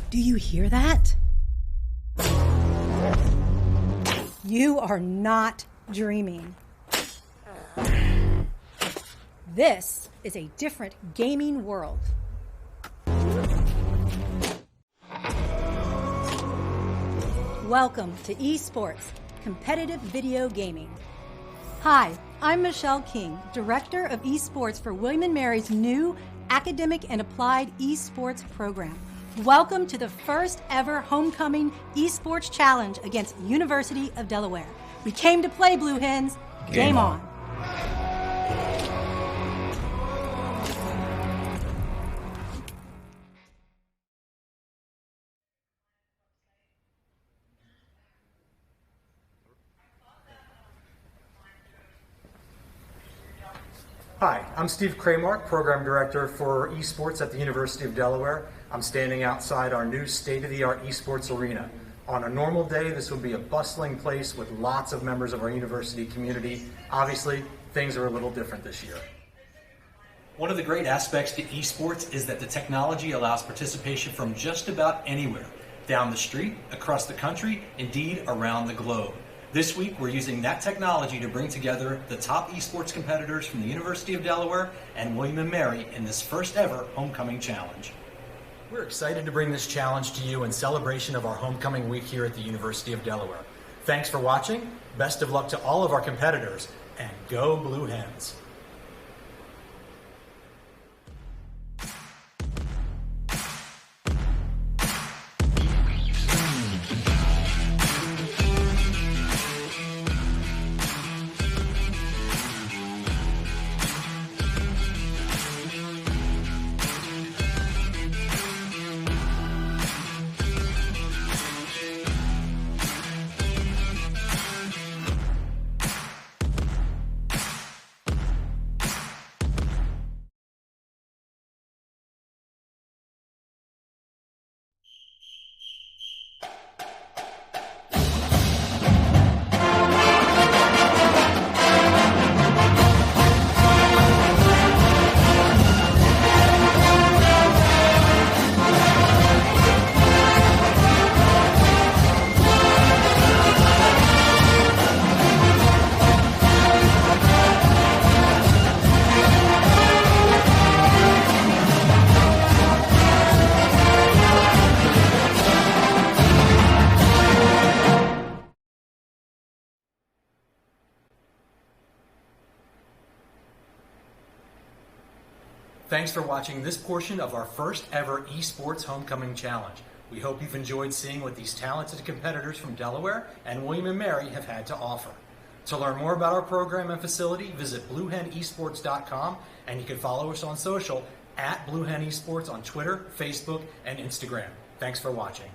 Do you hear that? You are not dreaming. This is a different gaming world. Welcome to eSports, competitive video gaming. Hi, I'm Michelle King, Director of eSports for William & Mary's new Academic and Applied eSports program. Welcome to the first ever Homecoming eSports Challenge against University of Delaware. We came to play, Blue Hens. Game on. Hi, I'm Steve Kramark, Program Director for Esports at the University of Delaware. I'm standing outside our new state-of-the-art esports arena. On a normal day, this would be a bustling place with lots of members of our university community. Obviously, things are a little different this year. One of the great aspects to esports is that the technology allows participation from just about anywhere, down the street, across the country, indeed around the globe. This week, we're using that technology to bring together the top esports competitors from the University of Delaware and William & Mary in this first ever Homecoming Challenge. We're excited to bring this challenge to you in celebration of our Homecoming Week here at the University of Delaware. Thanks for watching, best of luck to all of our competitors, and go Blue Hens! Thanks for watching this portion of our first ever Esports Homecoming Challenge. We hope you've enjoyed seeing what these talented competitors from Delaware and William & Mary have had to offer. To learn more about our program and facility, visit BlueHenEsports.com, and you can follow us on social at BlueHenEsports on Twitter, Facebook, and Instagram. Thanks for watching.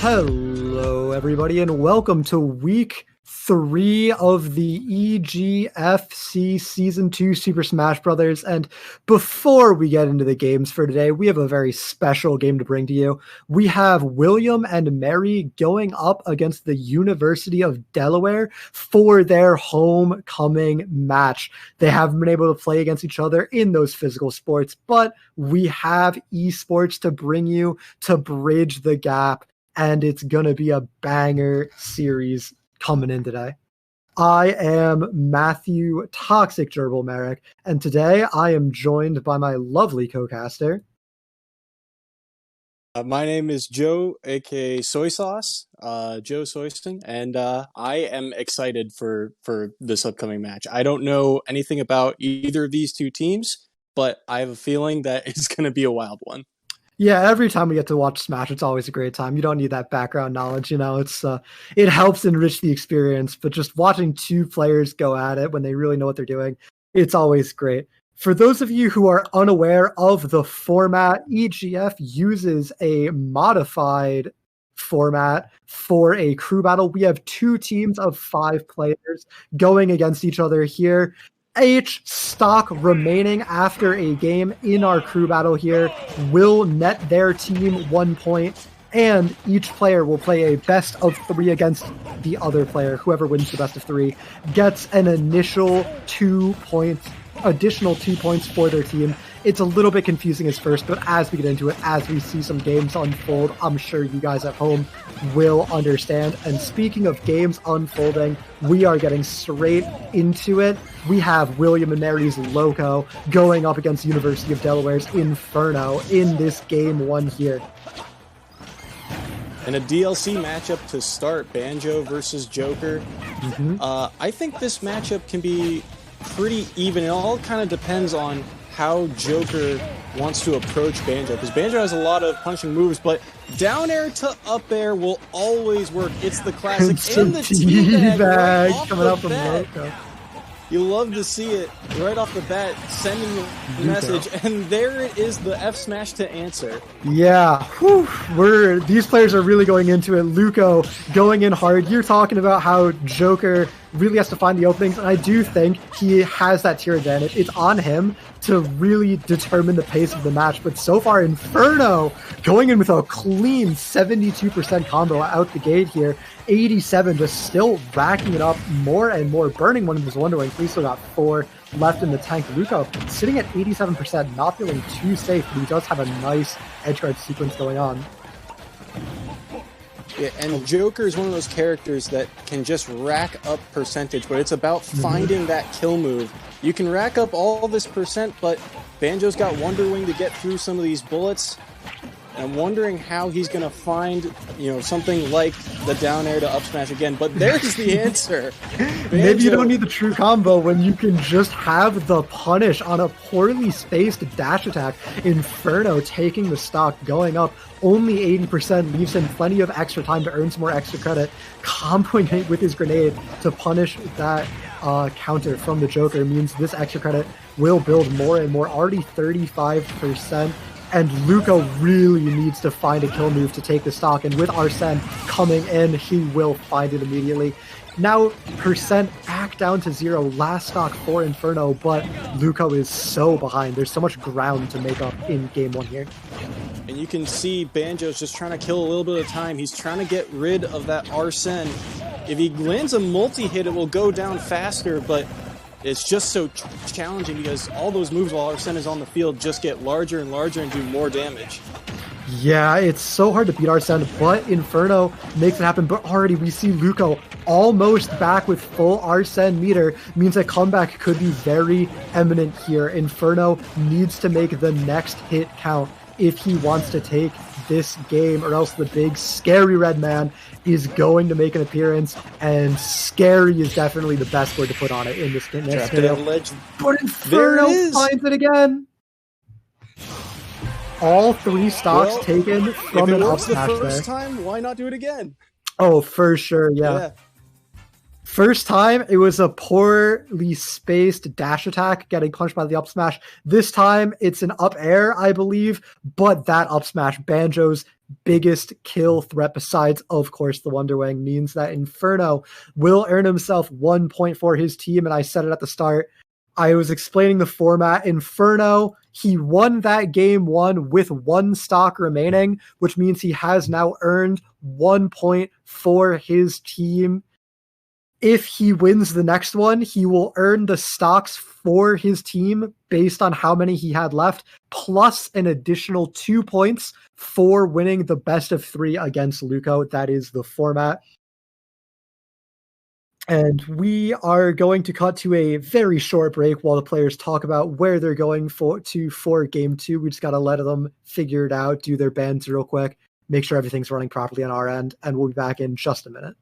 Hello, everybody, and welcome to week 3 of the EGFC Season 2 Super Smash Bros. And before we get into the games for today, we have a very special game to bring to you. We have William and Mary going up against the University of Delaware for their homecoming match. They haven't been able to play against each other in those physical sports, but we have esports to bring you to bridge the gap. And it's going to be a banger series coming in today. I am Matthew Toxic Gerbil Merrick, and today I am joined by my lovely co-caster. My name is Joe, aka Soy Sauce, Joe Soyston, and I am excited for this upcoming match. I don't know anything about either of these two teams, but I have a feeling that it's going to be a wild one. Yeah, every time we get to watch Smash, it's always a great time. You don't need that background knowledge, it's it helps enrich the experience, but just watching two players go at it when they really know what they're doing, it's always great. For those of you who are unaware of the format, EGF uses a modified format for a crew battle. We have two teams of 5 players going against each other here. Each stock remaining after a game in our crew battle here will net their team 1 point, and each player will play a best of 3 against the other player. Whoever wins the best of 3 gets an initial 2 points, additional 2 points for their team. It's a little bit confusing at first, but as we get into it, as we see some games unfold, I'm sure you guys at home will understand. And speaking of games unfolding, we are getting straight into it. We have William and Mary's Loco going up against University of Delaware's Inferno in this game 1 here. And a DLC matchup to start, Banjo versus Joker. I think this matchup can be pretty even. It all kind of depends on how Joker wants to approach Banjo, because Banjo has a lot of punching moves, but down air to up air will always work. It's the classic in the teabag right coming up from Loco. You love to see it right off the bat, sending the message, and there it is, the F smash to answer. Yeah, these players are really going into it. Luco going in hard. You're talking about how Joker really has to find the openings, and I do think he has that tier advantage. It's on him to really determine the pace of the match, but so far Inferno going in with a clean 72% combo out the gate here. 87 just still racking it up more and more, burning one of his Wonder Wings. We still got 4 left in the tank. Luco sitting at 87%, not feeling too safe, but he does have a nice edgeguard sequence going on. Yeah, and Joker is one of those characters that can just rack up percentage, but it's about finding that kill move. You can rack up all this percent, but Banjo's got Wonder Wing to get through some of these bullets. And I'm wondering how he's going to find, something like the down air to up smash again. But there's the answer. Maybe you don't need the true combo when you can just have the punish on a poorly spaced dash attack. Inferno taking the stock, going up. Only 80% leaves him plenty of extra time to earn some more extra credit. Comboing it with his grenade to punish that counter from the Joker means this extra credit will build more and more. Already 35%. And Luco really needs to find a kill move to take the stock. And with Arsene coming in, he will find it immediately. Now, percent back down to 0. Last stock for Inferno, but Luco is so behind. There's so much ground to make up in game 1 here. And you can see Banjo's just trying to kill a little bit of time. He's trying to get rid of that Arsene. If he lands a multi-hit, it will go down faster, but it's just so challenging because all those moves while Arsene is on the field just get larger and larger and do more damage. Yeah, it's so hard to beat Arsene, but Inferno makes it happen. But already we see Luco almost back with full Arsene meter, means a comeback could be very imminent here. Inferno needs to make the next hit count if he wants to take this game, or else the big scary red man is going to make an appearance, and scary is definitely the best word to put on it in this scenario. But Inferno finds it again. All 3 stocks taken from an up smash there. If it works the first time, why not do it again? Oh, for sure, yeah. First time, it was a poorly spaced dash attack getting punched by the up smash. This time, it's an up air, I believe, but that up smash, Banjo's biggest kill threat besides, of course, the Wonder Wing, means that Inferno will earn himself 1 point for his team, and I said it at the start. I was explaining the format. Inferno, he won that game 1 with 1 stock remaining, which means he has now earned 1 point for his team. If he wins the next one, he will earn the stocks for his team based on how many he had left, plus an additional 2 points for winning the best of 3 against Luco. That is the format. And we are going to cut to a very short break while the players talk about where they're going for game 2. We just got to let them figure it out, do their bans real quick, make sure everything's running properly on our end, and we'll be back in just a minute.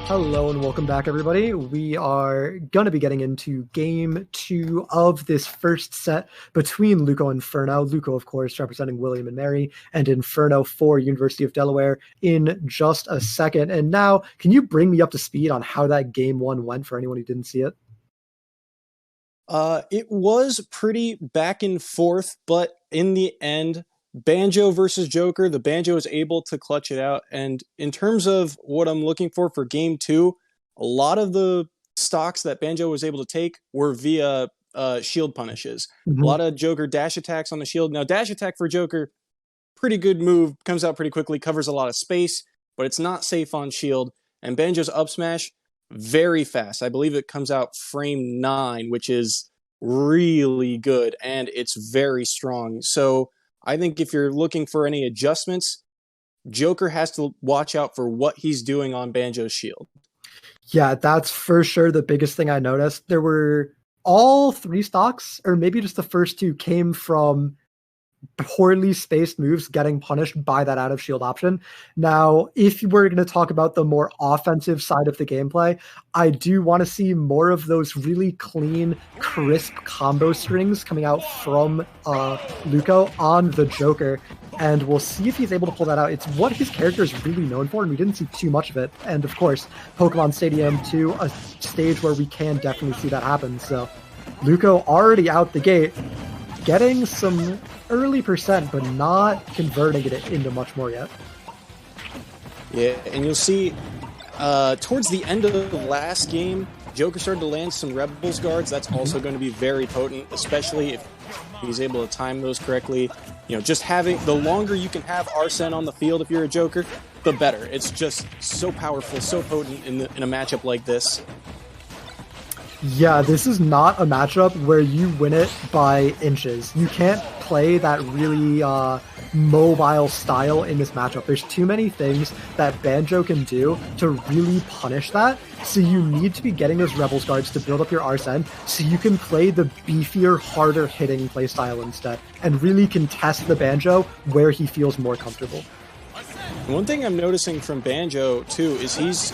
Hello and welcome back, everybody. We are going to be getting into game 2 of this first set between Luco and Inferno. Luco, of course, representing William and Mary, and Inferno for University of Delaware in just a second. And now, can you bring me up to speed on how that game 1 went for anyone who didn't see it? It was pretty back and forth, but in the end, Banjo versus Joker, the Banjo is able to clutch it out. And in terms of what I'm looking for game 2, a lot of the stocks that Banjo was able to take were via shield punishes. A lot of Joker dash attacks on the shield. Now, dash attack for Joker, pretty good move, comes out pretty quickly, covers a lot of space, but it's not safe on shield. And Banjo's up smash, very fast. I believe it comes out frame 9, which is really good, and it's very strong. So I think if you're looking for any adjustments, Joker has to watch out for what he's doing on Banjo's shield. Yeah, that's for sure the biggest thing I noticed. There were all 3 stocks, or maybe just the first 2, came from poorly spaced moves getting punished by that out of shield option. Now, if we're going to talk about the more offensive side of the gameplay, I do want to see more of those really clean, crisp combo strings coming out from Luco on the Joker, and we'll see if he's able to pull that out. It's what his character is really known for, and we didn't see too much of it. And of course, Pokemon Stadium 2, a stage where we can definitely see that happen. So Luco already out the gate, getting some early percent, but not converting it into much more yet. Yeah, and you'll see towards the end of the last game, Joker started to land some Rebels guards. That's also going to be very potent, especially if he's able to time those correctly. You know, just having, the longer you can have Arsene on the field if you're a Joker, the better. It's just so powerful, so potent in a matchup like this. Yeah, this is not a matchup where you win it by inches. You can't play that really mobile style in this matchup. There's too many things that Banjo can do to really punish that. So you need to be getting those Rebels guards to build up your Arsene so you can play the beefier, harder hitting playstyle instead and really contest the Banjo where he feels more comfortable. One thing I'm noticing from Banjo, too, is he's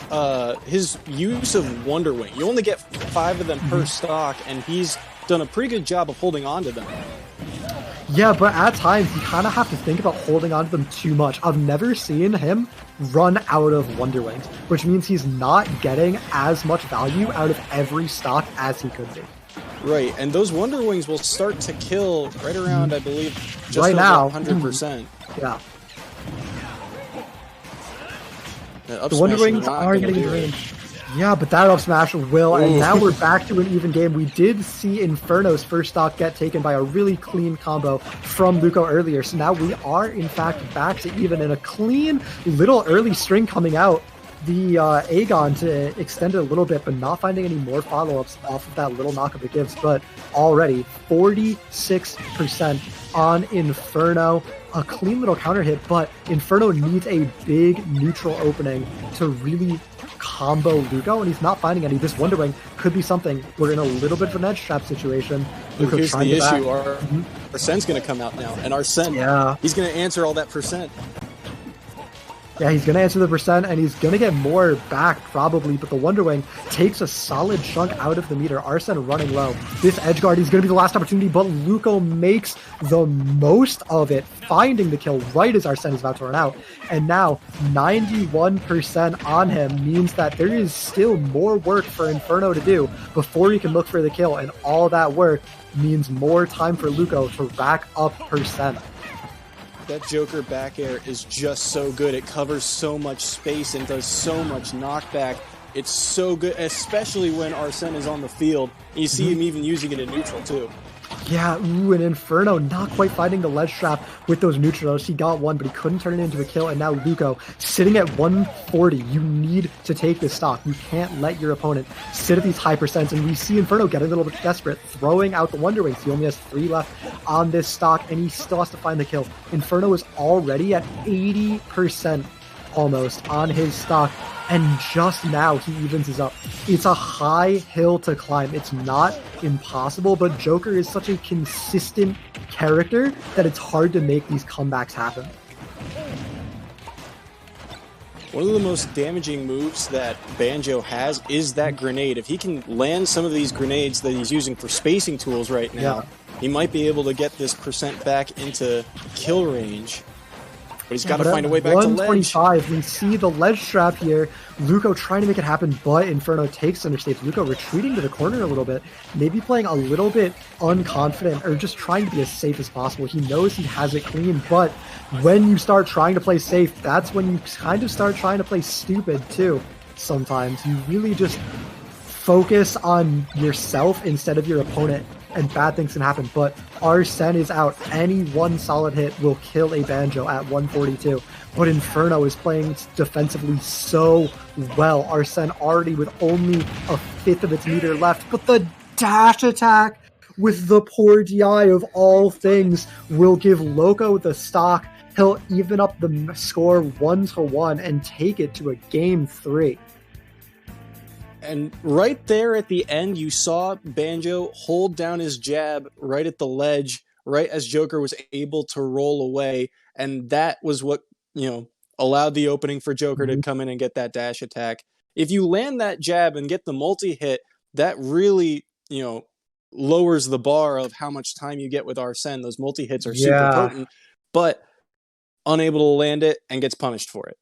his use of Wonder Wing. You only get 5 of them per stock, and he's done a pretty good job of holding on to them. Yeah, but at times, you kind of have to think about holding on to them too much. I've never seen him run out of Wonder Wings, which means he's not getting as much value out of every stock as he could be. Right, and those Wonder Wings will start to kill right around, I believe, just right now, 100%. Yeah. The Wonder Wings are getting in range. Yeah, but that up smash will, and now we're back to an even game. We did see Inferno's first stock get taken by a really clean combo from Luco earlier, so now we are, in fact, back to even in a clean little early string coming out. the Aegon to extend it a little bit, but not finding any more follow-ups off of that little knockup it gives. But already 46% on Inferno. A clean little counter hit, but Inferno needs a big neutral opening to really combo Luco, and he's not finding any. This Wonder Wing could be something. We're in a little bit of an edge trap situation. Luco, here's the issue. Arsene's going to come out now, and Arsene, he's going to answer all that percent. Yeah, he's going to answer the percent, and he's going to get more back, probably, but the Wonder Wing takes a solid chunk out of the meter. Arsene running low. This Edgeguard is going to be the last opportunity, but Luco makes the most of it, finding the kill right as Arsene is about to run out. And now, 91% on him means that there is still more work for Inferno to do before he can look for the kill, and all that work means more time for Luco to rack up percent. That Joker back air is just so good. It covers so much space and does so much knockback. It's so good, especially when Arsene is on the field. You see him even using it in neutral, too. Yeah, and Inferno not quite finding the ledge trap with those neutrals. He got one, but he couldn't turn it into a kill. And now Luco sitting at 140. You need to take this stock. You can't let your opponent sit at these high percents. And we see Inferno getting a little bit desperate, throwing out the Wonder Wings. He only has 3 left on this stock, and he still has to find the kill. Inferno is already at 80% almost on his stock. And just now he evens his up. It's a high hill to climb. It's not impossible, but Joker is such a consistent character that it's hard to make these comebacks happen. One of the most damaging moves that Banjo has is that grenade. If he can land some of these grenades that he's using for spacing tools right now, he might be able to get this percent back into kill range. But he's got to find a way back to ledge. 125, we see the ledge trap here. Luco trying to make it happen, but Inferno takes center stage. Luco retreating to the corner a little bit, maybe playing a little bit unconfident or just trying to be as safe as possible. He knows he has it clean, but when you start trying to play safe, that's when you kind of start trying to play stupid too. Sometimes you really just focus on yourself instead of your opponent, and bad things can happen. But Arsene is out. Any one solid hit will kill a Banjo at 142. But Inferno is playing defensively so well. Arsene already with only a fifth of its meter left. But the dash attack with the poor DI of all things will give Loco the stock. He'll even up the score 1-1 and take it to a game 3. And right there at the end, you saw Banjo hold down his jab right at the ledge, right as Joker was able to roll away. And that was what, allowed the opening for Joker to come in and get that dash attack. If you land that jab and get the multi-hit, that really, lowers the bar of how much time you get with Arsene. Those multi-hits are super potent, but unable to land it and gets punished for it.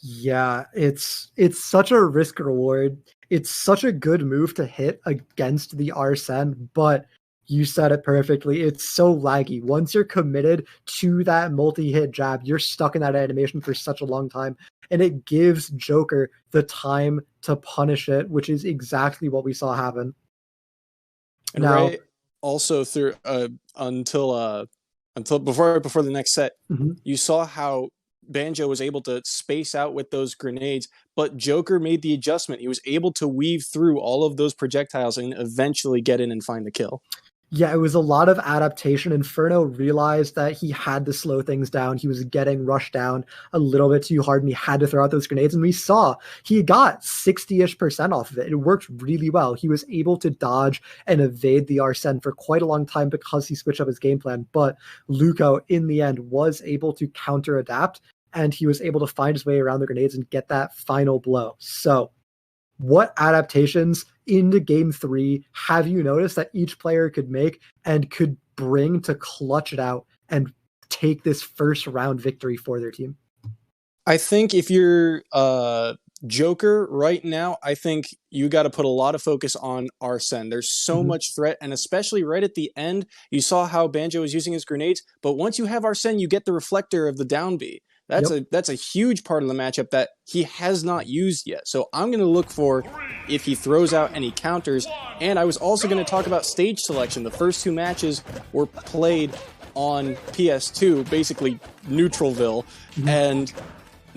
Yeah, it's such a risk reward. It's such a good move to hit against the Arsene, but you said it perfectly. It's so laggy. Once you're committed to that multi-hit jab, you're stuck in that animation for such a long time, and it gives Joker the time to punish it, which is exactly what we saw happen. And now, right also through until before the next set, you saw how Banjo was able to space out with those grenades, but Joker made the adjustment. He was able to weave through all of those projectiles and eventually get in and find the kill. Yeah, it was a lot of adaptation. Inferno realized that he had to slow things down. He was getting rushed down a little bit too hard, and he had to throw out those grenades. And we saw he got 60-ish% off of it. It worked really well. He was able to dodge and evade the Arsene for quite a long time because he switched up his game plan. But Luco, in the end, was able to counter-adapt, and he was able to find his way around the grenades and get that final blow. So what adaptations into game 3 have you noticed that each player could make and could bring to clutch it out and take this first round victory for their team? I think if you're Joker right now, I think you got to put a lot of focus on Arsene. There's so much threat, and especially right at the end, you saw how Banjo was using his grenades, but once you have Arsene, you get the reflector of the down B. That's a huge part of the matchup that he has not used yet. So I'm going to look for if he throws out any counters. And I was also going to talk about stage selection. The first 2 matches were played on PS2, basically Neutralville. And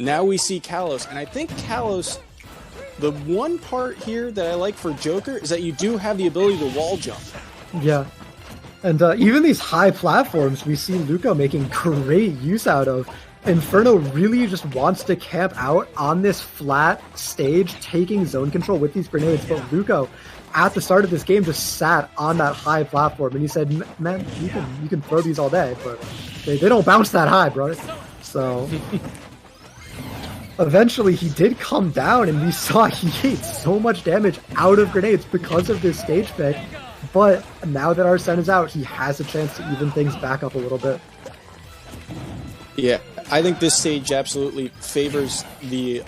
Now we see Kalos, and I think Kalos, the one part here that I like for Joker is that you do have the ability to wall jump. Yeah. And even these high platforms, we see Luco making great use out of. Inferno really just wants to camp out on this flat stage, taking zone control with these grenades, but Luco, at the start of this game, just sat on that high platform, and he said, man, you can throw these all day, but they don't bounce that high, bro. So... Eventually, he did come down, and we saw he ate so much damage out of grenades because of this stage pick. But now that Arsene is out, he has a chance to even things back up a little bit. Yeah, I think this stage absolutely favors the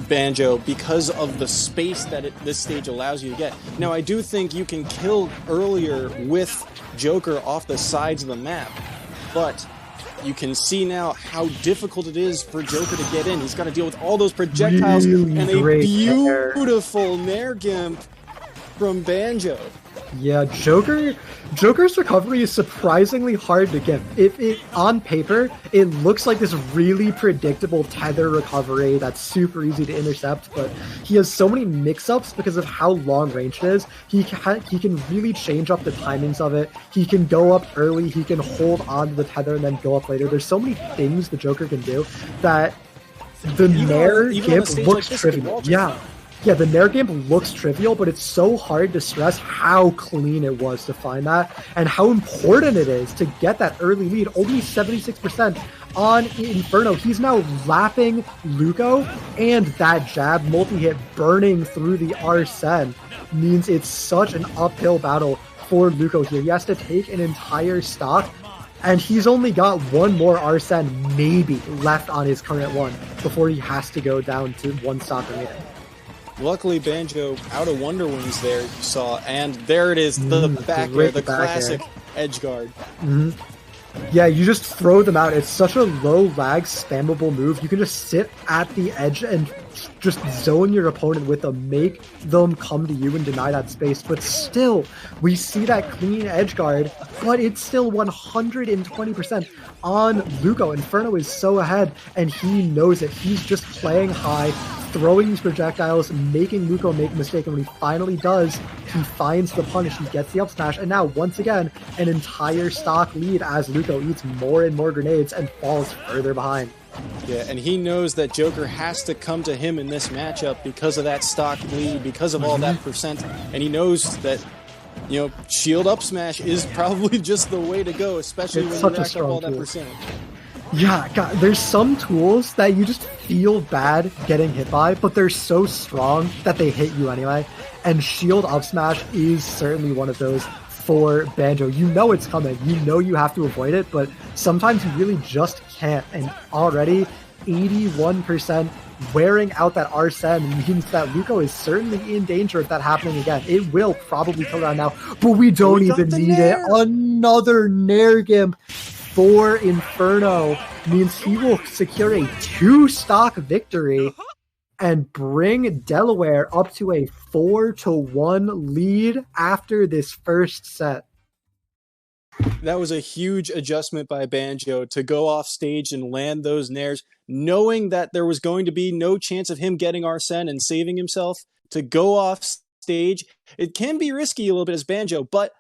Banjo because of the space that this stage allows you to get. Now, I do think you can kill earlier with Joker off the sides of the map, but... you can see now how difficult it is for Joker to get in. He's got to deal with all those projectiles really and a beautiful Nair Gimp from Banjo. Yeah, Joker's recovery is surprisingly hard to get. If it on paper, it looks like this really predictable tether recovery that's super easy to intercept, but he has so many mix-ups because of how long range it is. He can really change up the timings of it. He can go up early, he can hold on to the tether and then go up later. There's so many things the Joker can do that the Nair Gimp looks trivial. Yeah, the Nair Gimp looks trivial, but it's so hard to stress how clean it was to find that and how important it is to get that early lead. Only 76% on Inferno. He's now lapping Luco, and that jab multi-hit burning through the Arsene means it's such an uphill battle for Luco here. He has to take an entire stock, and he's only got one more Arsene maybe left on his current one before he has to go down to one stock remaining. Luckily, Banjo out of Wonder Wings there, you saw, and there it is, the back air, the classic edge guard. Mm-hmm. Yeah, you just throw them out. It's such a low lag, spammable move. You can just sit at the edge and just zone your opponent with them, make them come to you and deny that space. But still, we see that clean edge guard, but it's still 120% on Luco. Inferno is so ahead, and he knows it. He's just playing high, throwing these projectiles, making Luco make a mistake, and when he finally does, he finds the punish, he gets the up smash, and now, once again, an entire stock lead as Luco eats more and more grenades and falls further behind. Yeah, and he knows that Joker has to come to him in this matchup because of that stock lead, because of all that percent, and he knows that, you know, shield up smash is probably just the way to go, especially when you rack up all that percentage. Yeah, God, there's some tools that you just feel bad getting hit by, but they're so strong that they hit you anyway. And shield up smash is certainly one of those for Banjo. You know it's coming. You know you have to avoid it, but sometimes you really just can't. And already 81% wearing out that Arsene means that Luco is certainly in danger of that happening again. It will probably come around now, but we don't even need it. Another Nair Gimp for Inferno means he will secure a 2-stock victory and bring Delaware up to a 4-1 lead after this first set. That was a huge adjustment by Banjo to go off stage and land those nairs, knowing that there was going to be no chance of him getting Arsene and saving himself. To go off stage, it can be risky a little bit as Banjo, but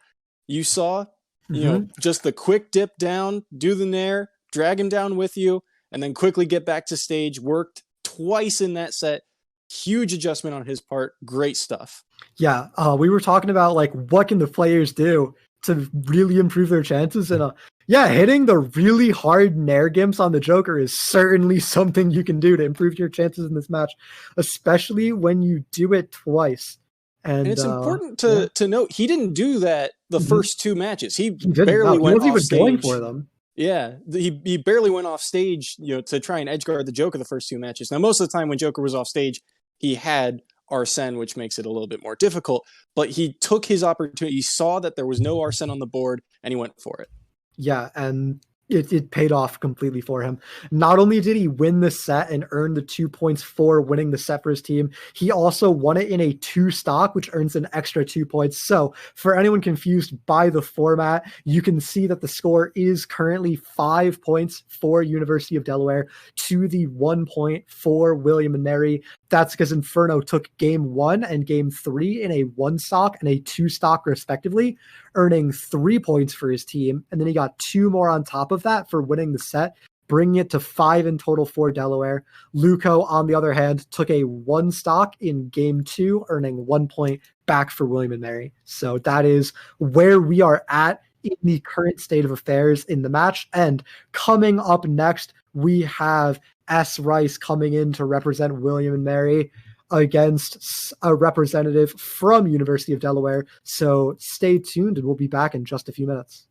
you saw, you know, just the quick dip down, do the nair, drag him down with you, and then quickly get back to stage. Worked twice in that set. Huge adjustment on his part. Great stuff. Yeah, we were talking about, like, what can the players do to really improve their chances? And yeah, hitting the really hard Nair Gimps on the Joker is certainly something you can do to improve your chances in this match, especially when you do it twice. And it's important to note, he didn't do that the first two matches. He barely went off stage. Going for them. Yeah, he barely went off stage, you know, to try and edgeguard the Joker the first two matches. Now, most of the time when Joker was off stage, he had Arsene, which makes it a little bit more difficult. But he took his opportunity. He saw that there was no Arsene on the board, and he went for it. Yeah, and it paid off completely for him. Not only did he win the set and earn the 2 points for winning the set for his team, he also won it in a 2 stock, which earns an extra 2 points. So for anyone confused by the format, you can see that the score is currently 5 points for University of Delaware to the 1 point for William and Mary. That's because Inferno took game 1 and game 3 in a 1 stock and a 2 stock respectively, earning 3 points for his team. And then he got 2 more on top of that for winning the set, bringing it to 5 in total for Delaware. Luco, on the other hand, took a 1 stock in game 2, earning 1 point back for William and Mary. So that is where we are at in the current state of affairs in the match. And coming up next, we have S. Rice coming in to represent William and Mary against a representative from University of Delaware. So stay tuned and we'll be back in just a few minutes.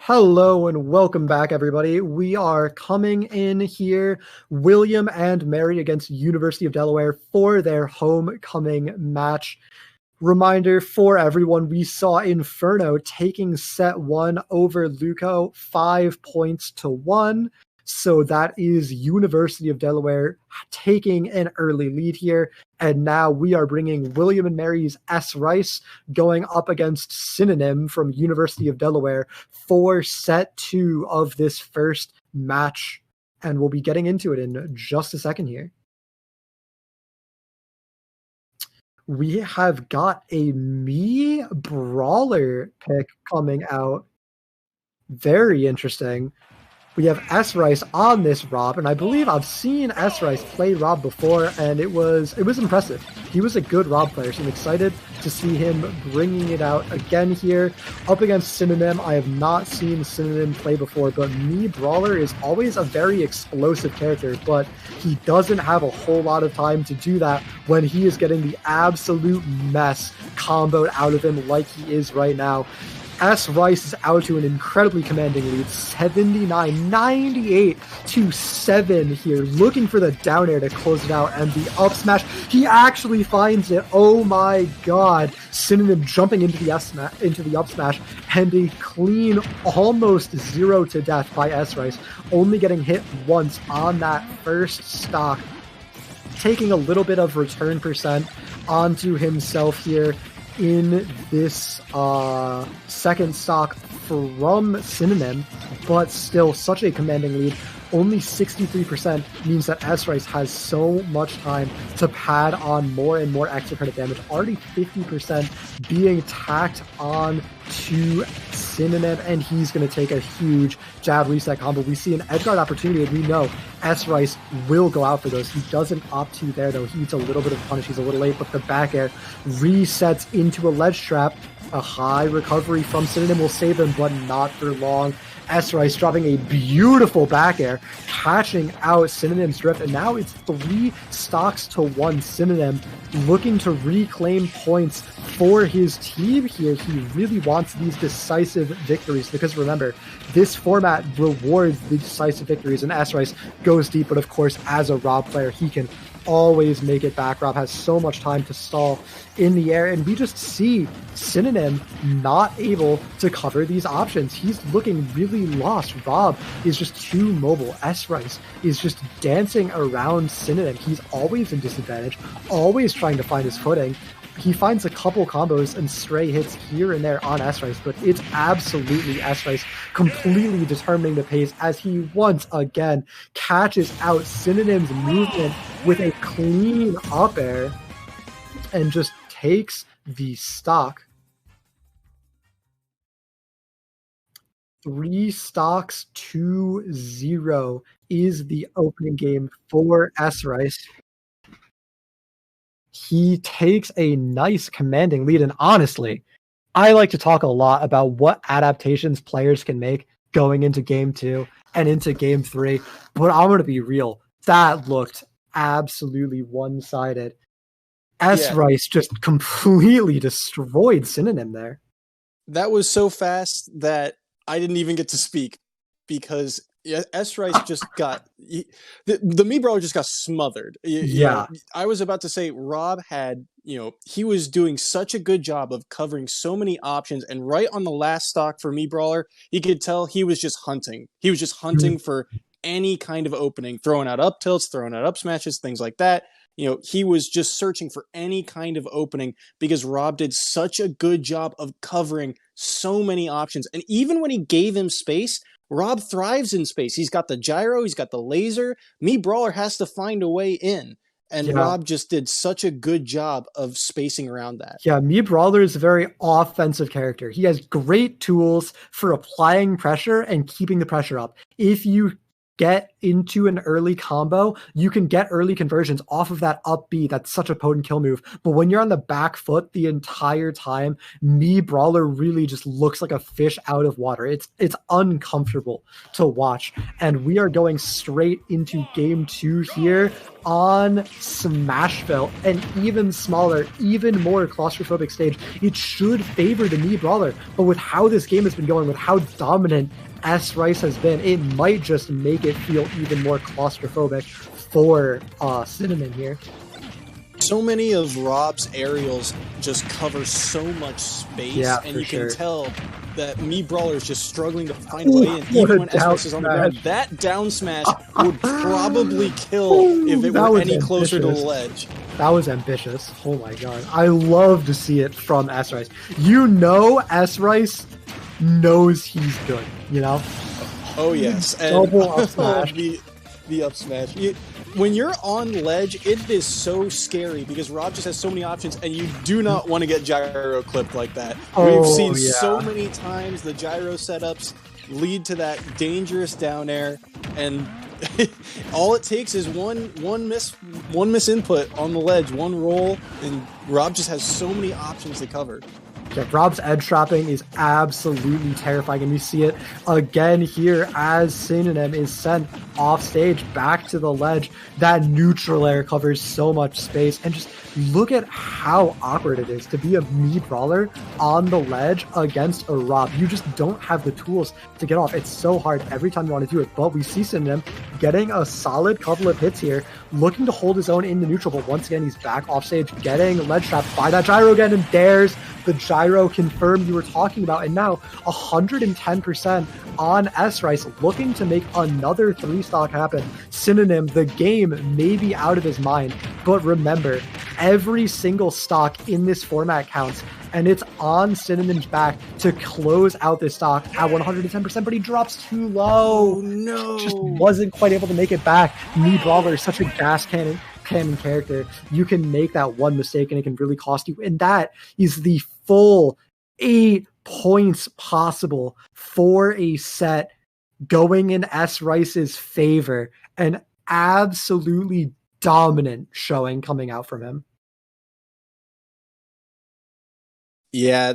Hello and welcome back, everybody. We are coming in here, William and Mary against University of Delaware for their homecoming match. Reminder for everyone, we saw Inferno taking set 1 over Luco 5-1. So that is University of Delaware taking an early lead here. And now we are bringing William and Mary's S. Rice going up against Synonym from University of Delaware for set 2 of this first match. And we'll be getting into it in just a second here. We have got a Me Brawler pick coming out. Very interesting. We have S. Rice on this Rob, and I believe I've seen S. Rice play Rob before, and it was impressive. He was a good Rob player, so I'm excited to see him bringing it out again here. Up against Synonym, I have not seen Synonym play before, but Me Brawler is always a very explosive character, but he doesn't have a whole lot of time to do that when he is getting the absolute mess comboed out of him like he is right now. S. Rice is out to an incredibly commanding lead, 98-7 here, looking for the down air to close it out, and the up smash, he actually finds it. Oh my god. Synonym jumping into the up smash, and a clean almost 0 to death by S. Rice, only getting hit once on that first stock, taking a little bit of return percent onto himself here in this second stock from Synonym, but still such a commanding lead. Only 63% means that S. Rice has so much time to pad on more and more extra credit damage. Already 50% being tacked on to Synonym, and he's going to take a huge jab reset combo. We see an edge guard opportunity, and we know S. Rice will go out for those. He doesn't opt to there, though. He eats a little bit of punish. He's a little late, but the back air resets into a ledge trap. A high recovery from Synonym will save him, but not for long. S. Rice dropping a beautiful back air, catching out Synonym's drift, and now it's 3 stocks to 1. Synonym looking to reclaim points for his team here. He really wants these decisive victories, because remember, this format rewards the decisive victories, and S. Rice goes deep, but of course, as a Rob player, he can always make it back. Rob has so much time to stall in the air, and we just see Synonym not able to cover these options. He's looking really lost. Rob is just too mobile. S. Rice is just dancing around Synonym. He's always in disadvantage, always trying to find his footing. He finds a couple combos and stray hits here and there on S. Rice, but it's absolutely S. Rice completely determining the pace as he once again catches out Synonym's movement with a clean up air and just takes the stock. 3 stocks to 0 is the opening game for S. Rice. He takes a nice commanding lead, and honestly, I like to talk a lot about what adaptations players can make going into game 2 and into game 3, but I'm going to be real. That looked absolutely one-sided. S. Rice just completely destroyed Synonym there. That was so fast that I didn't even get to speak, because S. Rice just got the Me Brawler just got smothered. You know, I was about to say Rob had, he was doing such a good job of covering so many options, and right on the last stock for Me Brawler, you could tell he was just hunting. He was just hunting for any kind of opening, throwing out up tilts, throwing out up smashes, things like that. He was just searching for any kind of opening, because Rob did such a good job of covering so many options. And even when he gave him space, Rob thrives in space. He's got the gyro, he's got the laser. Me Brawler has to find a way in. And Rob just did such a good job of spacing around that. Yeah, Me Brawler is a very offensive character. He has great tools for applying pressure and keeping the pressure up. If you get into an early combo, you can get early conversions off of that up B. That's such a potent kill move. But when you're on the back foot the entire time, Mii Brawler really just looks like a fish out of water. It's uncomfortable to watch. And we are going straight into game 2 here on Smashville, an even smaller, even more claustrophobic stage. It should favor the Mii Brawler, but with how this game has been going, with how dominant S-Rice has been, it might just make it feel even more claustrophobic for Cinnamon here. So many of Rob's aerials just cover so much space, and you can tell that Mii Brawler is just struggling to find a way in. Even when S-Rice is on the ground, that down smash would probably kill if it were any closer to the ledge. That was ambitious. Oh my god. I love to see it from S-Rice. You know S-Rice knows he's good, you know? Oh yes. And double up smash. The up smash. When you're on ledge, it is so scary because Rob just has so many options, and you do not want to get gyro clipped like that. We've seen so many times the gyro setups lead to that dangerous down air, and all it takes is one miss input on the ledge, one roll, and Rob just has so many options to cover. Yeah, Rob's edge trapping is absolutely terrifying, and we see it again here as Synonym is sent off stage back to the ledge. That neutral air covers so much space, and just look at how awkward it is to be a Mii Brawler on the ledge against a Rob. You just don't have the tools to get off. It's so hard every time you want to do it, but we see Synonym getting a solid couple of hits here, looking to hold his own in the neutral, but once again, he's back off stage, getting ledge trapped by that gyro again, and there's the gyro confirmed you were talking about, and now 110% on S-Rice, looking to make another 3-stock happen. Synonym, the game may be out of his mind, but remember, every single stock in this format counts, and it's on Synonym's back to close out this stock at 110%, but he drops too low. Oh, no. Just wasn't quite able to make it back. Mii Brawler is such a gas cannon character. You can make that one mistake and it can really cost you, and that is the full 8 points possible for a set going in S-Rice's favor. An absolutely dominant showing coming out from him. Yeah,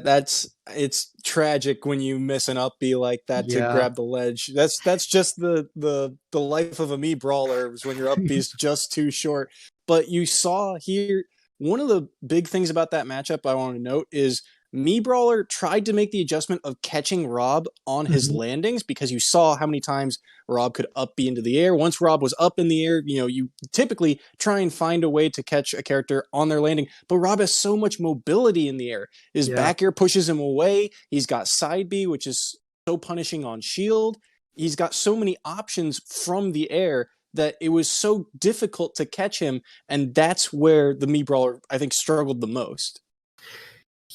it's tragic when you miss an up B like that to grab the ledge. That's just the life of a Mii Brawler, is when your up B is just too short. But you saw here, one of the big things about that matchup I want to note is Mii Brawler tried to make the adjustment of catching Rob on his landings, because you saw how many times Rob could up B into the air. Once Rob was up in the air, you typically try and find a way to catch a character on their landing, but Rob has so much mobility in the air. His back air pushes him away. He's got side B, which is so punishing on shield. He's got so many options from the air that it was so difficult to catch him, and that's where the Mii Brawler, I think, struggled the most.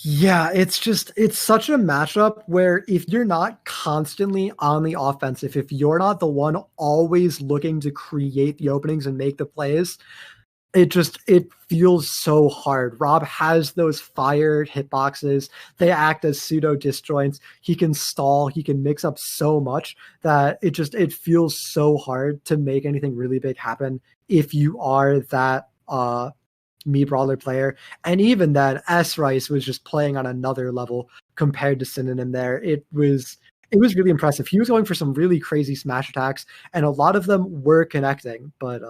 Yeah, it's such a matchup where if you're not constantly on the offensive, if you're not the one always looking to create the openings and make the plays, it feels so hard. Rob has those fired hitboxes. They act as pseudo disjoints. He can stall. He can mix up so much that it feels so hard to make anything really big happen if you are that Mii Brawler player. And even then, S-Rice was just playing on another level compared to Synonym there. It was really impressive. He was going for some really crazy smash attacks, and a lot of them were connecting. But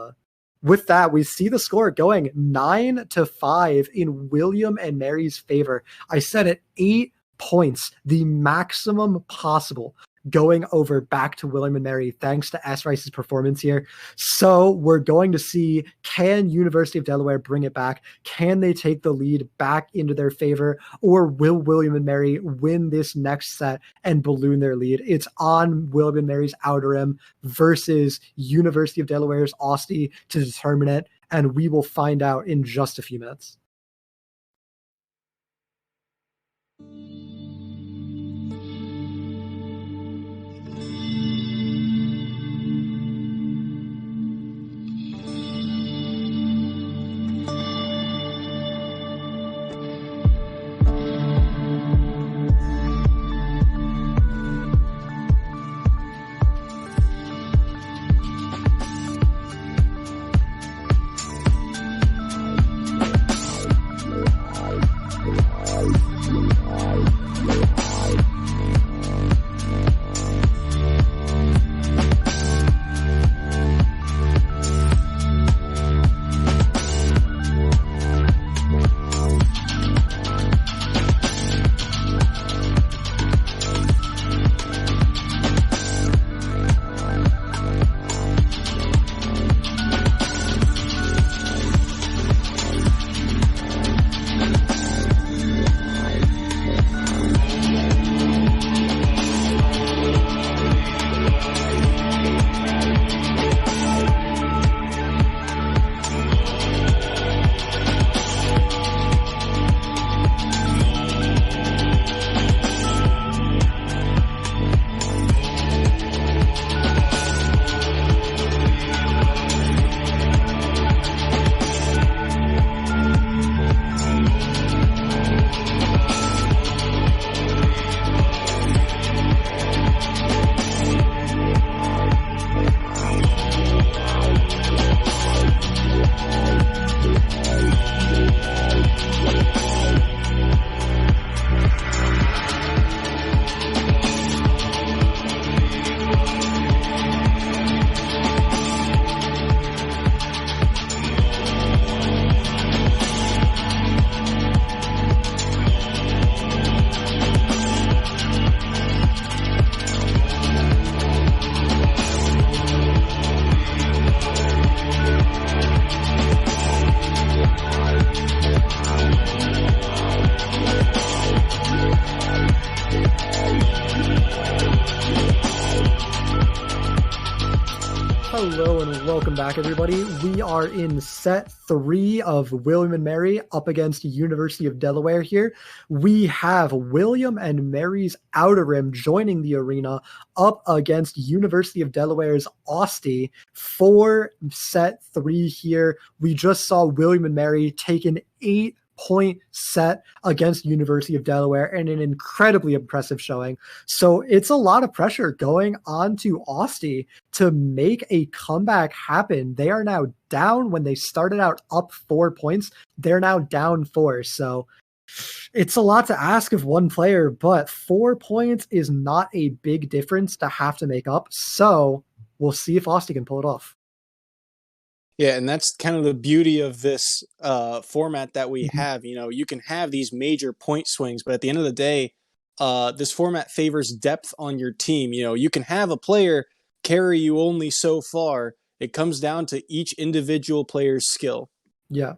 with that, we see the score going 9-5 in William and Mary's favor. I said it, 8 points, the maximum possible, going over back to William and Mary thanks to S-Rice's performance here. So we're going to see, can University of Delaware bring it back? Can they take the lead back into their favor? Or will William and Mary win this next set and balloon their lead? It's on William and Mary's outer rim versus University of Delaware's Austin to determine it, and we will find out in just a few minutes. Hello and welcome back, everybody. We are in set 3 of William & Mary up against University of Delaware here. We have William & Mary's Outer Rim joining the arena up against University of Delaware's Austin for set 3 here. We just saw William & Mary take an 8-point set against University of Delaware and an incredibly impressive showing. So it's a lot of pressure going on to Austin to make a comeback happen. They are now down when they started out up 4 points. They're now down 4. So it's a lot to ask of one player, but 4 points is not a big difference to have to make up. So we'll see if Austin can pull it off. Yeah, and that's kind of the beauty of this format that we have. You know, you can have these major point swings, but at the end of the day, this format favors depth on your team. You know, you can have a player carry you only so far. It comes down to each individual player's skill. Yeah.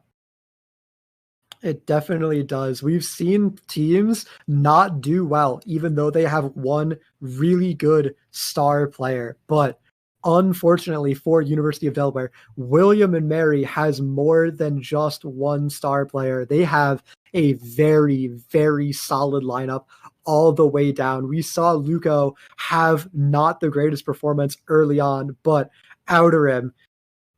It definitely does. We've seen teams not do well, even though they have one really good star player. But unfortunately for University of Delaware, William & Mary has more than just one star player. They have a very, very solid lineup all the way down. We saw Luco have not the greatest performance early on, but Outer Rim,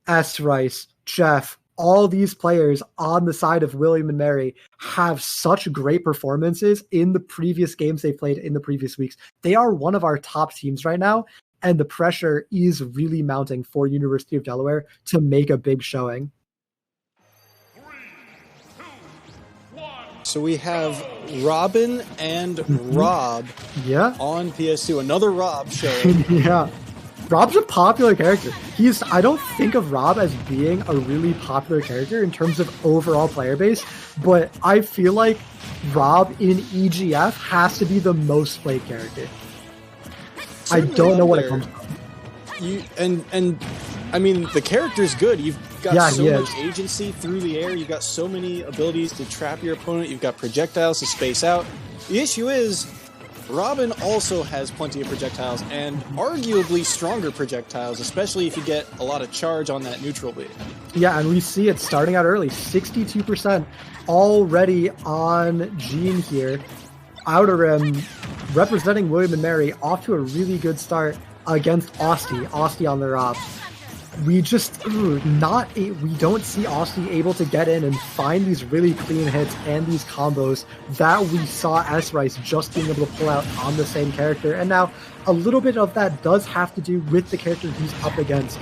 S. Rice, Jeff, all these players on the side of William & Mary have such great performances in the previous games they played in the previous weeks. They are one of our top teams right now, and the pressure is really mounting for University of Delaware to make a big showing. 3, 2, 1. So we have Robin and Rob on PS2. Another Rob showing. Yeah. Rob's a popular character. I don't think of Rob as being a really popular character in terms of overall player base, but I feel like Rob in EGF has to be the most played character. Certainly I don't know what it comes from. And I mean, the character's good. You've got so much is. agency through the air. You've got so many abilities to trap your opponent. You've got projectiles to space out. The issue is, Robin also has plenty of projectiles, and arguably stronger projectiles, especially if you get a lot of charge on that neutral beam. Yeah, and we see it starting out early. 62% already on Gene here. Outer Rim representing William & Mary off to a really good start against Austin on the Rob. We just we don't see Austin able to get in and find these really clean hits and these combos that we saw S. Rice just being able to pull out on the same character. And now a little bit of that does have to do with the character he's up against.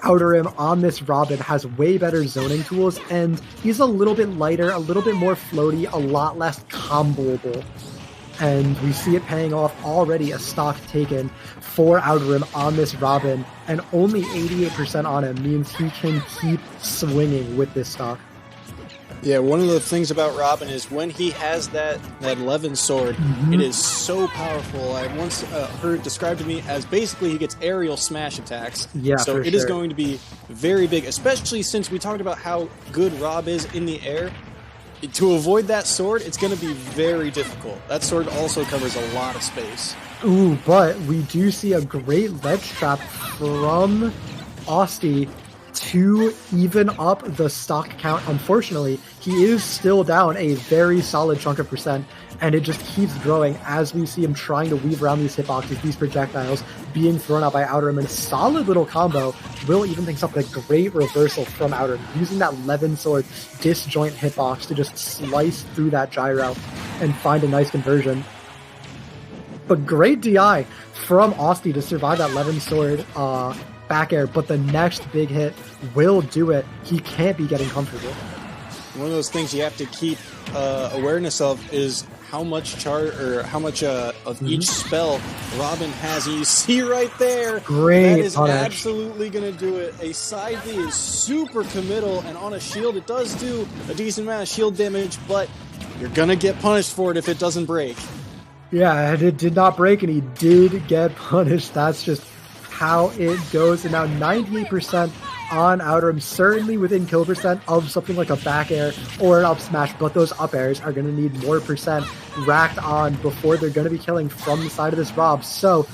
Outer Rim on this Robin has way better zoning tools, and he's a little bit lighter, a little bit more floaty, a lot less comboable. And we see it paying off already. A stock taken for Outer Rim on this Robin, and only 88% on him means he can keep swinging with this stock. Yeah, one of the things about Robin is when he has that Levin sword, it is so powerful. I once heard it described to me as basically he gets aerial smash attacks. Yeah, so it is going to be very big, especially since we talked about how good Rob is in the air. To avoid that sword, it's going to be very difficult. That sword also covers a lot of space. Ooh, but we do see a great ledge trap from Austin to even up the stock count. Unfortunately, he is still down a very solid chunk of percent, and it just keeps growing as we see him trying to weave around these hitboxes, these projectiles being thrown out by Outer Rim in a solid little combo. Will even thinks up with a great reversal from Outer Rim, using that Levin sword disjoint hitbox to just slice through that gyro and find a nice conversion. But great DI from Austin to survive that Levin sword back air, but the next big hit will do it. He can't be getting comfortable. One of those things you have to keep awareness of is how much of each spell Robin has. And you see right there, great that is punish. Absolutely going to do it. A side B is super committal, and on a shield it does do a decent amount of shield damage, but you're going to get punished for it if it doesn't break. Yeah, and it did not break, and he did get punished. That's just how it goes. And now 98% on Outer Rim, certainly within kill percent of something like a back air or an up smash, but those up airs are going to need more percent racked on before they're going to be killing from the side of this Rob. So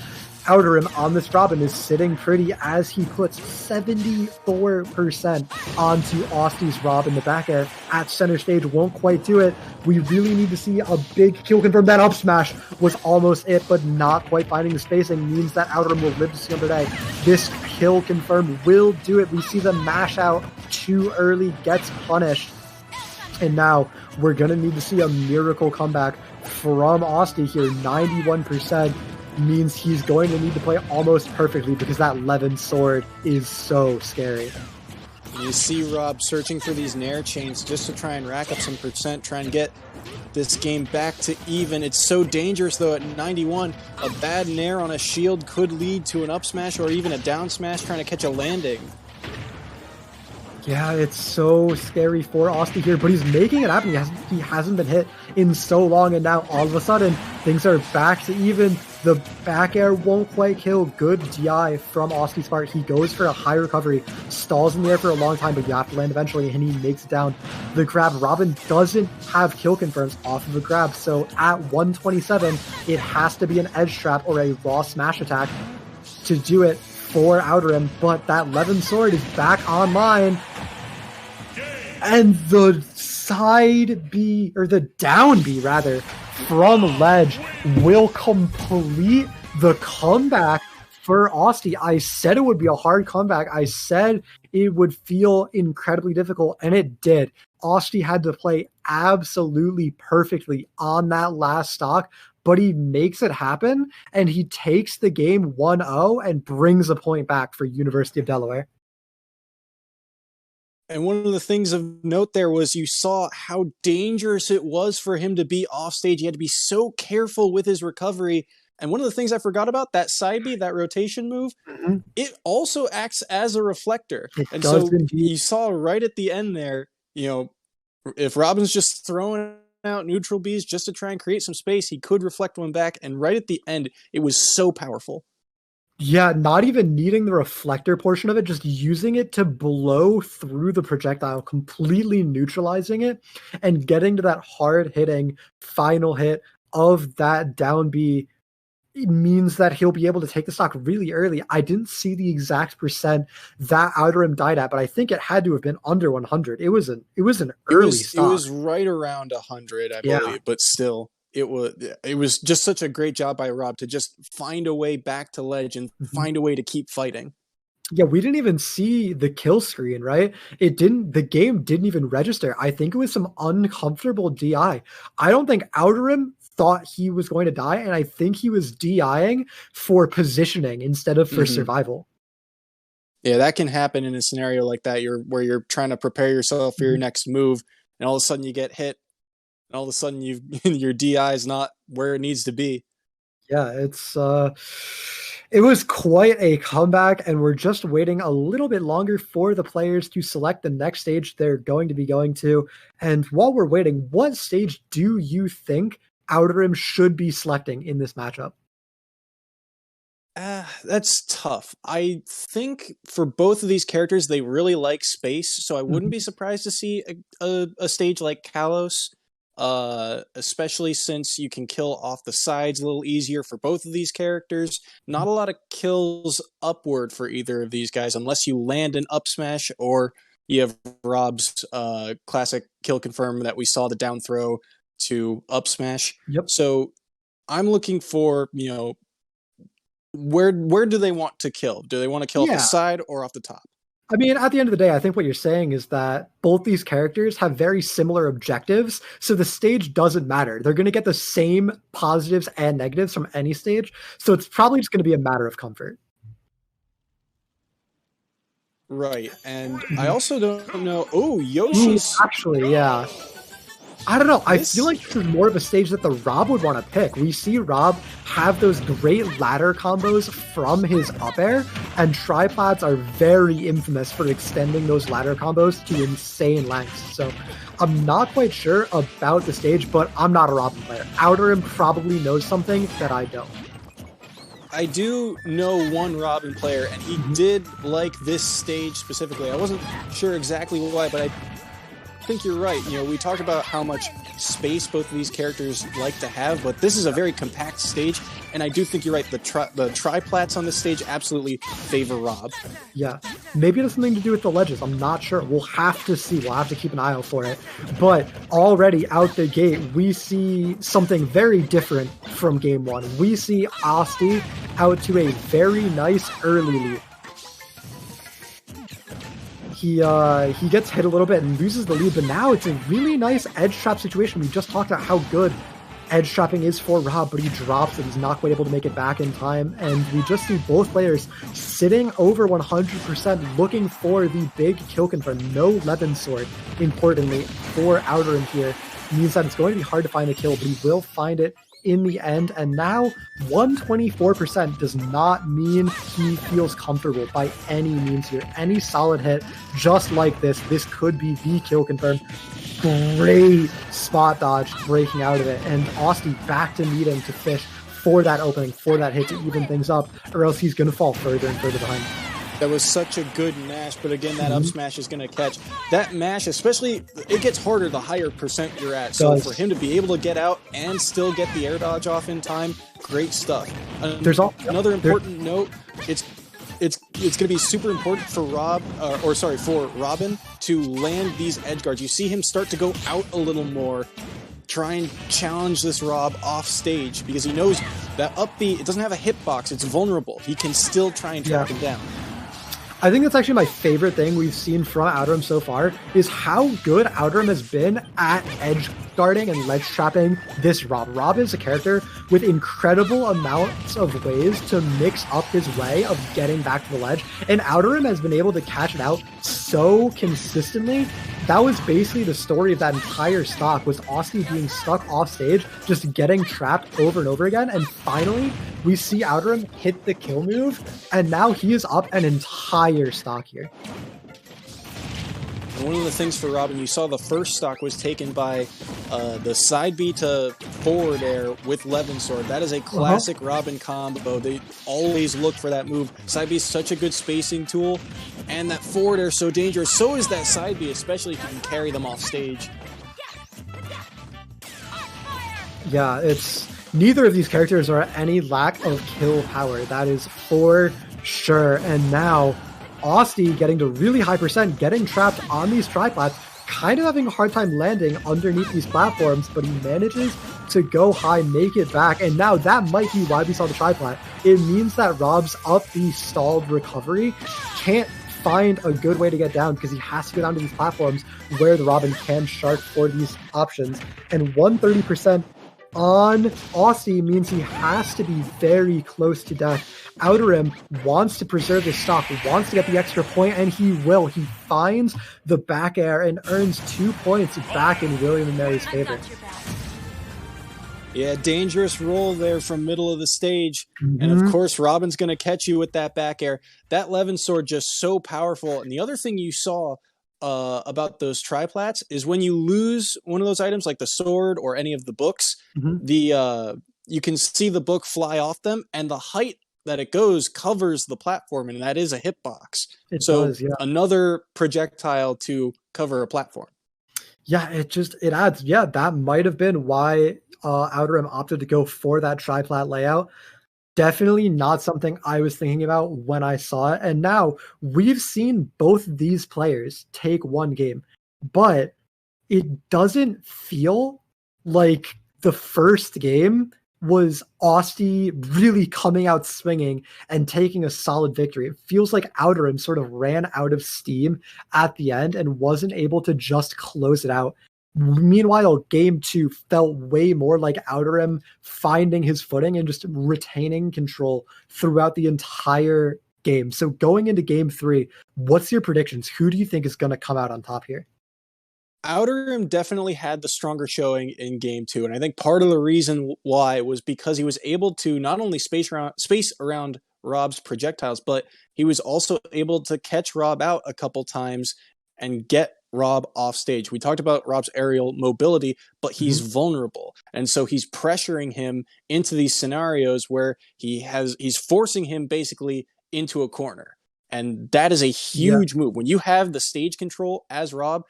Outerim on this Robin is sitting pretty as he puts 74% onto Austy's Robin. The back air at center stage won't quite do it. We really need to see a big kill confirm. That up smash was almost it, but not quite finding the spacing means that Outerim will live to see another day. This kill confirm will do it. We see the mash out too early, gets punished. And now we're going to need to see a miracle comeback from Austy here. 91% means he's going to need to play almost perfectly because that Levin sword is so scary. You see Rob searching for these Nair chains just to try and rack up some percent, try and get this game back to even. It's so dangerous, though, at 91. A bad Nair on a shield could lead to an up smash or even a down smash trying to catch a landing. Yeah, it's so scary for Austy here, but he's making it happen. He hasn't been hit in so long, and now all of a sudden, things are back to even. The back air won't quite kill. Good DI from Austy's part. He goes for a high recovery, stalls in the air for a long time, but you have to land eventually, and he makes it down. The grab, Robin doesn't have kill confirms off of a grab, so at 127, it has to be an edge trap or a raw smash attack to do it for Outerim, but that Levin sword is back online. And the side B, or the down B rather, from Ledge will complete the comeback for Austy. I said it would be a hard comeback. I said it would feel incredibly difficult, and it did. Austy had to play absolutely perfectly on that last stock, but he makes it happen, and he takes the game 1-0 and brings a point back for University of Delaware. And one of the things of note there was you saw how dangerous it was for him to be off stage. He had to be so careful with his recovery. And one of the things I forgot about, that side B, that rotation move, it also acts as a reflector. And so you saw right at the end there, you know, if Robin's just throwing out neutral Bs just to try and create some space, he could reflect one back. And right at the end, it was so powerful. Yeah, not even needing the reflector portion of it, just using it to blow through the projectile, completely neutralizing it, and getting to that hard-hitting final hit of that down B. It means that he'll be able to take the stock really early. I didn't see the exact percent that Outerim died at, but I think it had to have been under 100. It was an early stock. It was right around 100, I believe, but still. It was just such a great job by Rob to just find a way back to Ledge and find a way to keep fighting. Yeah, we didn't even see the kill screen, right? The game didn't even register. I think it was some uncomfortable DI. I don't think Outerim thought he was going to die, and I think he was DIing for positioning instead of for survival. Yeah, that can happen in a scenario like that, where you're trying to prepare yourself for your next move, and all of a sudden you get hit. And all of a sudden, your DI is not where it needs to be. Yeah, it was quite a comeback, and we're just waiting a little bit longer for the players to select the next stage they're going to be going to. And while we're waiting, what stage do you think Outerim should be selecting in this matchup? That's tough. I think for both of these characters, they really like space, so I wouldn't be surprised to see a stage like Kalos. Especially since you can kill off the sides a little easier for both of these characters. Not a lot of kills upward for either of these guys unless you land an up smash or you have Rob's classic kill confirm that we saw the down throw to up smash. Yep. So I'm looking for, where do they want to kill? Do they want to kill off the side or off the top? I mean, at the end of the day, I think what you're saying is that both these characters have very similar objectives, so the stage doesn't matter. They're going to get the same positives and negatives from any stage, so it's probably just going to be a matter of comfort. Right, and I also don't know... Oh, Yoshi's... Actually, yeah. I don't know. I feel like this is more of a stage that the Rob would want to pick. We see Rob have those great ladder combos from his up air, and tripods are very infamous for extending those ladder combos to insane lengths. So I'm not quite sure about the stage, but I'm not a Robin player. Outerim probably knows something that I don't. I do know one Robin player, and he did like this stage specifically. I wasn't sure exactly why, but I think you're right. We talked about how much space both of these characters like to have, but this is a very compact stage, and I do think you're right. The triplats on this stage absolutely favor Rob. Yeah, maybe it has something to do with the ledges. I'm not sure. We'll have to see. We'll have to keep an eye out for it. But already out the gate, we see something very different from game one. We see Asti out to a very nice early lead. He gets hit a little bit and loses the lead, but now it's a really nice edge trap situation. We just talked about how good edge trapping is for Rob, but he drops it. He's not quite able to make it back in time, and we just see both players sitting over 100%, looking for the big kill confirm. No Levin sword, importantly, for Outerim here. Means that it's going to be hard to find a kill, but he will find it in the end, and now 124% does not mean he feels comfortable by any means here. Any solid hit just like this could be the kill confirm. Great spot dodge breaking out of it, and Asti back to meet him to fish for that opening, for that hit to even things up, or else he's going to fall further and further behind. That was such a good mash, but again, that up smash is going to catch. That mash, especially, it gets harder the higher percent you're at. So for him to be able to get out and still get the air dodge off in time, great stuff. Another important note, it's going to be super important for for Robin to land these edge guards. You see him start to go out a little more, try and challenge this Rob off stage, because he knows that up B, it doesn't have a hitbox, it's vulnerable. He can still try and track him down. I think that's actually my favorite thing we've seen from Outerim so far, is how good Outerim has been at edge guarding and ledge trapping this Rob. Rob is a character with incredible amounts of ways to mix up his way of getting back to the ledge, and Outerim has been able to catch it out so consistently. That was basically the story of that entire stock, was Asti being stuck off stage, just getting trapped over and over again, and finally we see Outerim hit the kill move, and now he is up an entire stock here. And one of the things for Robin, you saw the first stock was taken by the side B to forward air with Levin sword. That is a classic Robin combo. They always look for that move. Side B is such a good spacing tool, and that forward air is so dangerous. So is that side B, especially if you can carry them off stage. Yeah, neither of these characters are any lack of kill power. That is for sure. And now Asti getting to really high percent, getting trapped on these triplats, kind of having a hard time landing underneath these platforms, but he manages to go high, make it back, and now that might be why we saw the triplat. It means that Rob's up the stalled recovery can't find a good way to get down, because he has to go down to these platforms where the Robin can shark for these options, and 130% on Asti means he has to be very close to death. Outerim wants to preserve his stock, wants to get the extra point, and he will. He finds the back air and earns 2 points back in William and Mary's favor. Yeah, dangerous roll there from middle of the stage. And of course, Robin's going to catch you with that back air. That Levin sword just so powerful. And the other thing you saw about those triplats is when you lose one of those items, like the sword or any of the books, you can see the book fly off them, and the height that it goes covers the platform, and that is a hitbox. It does, yeah. Another projectile to cover a platform. Yeah, it adds. Yeah, that might have been why Outerim opted to go for that triplat layout. Definitely not something I was thinking about when I saw it. And now we've seen both these players take one game, but it doesn't feel like the first game was Asti really coming out swinging and taking a solid victory. It feels like Outerim sort of ran out of steam at the end and wasn't able to just close it out. Meanwhile, game 2 felt way more like Outerim finding his footing and just retaining control throughout the entire game. So going into game 3, what's your predictions? Who do you think is going to come out on top here? Outerim definitely had the stronger showing in game 2, and I think part of the reason why was because he was able to not only space around Rob's projectiles, but he was also able to catch Rob out a couple times and get Rob off stage. We talked about Rob's aerial mobility, but he's vulnerable, and so he's pressuring him into these scenarios where he's forcing him basically into a corner, and that is a huge move. When you have the stage control as Rob,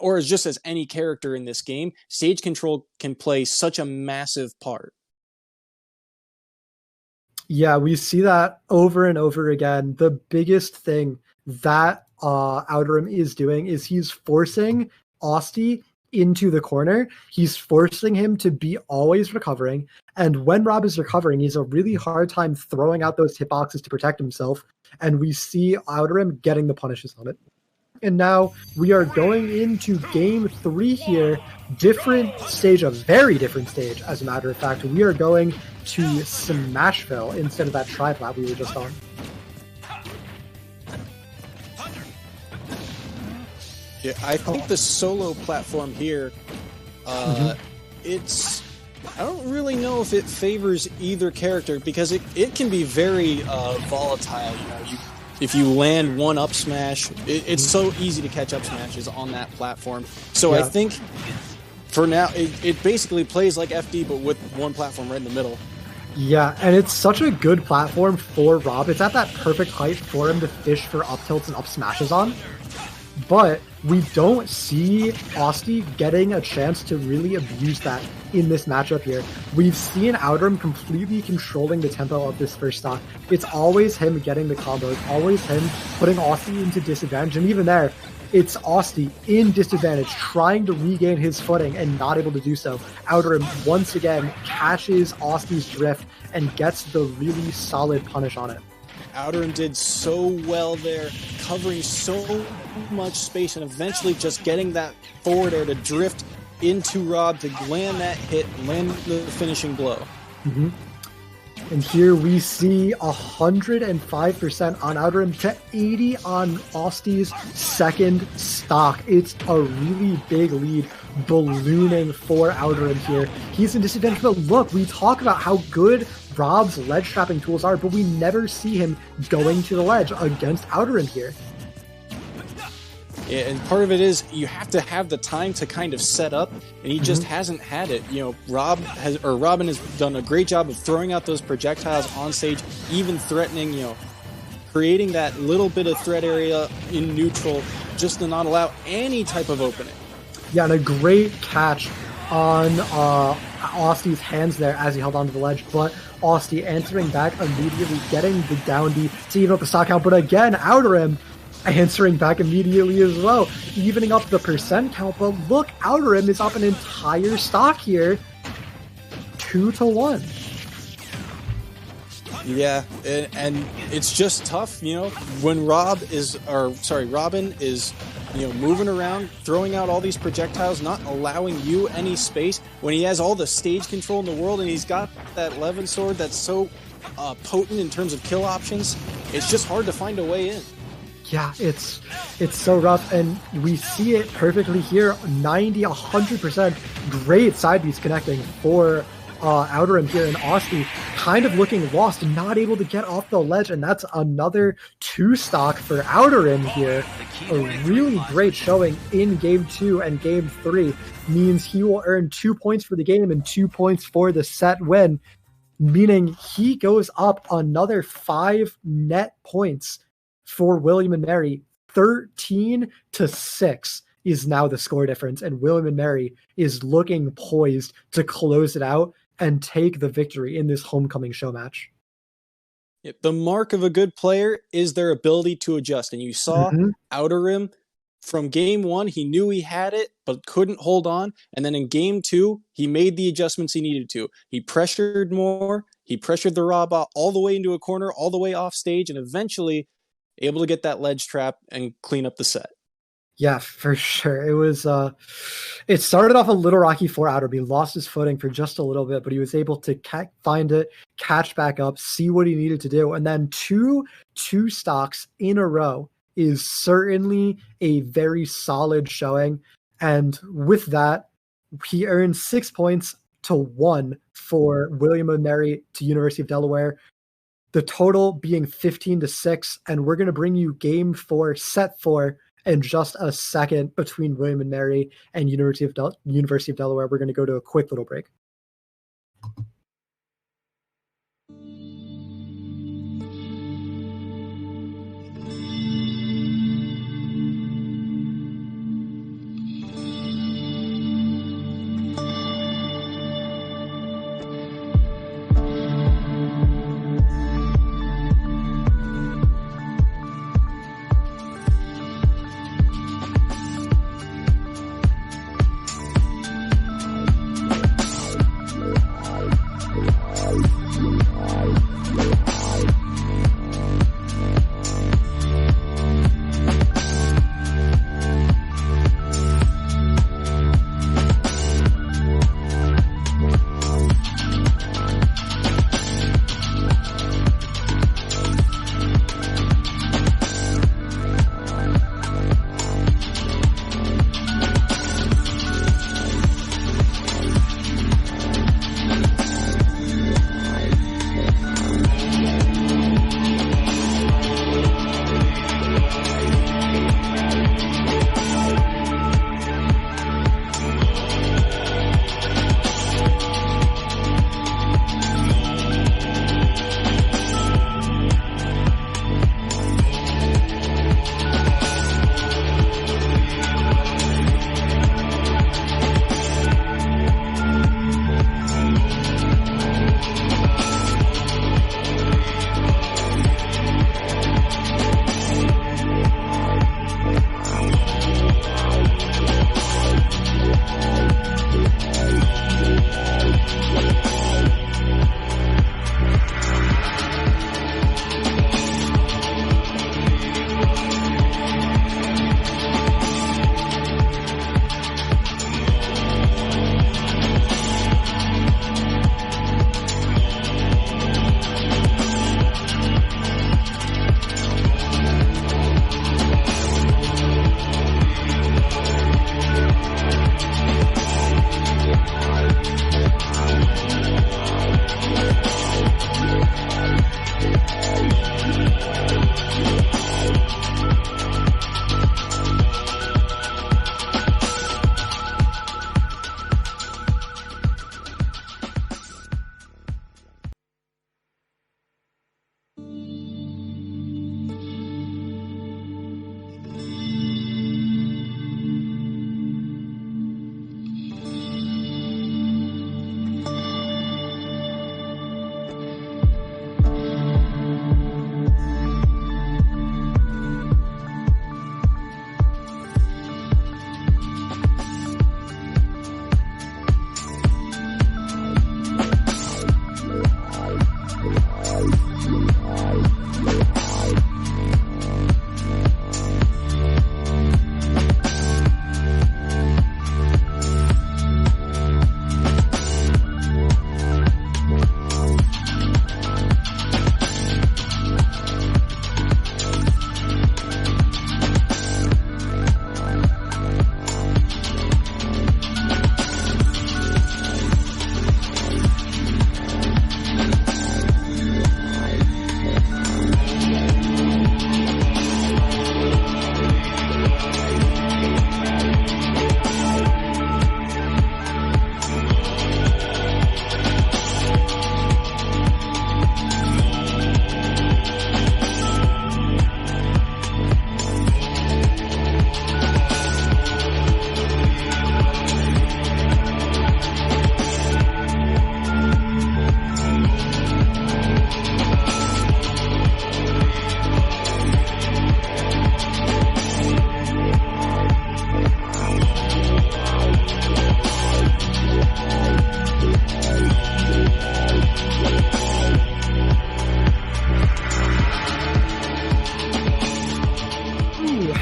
or as just as any character in this game, stage control can play such a massive part. Yeah, we see that over and over again. The biggest thing that Outerim is doing is he's forcing Osti into the corner. He's forcing him to be always recovering. And when Rob is recovering, he's a really hard time throwing out those hitboxes to protect himself. And we see Outerim getting the punishes on it. And now we are going into game 3 here. Different stage, a very different stage, as a matter of fact. We are going to Smashville instead of that tri-plat we were just on. Yeah, I think the solo platform here, it's... I don't really know if it favors either character, because it can be very volatile. You know, if you land one up smash, it's so easy to catch up smashes on that platform. So I think for now, it basically plays like FD, but with one platform right in the middle. Yeah, and it's such a good platform for Rob. It's at that perfect height for him to fish for up tilts and up smashes on. But we don't see Osti getting a chance to really abuse that in this matchup here. We've seen Outerim completely controlling the tempo of this first stock. It's always him getting the combos, always him putting Osti into disadvantage, and even there, it's Osti in disadvantage, trying to regain his footing and not able to do so. Outerim once again catches Osti's drift and gets the really solid punish on it. Outerim did so well there, covering so much space and eventually just getting that forward air to drift into Rob to land that hit, land the finishing blow. And here we see 105% on Outerim to 80 on Osti's second stock. It's a really big lead ballooning for Outerim here. He's in disadvantage, but look, we talk about how good Rob's ledge trapping tools are, but we never see him going to the ledge against Outerim here. Yeah, and part of it is you have to have the time to kind of set up, and he just hasn't had it. You know, Robin has done a great job of throwing out those projectiles on stage, even threatening, you know, creating that little bit of threat area in neutral just to not allow any type of opening. Yeah, and a great catch on Osti's hands there as he held onto the ledge, but Osti answering back immediately, getting the down D to even up the stock count, but again, Outerim answering back immediately as well, evening up the percent count, but look, Outerim is up an entire stock here, 2-1. Yeah, and it's just tough, you know, when Robin is, you know, moving around, throwing out all these projectiles, not allowing you any space, when he has all the stage control in the world and he's got that Levin sword that's so potent in terms of kill options, it's just hard to find a way in. Yeah, it's so rough, and we see it perfectly here, 100%, great side piece connecting for Outerim here, and Osti kind of looking lost and not able to get off the ledge, and that's another 2 stock for Outerim here. A really great showing in game 2, and game 3 means he will earn 2 points for the game and 2 points for the set win, meaning he goes up another 5 net points for William and Mary. 13-6 is now the score difference, and William and Mary is looking poised to close it out and take the victory in this homecoming show match. The mark of a good player is their ability to adjust, and you saw Outerim from game 1, he knew he had it, but couldn't hold on, and then in game 2, he made the adjustments he needed to. He pressured more, he pressured the Rob all the way into a corner, all the way off stage, and eventually able to get that ledge trap and clean up the set. Yeah, for sure. It was, it started off a little rocky for Outerim. He lost his footing for just a little bit, but he was able to find it, catch back up, see what he needed to do. And then two stocks in a row is certainly a very solid showing. And with that, he earned 6 points to 1 for William and Mary to University of Delaware. The total being 15-6, and we're going to bring you game 4, set 4, in just a second between William and Mary and University of Delaware. We're going to go to a quick little break.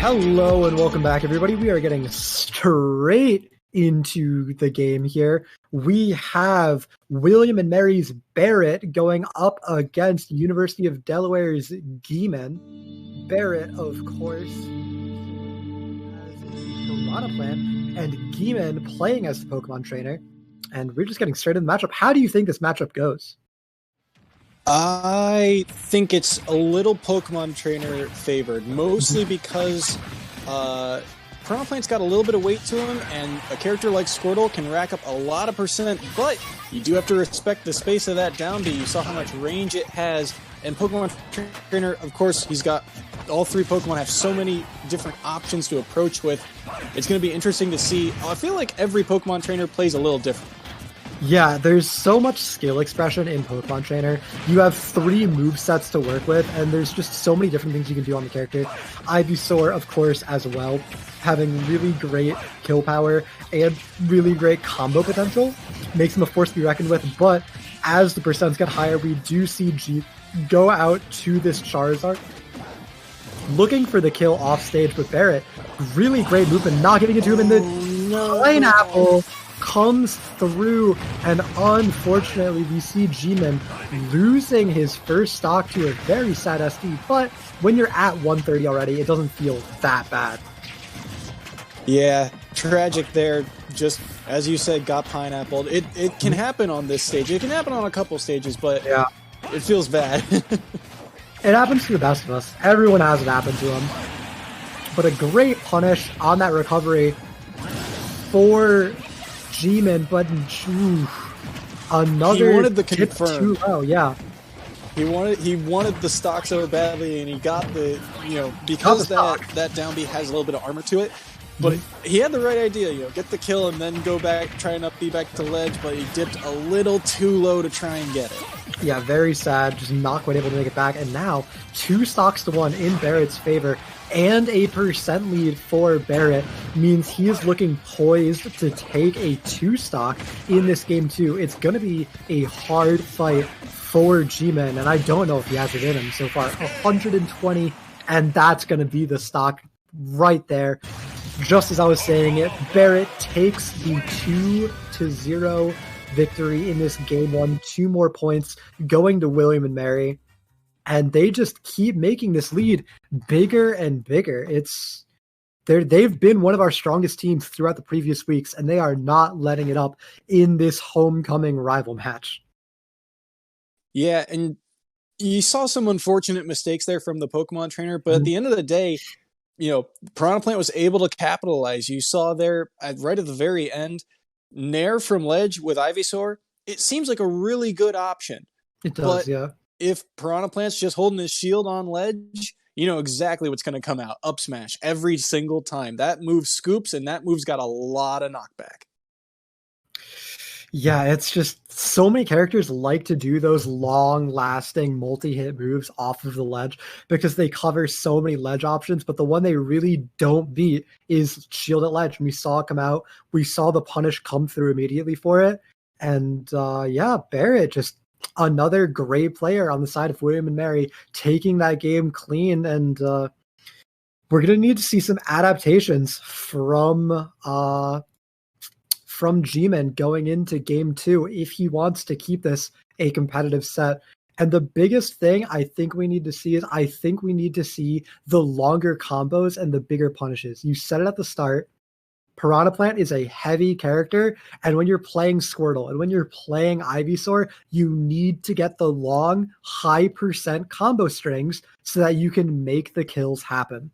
Hello and welcome back, everybody. We are getting straight into the game here. We have William and Mary's Barrett going up against University of Delaware's Geeman. Barrett, of course, as a Piranha Plant, and Geeman playing as the Pokemon trainer. And we're just getting straight into the matchup. How do you think this matchup goes? I think it's a little Pokemon trainer favored, mostly because Piranha Plant's got a little bit of weight to him, and a character like Squirtle can rack up a lot of percent, but you do have to respect the space of that down B. You saw how much range it has, and Pokemon trainer, of course, he's got all three Pokemon have so many different options to approach with. It's going to be interesting to see. I feel like every Pokemon trainer plays a little different. Yeah, there's so much skill expression in Pokemon Trainer. You have 3 movesets to work with, and there's just so many different things you can do on the character. Ivysaur, of course, as well, having really great kill power and really great combo potential. Makes him a force to be reckoned with, but as the percents get higher, we do see G go out to this Charizard, looking for the kill off stage with Barrett. Really great movement, not giving it to him in the Pineapple. Comes through, and unfortunately we see Geeman losing his first stock to a very sad SD, but when you're at 130 already, it doesn't feel that bad. Yeah, tragic there. Just, as you said, got pineappled. It can happen on this stage. It can happen on a couple stages, but yeah, it feels bad. It happens to the best of us. Everyone has it happen to them. But a great punish on that recovery for Geeman, but another he wanted the tip confirm. Too low, yeah. He wanted the stock so badly, and he got the, because that down B has a little bit of armor to it. But he had the right idea, get the kill and then go back, try and up B back to ledge, but he dipped a little too low to try and get it. Yeah, very sad, just not quite able to make it back. And now 2 stocks to 1 in Barrett's favor, and a percent lead for Barrett means he is looking poised to take a 2 stock in this game too. It's going to be a hard fight for Geeman, and I don't know if he has it in him so far. 120, and that's going to be the stock right there. Just as I was saying it, Barrett takes the 2-0 victory in this game 1. 2 more points going to William and Mary. And they just keep making this lead bigger and bigger. They've been one of our strongest teams throughout the previous weeks, and they are not letting it up in this homecoming rival match. Yeah, and you saw some unfortunate mistakes there from the Pokemon trainer, but at the end of the day, Piranha Plant was able to capitalize. You saw there, right at the very end, Nair from ledge with Ivysaur. It seems like a really good option. It does, yeah. If Piranha Plant's just holding his shield on ledge, you know exactly what's going to come out. Up smash every single time. That move scoops, and that move's got a lot of knockback. Yeah, it's just so many characters like to do those long-lasting multi-hit moves off of the ledge because they cover so many ledge options, but the one they really don't beat is shield at ledge. And we saw it come out. We saw the punish come through immediately for it. And Barrett, just another great player on the side of William and Mary, taking that game clean. And we're going to need to see some adaptations from Geeman going into game 2 if he wants to keep this a competitive set. And the biggest thing I think we need to see is the longer combos and the bigger punishes. You said it at the start. Piranha Plant is a heavy character, and when you're playing Squirtle and when you're playing Ivysaur, you need to get the long, high percent combo strings so that you can make the kills happen.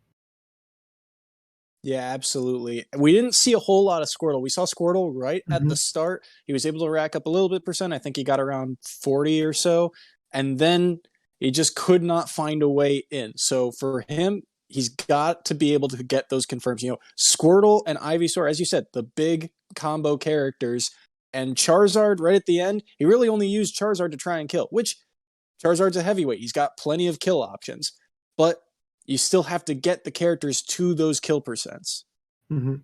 Yeah, absolutely. We didn't see a whole lot of Squirtle. We saw Squirtle right at the start. He was able to rack up a little bit percent. I think he got around 40 or so. And then he just could not find a way in. So for him, he's got to be able to get those confirms. Squirtle and Ivysaur, as you said, the big combo characters. And Charizard right at the end, he really only used Charizard to try and kill, which Charizard's a heavyweight. He's got plenty of kill options. But you still have to get the characters to those kill percents. Mm-hmm.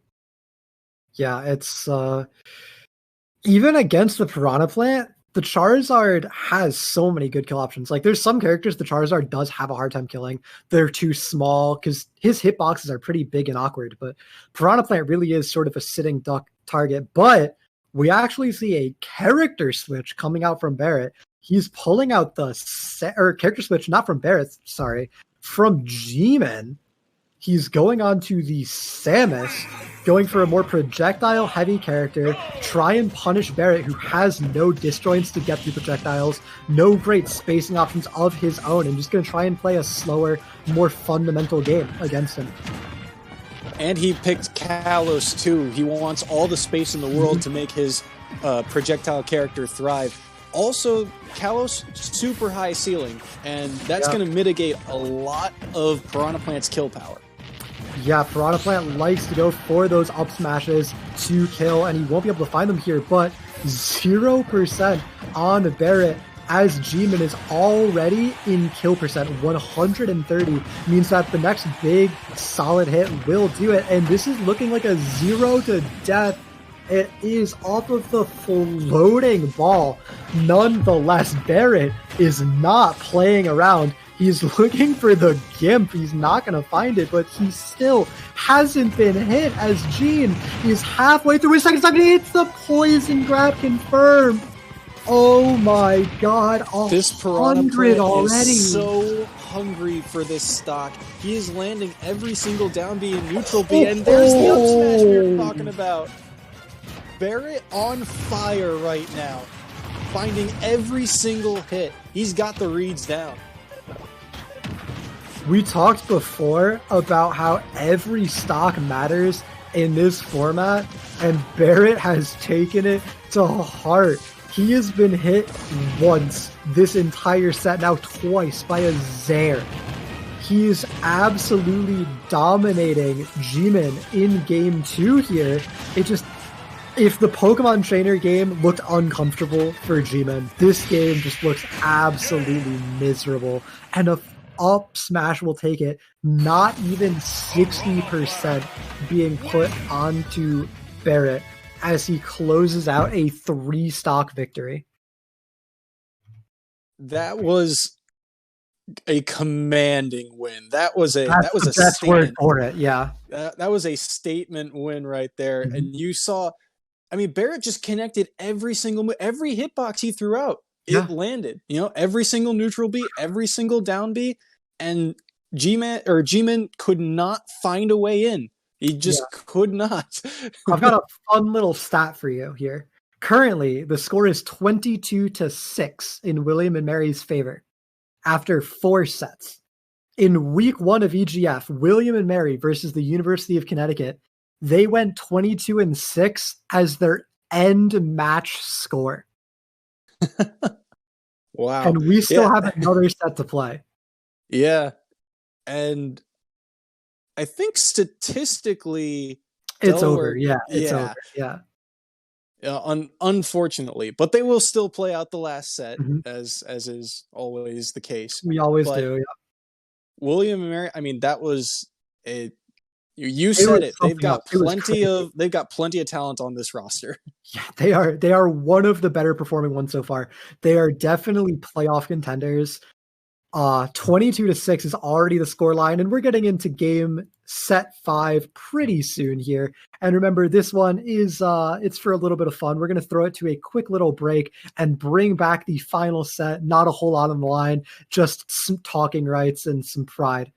Yeah, it's even against the Piranha Plant, the Charizard has so many good kill options. Like, there's some characters the Charizard does have a hard time killing. They're too small because his hitboxes are pretty big and awkward. But Piranha Plant really is sort of a sitting duck target. But we actually see a character switch coming out from Barrett. He's pulling out the character switch, not from Barrett, sorry, from G-Man. He's going on to the Samus, going for a more projectile-heavy character, try and punish Barrett, who has no disjoints to get through projectiles, no great spacing options of his own, and just going to try and play a slower, more fundamental game against him. And he picked Kalos, too. He wants all the space in the world to make his projectile character thrive. Also, Kalos, super high ceiling, and that's going to mitigate a lot of Piranha Plant's kill power. Yeah, Piranha Plant likes to go for those up smashes to kill, and he won't be able to find them here, but 0% on Barrett as G-Man is already in kill percent. 130 means that the next big solid hit will do it, and this is looking like a 0 to death. It is off of the floating ball. Nonetheless, Barrett is not playing around. He's looking for the Gimp. He's not going to find it, but he still hasn't been hit as Gene is halfway through his second stock. It's the poison grab confirmed. Oh my god. This Piranha Plant already. Is so hungry for this stock. He is landing every single down B and neutral B, and there's the up smash we were talking about. Barrett on fire right now, finding every single hit. He's got the reads down. We talked before about how every stock matters in this format, and Barrett has taken it to heart. He has been hit once this entire set, now twice, by a Zare. He is absolutely dominating G-Man in game 2 here. If the Pokemon Trainer game looked uncomfortable for G-Man, this game just looks absolutely miserable. And a up smash will take it. Not even 60% being put onto Barrett as he closes out a 3-stock victory. That was a commanding win. That was a best statement. Word for it. Yeah, that was a statement win right there. Mm-hmm. And you saw, I mean, Barrett just connected every hitbox he threw out. It landed. Every single neutral B, every single down B, and G-Man could not find a way in. He just could not. I've got a fun little stat for you here. Currently, the score is 22-6 in William and Mary's favor after 4 sets. In week 1 of EGF, William and Mary versus the University of Connecticut, they went 22-6 as their end match score. Wow. And we still have another set to play. Yeah. And I think statistically it's Delaware, over. Yeah. It's over. Yeah. Unfortunately, but they will still play out the last set as is always the case. We always do. Yeah. William and Mary, I mean, that was you said it. They've got plenty of talent on this roster. Yeah, they are one of the better performing ones so far. They are definitely playoff contenders. 22-6 is already the scoreline, and we're getting into game set 5 pretty soon here. And remember, this one is it's for a little bit of fun. We're going to throw it to a quick little break and bring back the final set. Not a whole lot on the line, just some talking rights and some pride.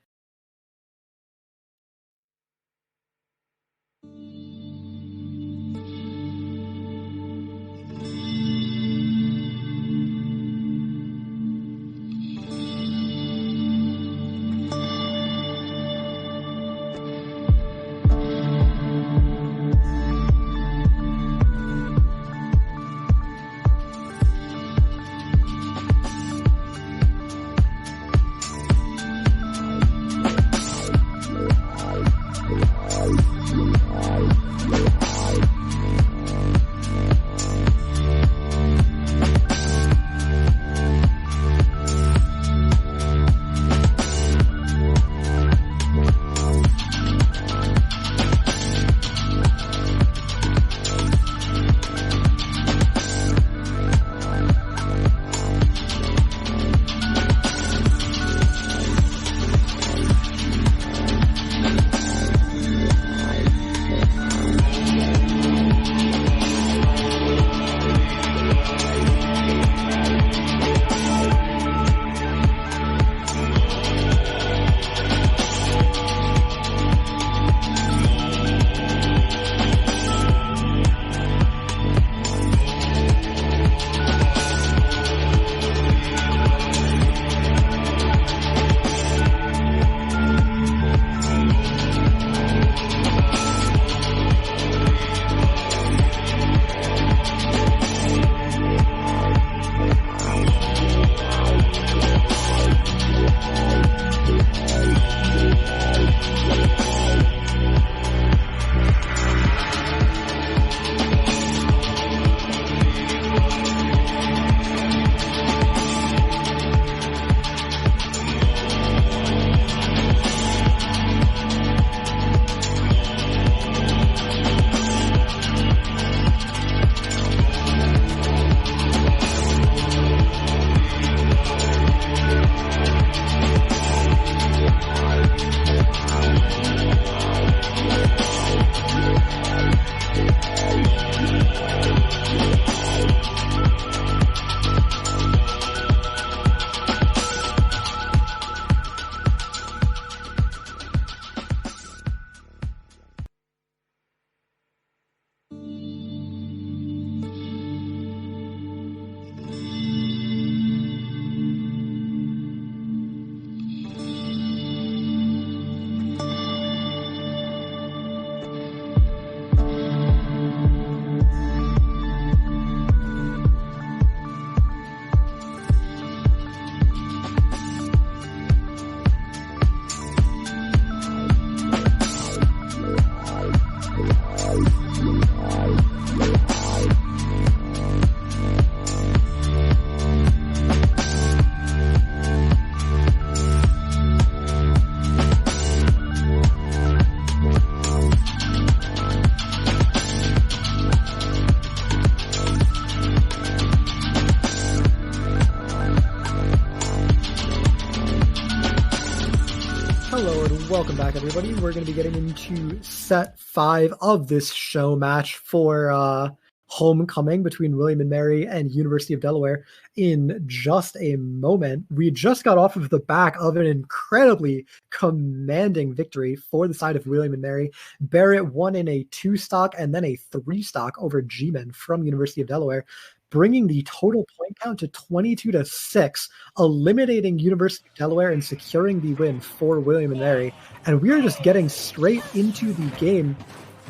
And welcome back, everybody. We're going to be getting into set 5 of this show match for homecoming between William & Mary and University of Delaware in just a moment. We just got off of the back of an incredibly commanding victory for the side of William & Mary. Barrett won in a 2-stock and then a 3-stock over G-Men from University of Delaware, bringing the total point count to 22-6, eliminating University of Delaware and securing the win for William & Mary. And we are just getting straight into the game.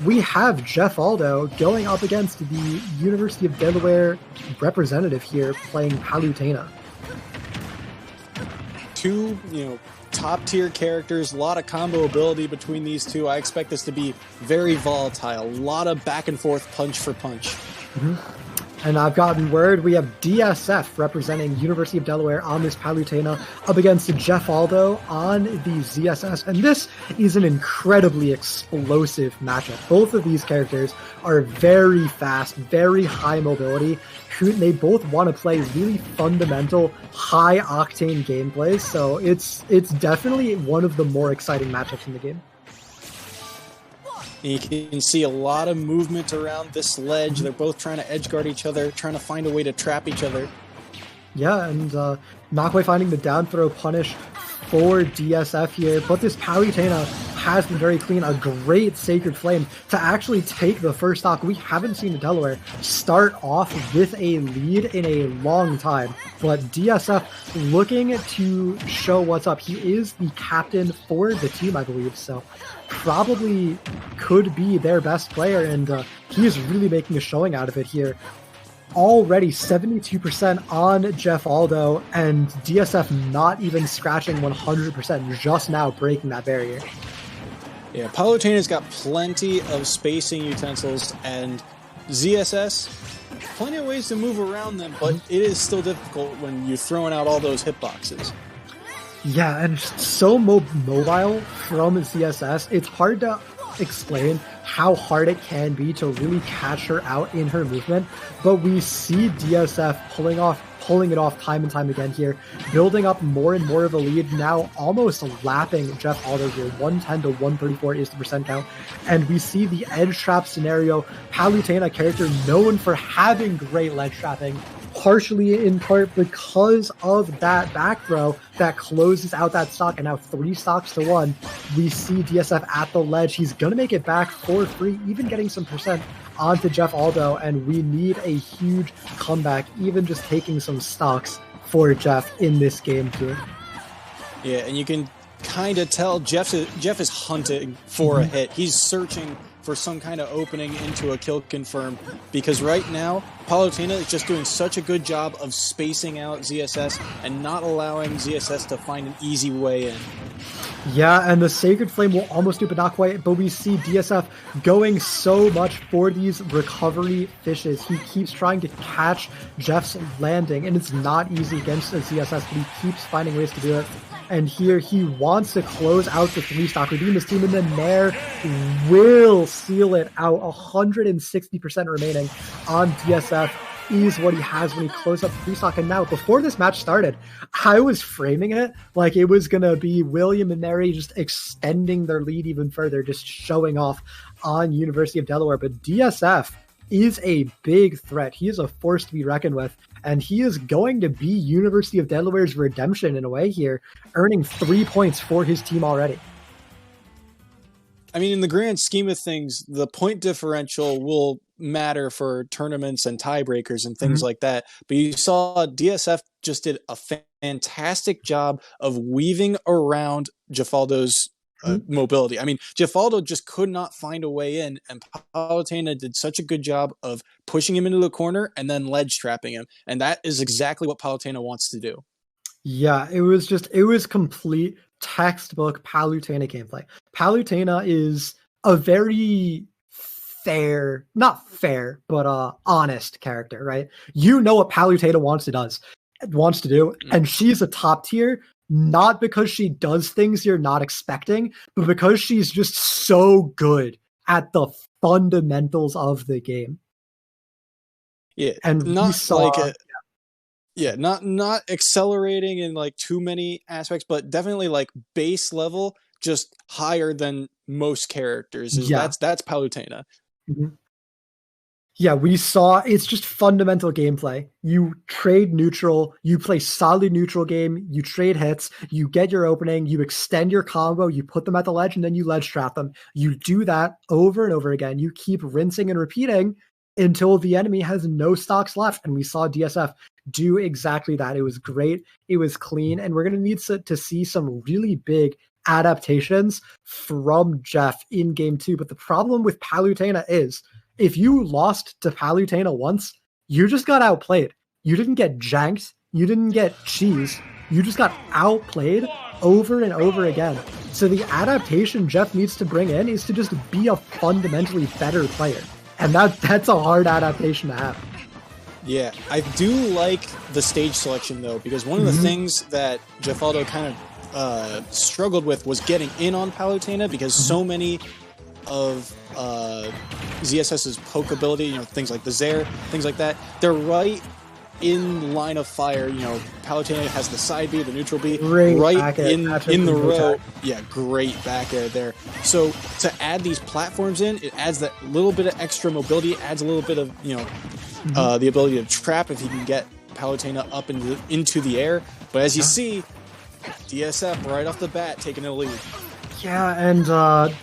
We have Jeff Aldo going up against the University of Delaware representative here playing Palutena. Two, top tier characters, a lot of combo ability between these two. I expect this to be very volatile, a lot of back and forth punch for punch. Mm-hmm. And I've gotten word we have DSF representing University of Delaware on this Palutena up against Jeff Aldo on the ZSS. And this is an incredibly explosive matchup. Both of these characters are very fast, very high mobility. They both want to play really fundamental, high-octane gameplays. So it's definitely one of the more exciting matchups in the game. You can see a lot of movement around this ledge. They're both trying to edge guard each other, trying to find a way to trap each other. Yeah, and not quite finding the down throw punish for DSF here, but this Palutena has been very clean. A great Sacred Flame to actually take the first stock. We haven't seen the Delaware start off with a lead in a long time, but DSF looking to show what's up. He is the captain for the team, I believe, so probably could be their best player, and he is really making a showing out of it here. Already 72% on Jeff Aldo, and DSF not even scratching 100%, just now breaking that barrier. Yeah, Palutena's got plenty of spacing utensils, and ZSS, plenty of ways to move around them, but it is still difficult when you're throwing out all those hitboxes. Yeah, and so mobile from ZSS, it's hard to explain how hard it can be to really catch her out in her movement, but we see DSF pulling it off time and time again here, building up more and more of a lead, now almost lapping Jeff Aldo here. 110 to 134 is the percent count, and we see the edge trap scenario. Palutena, character known for having great ledge trapping, partially in part because of that back throw that closes out that stock, and now 3 stocks to 1. We see DSF at the ledge. He's going to make it back for free, even getting some percent onto Jeff Aldo, and we need a huge comeback, even just taking some stocks for Jeff in this game too. Yeah, and you can kind of tell Jeff is hunting for a hit. He's searching for some kind of opening into a kill confirm, because right now Palutena is just doing such a good job of spacing out ZSS and not allowing ZSS to find an easy way in. Yeah, and the Sacred Flame will almost do, but not quite. But we see DSF going so much for these recovery fishes. He keeps trying to catch Jeff's landing, and it's not easy against a ZSS, but he keeps finding ways to do it. And here he wants to close out the 3-stock, redeem his team, and then Nair will seal it out. 160% remaining on DSF is what he has when he closed up the 3-stock. And now, before this match started, I was framing it like it was going to be William and Mary just extending their lead even further, just showing off on University of Delaware. But DSF is a big threat. He is a force to be reckoned with, and he is going to be University of Delaware's redemption in a way here, earning 3 points for his team already. I mean, in the grand scheme of things, the point differential will matter for tournaments and tiebreakers and things like that. But you saw DSF just did a fantastic job of weaving around Jafaldo's mobility. I mean, Jafaldo just could not find a way in, and Palutena did such a good job of pushing him into the corner and then ledge trapping him. And that is exactly what Palutena wants to do. Yeah, it was complete textbook Palutena gameplay. Palutena is a very not fair, but honest character, right? You know what Palutena wants to do, and she's a top tier, not because she does things you're not expecting, but because she's just so good at the fundamentals of the game. Yeah, and not not accelerating in like too many aspects, but definitely like base level just higher than most characters. That's Palutena. Mm-hmm. Yeah, we saw it's just fundamental gameplay. You trade neutral, you play solid neutral game, you trade hits, you get your opening, you extend your combo, you put them at the ledge, and then you ledge trap them. You do that over and over again. You keep rinsing and repeating until the enemy has no stocks left. And we saw DSF do exactly that. It was great. It was clean. And we're going to need to see some really big adaptations from Jeff in game 2. But the problem with Palutena is, if you lost to Palutena once, you just got outplayed. You didn't get janked. You didn't get cheese. You just got outplayed over and over again. So the adaptation Jeff needs to bring in is to just be a fundamentally better player. And that's a hard adaptation to have. Yeah, I do like the stage selection, though, because one of the things that Jeffaldo kind of struggled with was getting in on Palutena, because so many of ZSS's poke ability, things like the Zaire, things like that, they're right in line of fire. Palutena has the side B, the neutral B, right in the row. Yeah, great back air there. So to add these platforms in, it adds that little bit of extra mobility, adds a little bit of, the ability to trap if he can get Palutena up into the air. But as you see, DSF right off the bat taking a lead. Yeah, and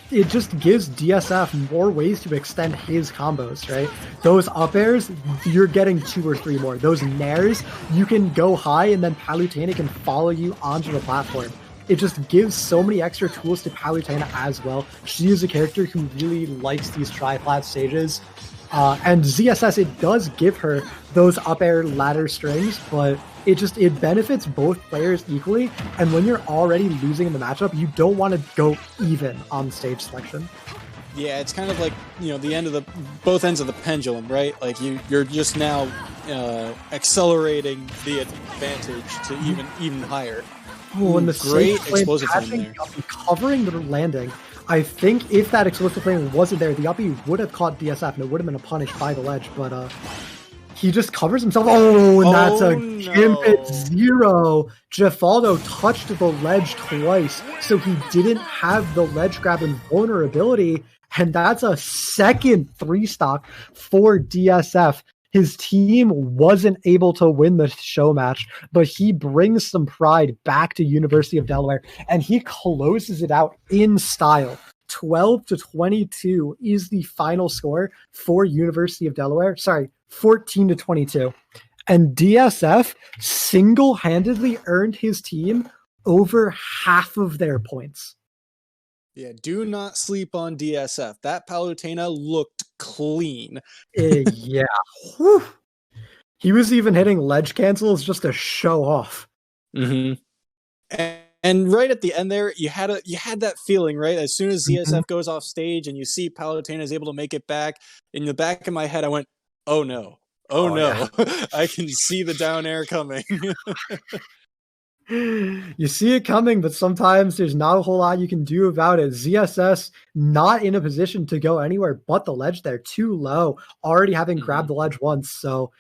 it just gives DSF more ways to extend his combos, right? Those up airs, you're getting 2 or 3 more. Those nairs, you can go high and then Palutena can follow you onto the platform. It just gives so many extra tools to Palutena as well. She is a character who really likes these tri-plat stages. And ZSS, it does give her those up air ladder strings, but it benefits both players equally. And when you're already losing in the matchup, you don't want to go even on stage selection. Yeah, it's kind of like, the end of both ends of the pendulum, right? Like you're just now accelerating the advantage to even higher. Oh, and the great explosive flame there. Covering the landing. I think if that explosive flame wasn't there, the uppie would have caught DSF and it would have been a punish by the ledge, but he just covers himself. Oh, and that's a Gimpet 0. Jeffaldo touched the ledge twice, so he didn't have the ledge grab and vulnerability, and that's a second 3-stock for DSF. His team wasn't able to win the show match, but he brings some pride back to University of Delaware, and he closes it out in style. 12-22 is the final score for University of Delaware. Sorry, 14-22. And DSF single-handedly earned his team over half of their points. Yeah, do not sleep on DSF. That Palutena looked clean. Yeah. Whew. He was even hitting ledge cancels just to show off. Mm-hmm. And right at the end there, you had that feeling, right? As soon as ZSF goes off stage and you see Palutena is able to make it back, in the back of my head, I went, oh no. Oh no. Yeah. I can see the down air coming. You see it coming, but sometimes there's not a whole lot you can do about it. ZSS not in a position to go anywhere but the ledge there. Too low, already having grabbed the ledge once. So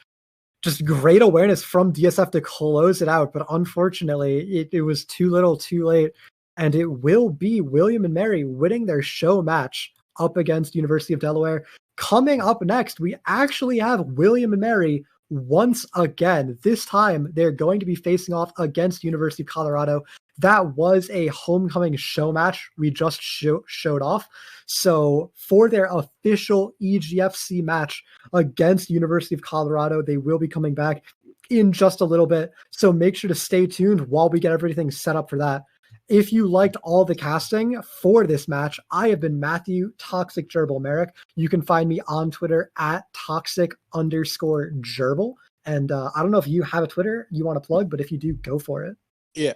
just great awareness from DSF to close it out. But unfortunately, it was too little too late. And it will be William and Mary winning their show match up against University of Delaware. Coming up next, we actually have William and Mary once again. This time, they're going to be facing off against University of Colorado. That was a homecoming show match we just showed off. So for their official EGFC match against University of Colorado, they will be coming back in just a little bit. So make sure to stay tuned while we get everything set up for that. If you liked all the casting for this match, I have been Matthew Toxic Gerbil Merrick. You can find me on Twitter at toxic_gerbil. And I don't know if you have a Twitter you want to plug, but if you do, go for it. Yeah,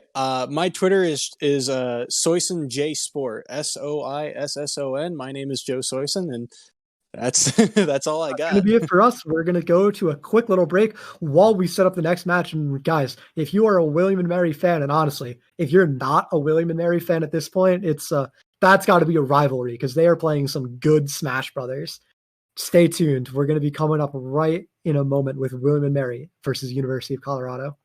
my Twitter is Soyson J Sport, SOISSON. My name is Joe Soyson, and that's all I got. That's going to be it for us. We're going to go to a quick little break while we set up the next match. And guys, if you are a William and Mary fan, and honestly, if you're not a William and Mary fan at this point, it's that's got to be a rivalry because they are playing some good Smash Brothers. Stay tuned. We're going to be coming up right in a moment with William and Mary versus University of Colorado.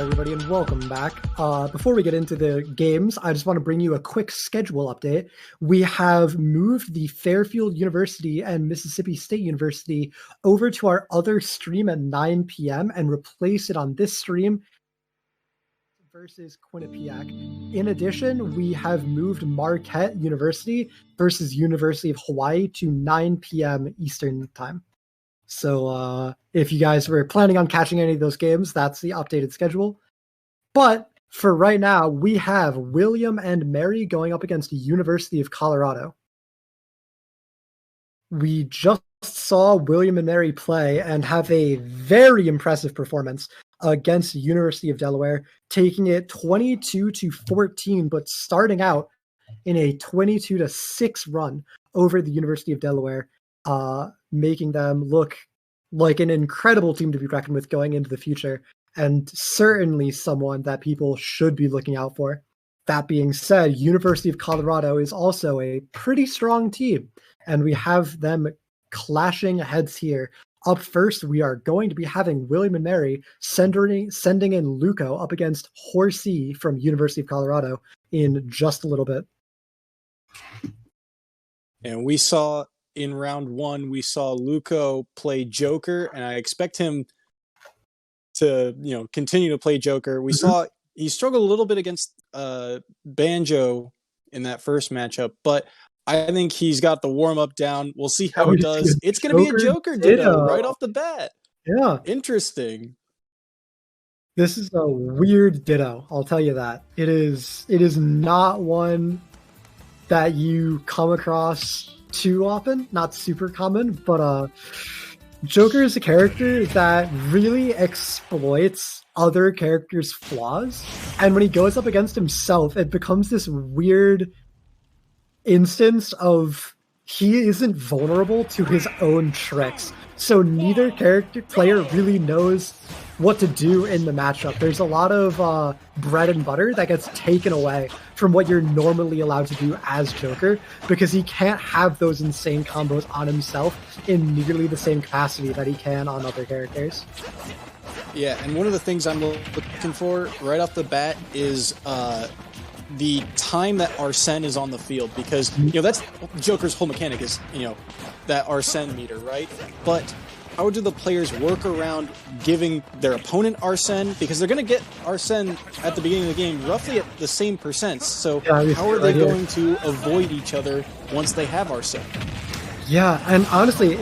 everybody, and welcome back. Before we get into the games, I just want to bring you a quick schedule update. We have moved the Fairfield University and Mississippi State University over to our other stream at 9 p.m. and replace it on this stream versus Quinnipiac. In addition, we have moved Marquette University versus University of Hawaii to 9 p.m. Eastern time. So if you guys were planning on catching any of those games, that's the updated schedule. But for right now, we have William and Mary going up against the University of Colorado. We just saw William and Mary play and have a very impressive performance against the University of Delaware, taking it 22-14, but starting out in a 22-6 run over the University of Delaware, making them look like an incredible team to be reckoned with going into the future, and certainly someone that people should be looking out for. That being said, University of Colorado is also a pretty strong team, and we have them clashing heads here. Up first, we are going to be having William and Mary sending in Luco up against Horsey from University of Colorado in just a little bit. And we saw in round one, we saw Luco play Joker, and I expect him to, continue to play Joker. We saw he struggled a little bit against Banjo in that first matchup, but I think he's got the warm-up down. We'll see how he does. It's going to be a Joker ditto right off the bat. Yeah. Interesting. This is a weird ditto, I'll tell you that. It is not one that you come across too often, not super common, but Joker is a character that really exploits other characters' flaws, and when he goes up against himself, it becomes this weird instance of he isn't vulnerable to his own tricks, so neither player really knows what to do in the matchup. There's a lot of bread and butter that gets taken away from what you're normally allowed to do as Joker, because he can't have those insane combos on himself in nearly the same capacity that he can on other characters. Yeah, and one of the things I'm looking for right off the bat is the time that Arsene is on the field, because that's Joker's whole mechanic is that Arsene meter, right? But how do the players work around giving their opponent Arsene? Because they're going to get Arsene at the beginning of the game roughly at the same percents. So how are they going to avoid each other once they have Arsene? Yeah, and honestly,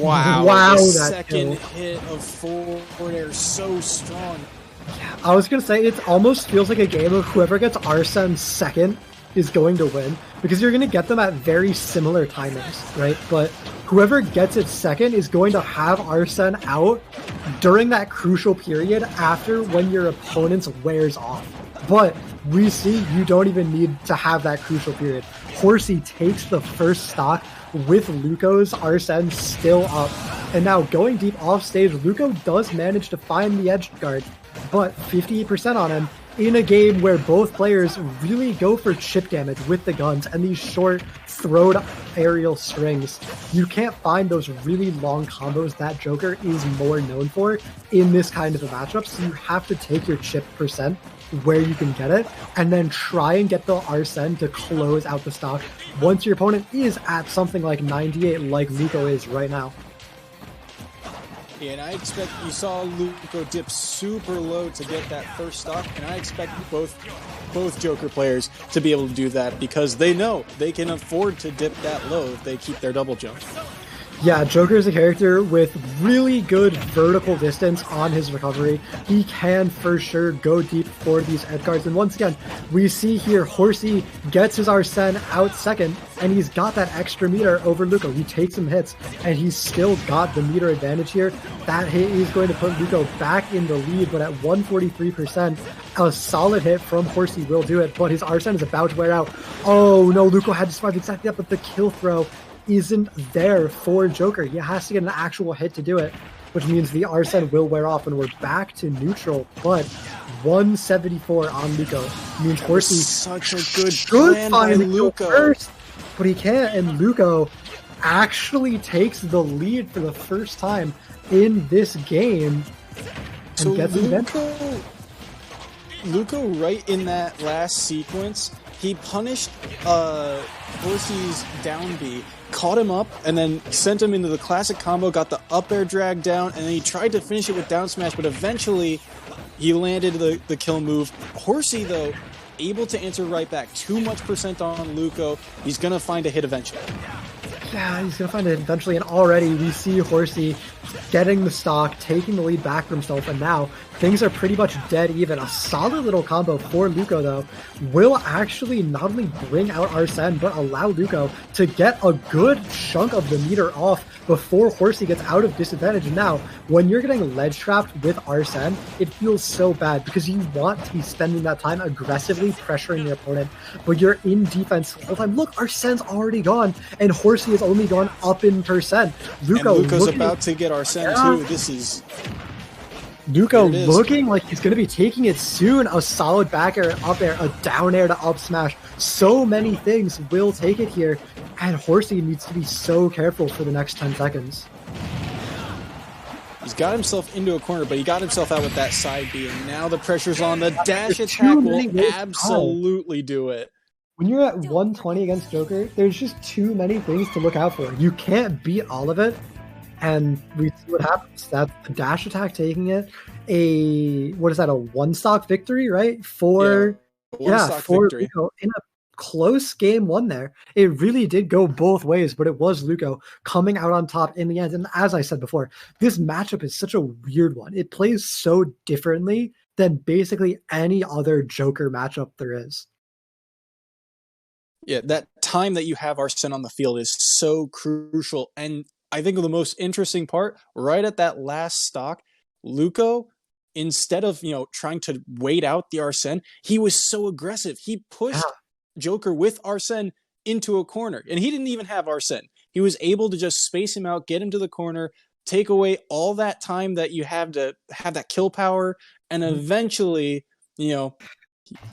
wow, the second hit of forward air so strong. I was going to say, it almost feels like a game of whoever gets Arsene second is going to win, because you're going to get them at very similar timings, right? But whoever gets it second is going to have Arsene out during that crucial period after when your opponent's wears off. But we see you don't even need to have that crucial period. Horsey takes the first stock with Luco's Arsene still up. And now going deep off stage, Luco does manage to find the edge guard, but 58% on him in a game where both players really go for chip damage with the guns and these short throwed aerial strings. You can't find those really long combos that Joker is more known for in this kind of a matchup, so you have to take your chip percent where you can get it and then try and get the Arsene to close out the stock once your opponent is at something like 98 like Luco is right now. Yeah, and I expect you saw Luco dip super low to get that first stock, and I expect both Joker players to be able to do that because they know they can afford to dip that low if they keep their double jump. Yeah, Joker is a character with really good vertical distance on his recovery. He can for sure go deep for these edge guards. And once again, we see here Horsey gets his Arsene out second, and he's got that extra meter over Luco. He takes some hits, and he's still got the meter advantage here. That hit is going to put Luco back in the lead, but at 143%, a solid hit from Horsey will do it, but his Arsene is about to wear out. Oh no, Luco had to survive exactly that, but the kill throw isn't there for Joker. He has to get an actual hit to do it, which means the Arsene will wear off and we're back to neutral. But 174 on Luco means Horsey such a good should plan find by Luco first, but he can't, and Luco actually takes the lead for the first time in this game. and gets the advantage. Luco, right in that last sequence, he punished Horsey's down B, caught him up, and then sent him into the classic combo, got the up air drag down, and then he tried to finish it with down smash, but eventually he landed the kill move. Horsey, though, able to answer right back. Too much percent on Luco. He's going to find a hit eventually. Yeah, he's going to find it eventually, and already we see Horsey getting the stock, taking the lead back for himself, and now things are pretty much dead even. A solid little combo for Luco, though, will actually not only bring out Arsene, but allow Luco to get a good chunk of the meter off before Horsey gets out of disadvantage. And now, when you're getting ledge trapped with Arsene, it feels so bad because you want to be spending that time aggressively pressuring your opponent, but you're in defense the whole time. Look, Arsene's already gone, and Horsey has only gone up in percent. Luco's about to get Arsene too. This is... Luco looking like he's going to be taking it soon. A solid back air, up air, a down air to up smash. So many things will take it here. And Horsey needs to be so careful for the next 10 seconds. He's got himself into a corner, but he got himself out with that side B. And now the pressure's on. The dash attack will absolutely do it. When you're at 120 against Joker, there's just too many things to look out for. You can't beat all of it. And we see what happens. That's the dash attack taking it. A one stock victory, right? For victory. Luco in a close game one there. It really did go both ways, but it was Luco coming out on top in the end. And as I said before, this matchup is such a weird one. It plays so differently than basically any other Joker matchup there is. Yeah, that time that you have Arsene on the field is so crucial. And I think the most interesting part, right at that last stock, Luco, instead of, trying to wait out the Arsene, he was so aggressive. He pushed Joker with Arsene into a corner, and he didn't even have Arsene. He was able to just space him out, get him to the corner, take away all that time that you have to have that kill power, and eventually, you're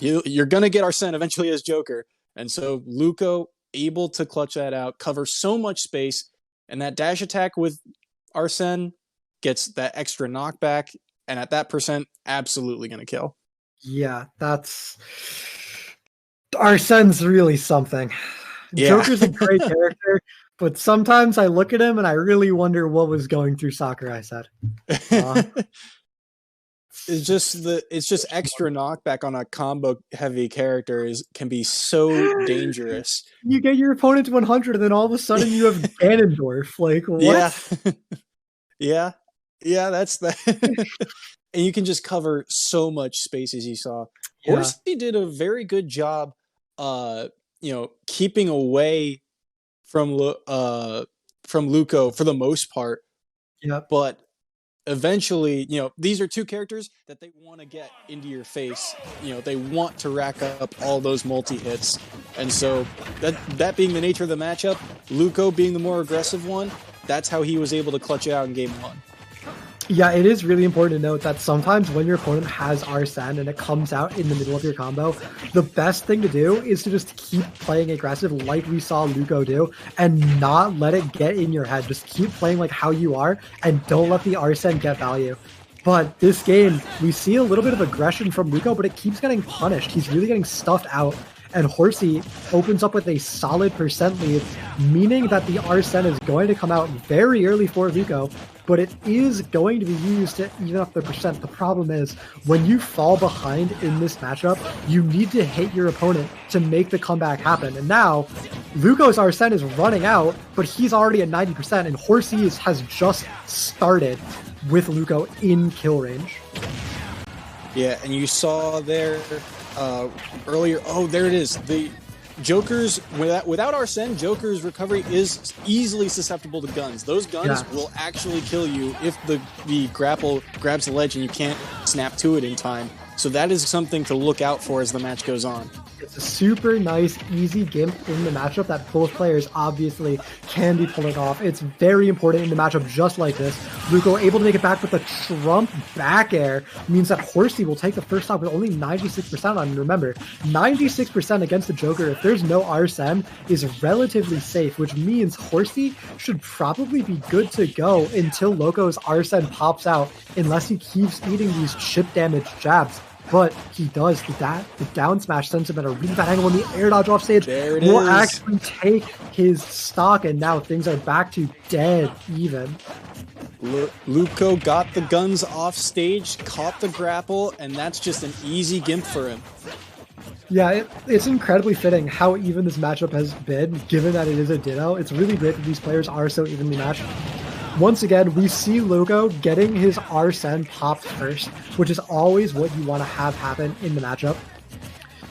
going to get Arsene eventually as Joker. And so Luco able to clutch that out, cover so much space, and that dash attack with Arsene gets that extra knockback, and at that percent, absolutely going to kill. Yeah, Arsene's really something. Yeah. Joker's a great character, but sometimes I look at him and I really wonder what was going through Sakurai said. It's just extra knockback on a combo heavy character can be so dangerous. You get your opponent to 100 and then all of a sudden you have Ganondorf. Like, what? Yeah, that's that. And you can just cover so much space, as you saw. Horsey did a very good job keeping away from Luco for the most part. Yeah. But eventually, these are two characters that they want to get into your face. They want to rack up all those multi-hits. And so that being the nature of the matchup, Luco being the more aggressive one, that's how he was able to clutch it out in game one. Yeah, it is really important to note that sometimes when your opponent has Arsene and it comes out in the middle of your combo, the best thing to do is to just keep playing aggressive like we saw Luco do and not let it get in your head. Just keep playing like how you are and don't let the Arsene get value. But this game, we see a little bit of aggression from Luco, but it keeps getting punished. He's really getting stuffed out. And Horsey opens up with a solid percent lead, meaning that the Arsene is going to come out very early for Luco, but it is going to be used to even up the percent. The problem is, when you fall behind in this matchup, you need to hit your opponent to make the comeback happen. And now, Luco's Arsene is running out, but he's already at 90%, and Horsey has just started with Luco in kill range. Yeah, and you saw there earlier, there it is. The Joker's, without Arsene, Joker's recovery is easily susceptible to guns. Those guns will actually kill you if the grapple grabs the ledge and you can't snap to it in time. So that is something to look out for as the match goes on. It's a super nice, easy gimp in the matchup that both players obviously can be pulling off. It's very important in the matchup just like this. Luco able to make it back with the Trump back air means that Horsey will take the first stock with only 96% on. Remember, 96% against the Joker, if there's no Arsene, is relatively safe, which means Horsey should probably be good to go until Loco's Arsene pops out, unless he keeps eating these chip damage jabs. But he does. The down smash sends him at a really bad angle, and the air dodge off stage will actually take his stock, and now things are back to dead even. Luco got the guns off stage, caught the grapple, and that's just an easy gimp for him. Yeah, it's incredibly fitting how even this matchup has been, given that it is a ditto. It's really great that these players are so evenly matched. Once again, we see Luco getting his Arsene popped first, which is always what you want to have happen in the matchup.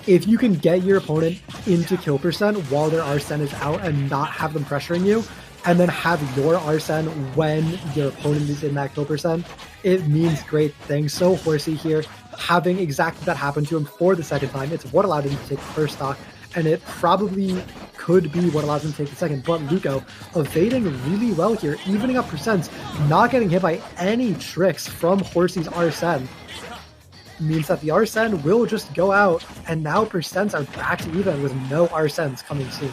If you can get your opponent into kill percent while their Arsene is out and not have them pressuring you, and then have your Arsene when your opponent is in that kill percent, it means great things. So Horsey here, having exactly that happen to him for the second time, it's what allowed him to take the first stock, and it probably could be what allows him to take the second. But Luco evading really well here, evening up percents, not getting hit by any tricks from Horsey's Arsene, means that the Arsene will just go out, and now percents are back to even with no Arsenes coming soon.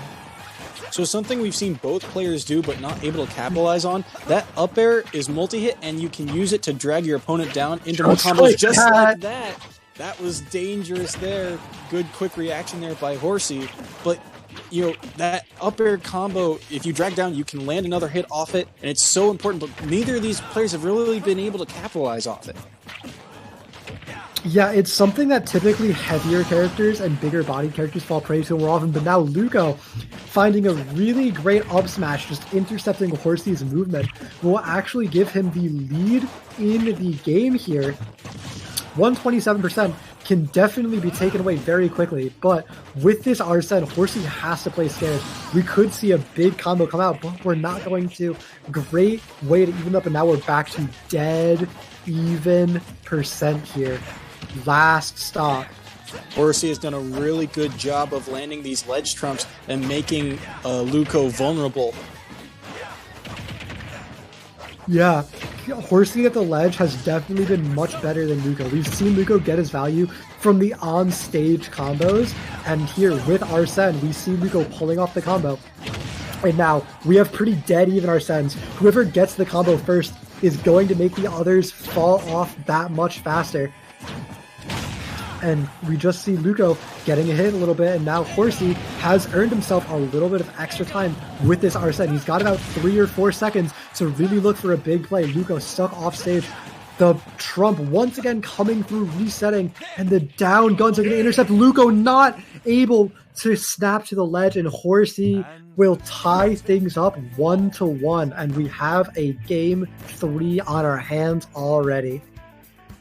So something we've seen both players do but not able to capitalize on, that up air is multi-hit, and you can use it to drag your opponent down into more combos just like that. That was dangerous there. Good quick reaction there by Horsey. But, you know, that up air combo, if you drag down, you can land another hit off it, and it's so important, but neither of these players have really been able to capitalize off it. Yeah, it's something that typically heavier characters and bigger bodied characters fall prey to more often, but now Luco finding a really great up smash, just intercepting Horsey's movement, will actually give him the lead in the game here. 127% can definitely be taken away very quickly, but with this Arsene, Horsey has to play scared. We could see a big combo come out, but we're not going to. Great way to even up, and now we're back to dead even percent here. Last stock. Horsey has done a really good job of landing these ledge trumps and making Luco vulnerable. Yeah, Horsey at the ledge has definitely been much better than Luco. We've seen Luco get his value from the on-stage combos, and here with Arsene, we see Luco pulling off the combo. And now, we have pretty dead even Arsenes. Whoever gets the combo first is going to make the others fall off that much faster. And we just see Luco getting a hit a little bit, and now Horsey has earned himself a little bit of extra time with this Arsene. He's got about 3 or 4 seconds to really look for a big play. Luco stuck off stage. The Trump once again coming through, resetting, and the down guns are going to intercept. Luco not able to snap to the ledge, and Horsey will tie things up 1-1, and we have a game 3 on our hands already.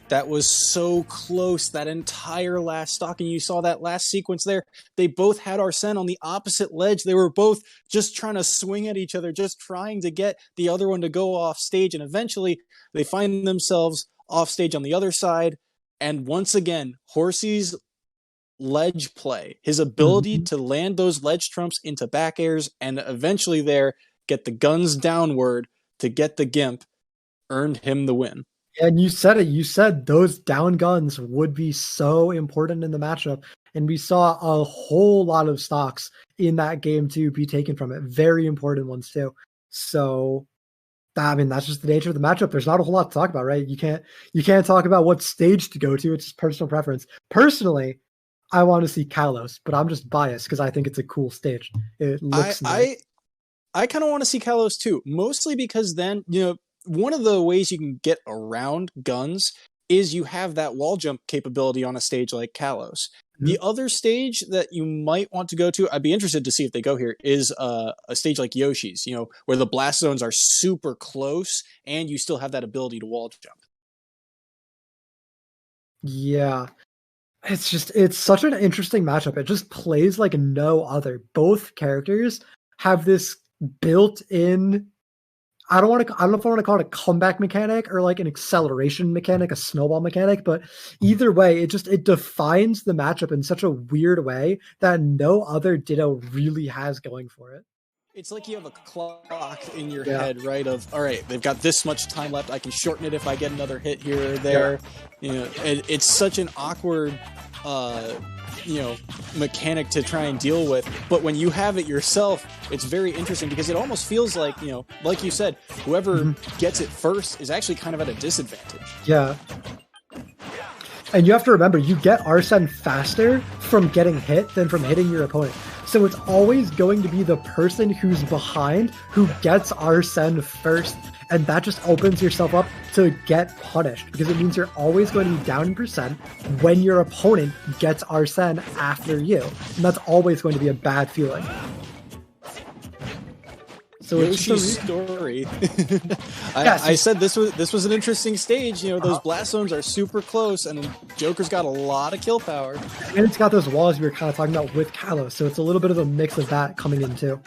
That was so close, that entire last stock, and you saw that last sequence there. They both had Arsene on the opposite ledge. They were both just trying to swing at each other, just trying to get the other one to go off stage, and eventually they find themselves off stage on the other side. And once again, Horsey's ledge play, his ability to land those ledge trumps into back airs and eventually there get the guns downward to get the gimp, earned him the win. And you said it. You said those down guns would be so important in the matchup. And we saw a whole lot of stocks in that game to be taken from it. Very important ones too. So, I mean, that's just the nature of the matchup. There's not a whole lot to talk about, right? You can't talk about what stage to go to. It's just personal preference. Personally, I want to see Kalos, but I'm just biased because I think it's a cool stage. It looks nice. I kind of want to see Kalos too, mostly because then, you know, one of the ways you can get around guns is you have that wall jump capability on a stage like Kalos. The other stage that you might want to go to, I'd be interested to see if they go here, is a stage like Yoshi's, you know, where the blast zones are super close and you still have that ability to wall jump. Yeah. It's such an interesting matchup. It just plays like no other. Both characters have this built-in, I don't know if I want to call it a comeback mechanic or like an acceleration mechanic, a snowball mechanic, but either way, it defines the matchup in such a weird way that no other Ditto really has going for it. It's like you have a clock in your head, right? Of, all right, they've got this much time left. I can shorten it if I get another hit here or there. You know, it's such an awkward, mechanic to try and deal with. But when you have it yourself, it's very interesting because it almost feels like, like you said, whoever gets it first is actually kind of at a disadvantage. Yeah. And you have to remember, you get Arsene faster from getting hit than from hitting your opponent. So it's always going to be the person who's behind who gets Arsene first. And that just opens yourself up to get punished because it means you're always going to be down in percent when your opponent gets Arsene after you. And that's always going to be a bad feeling. So Yoshi's story. I said this was an interesting stage. Those blast zones are super close, and Joker's got a lot of kill power. And it's got those walls we were kind of talking about with Kalos, so it's a little bit of a mix of that coming in too.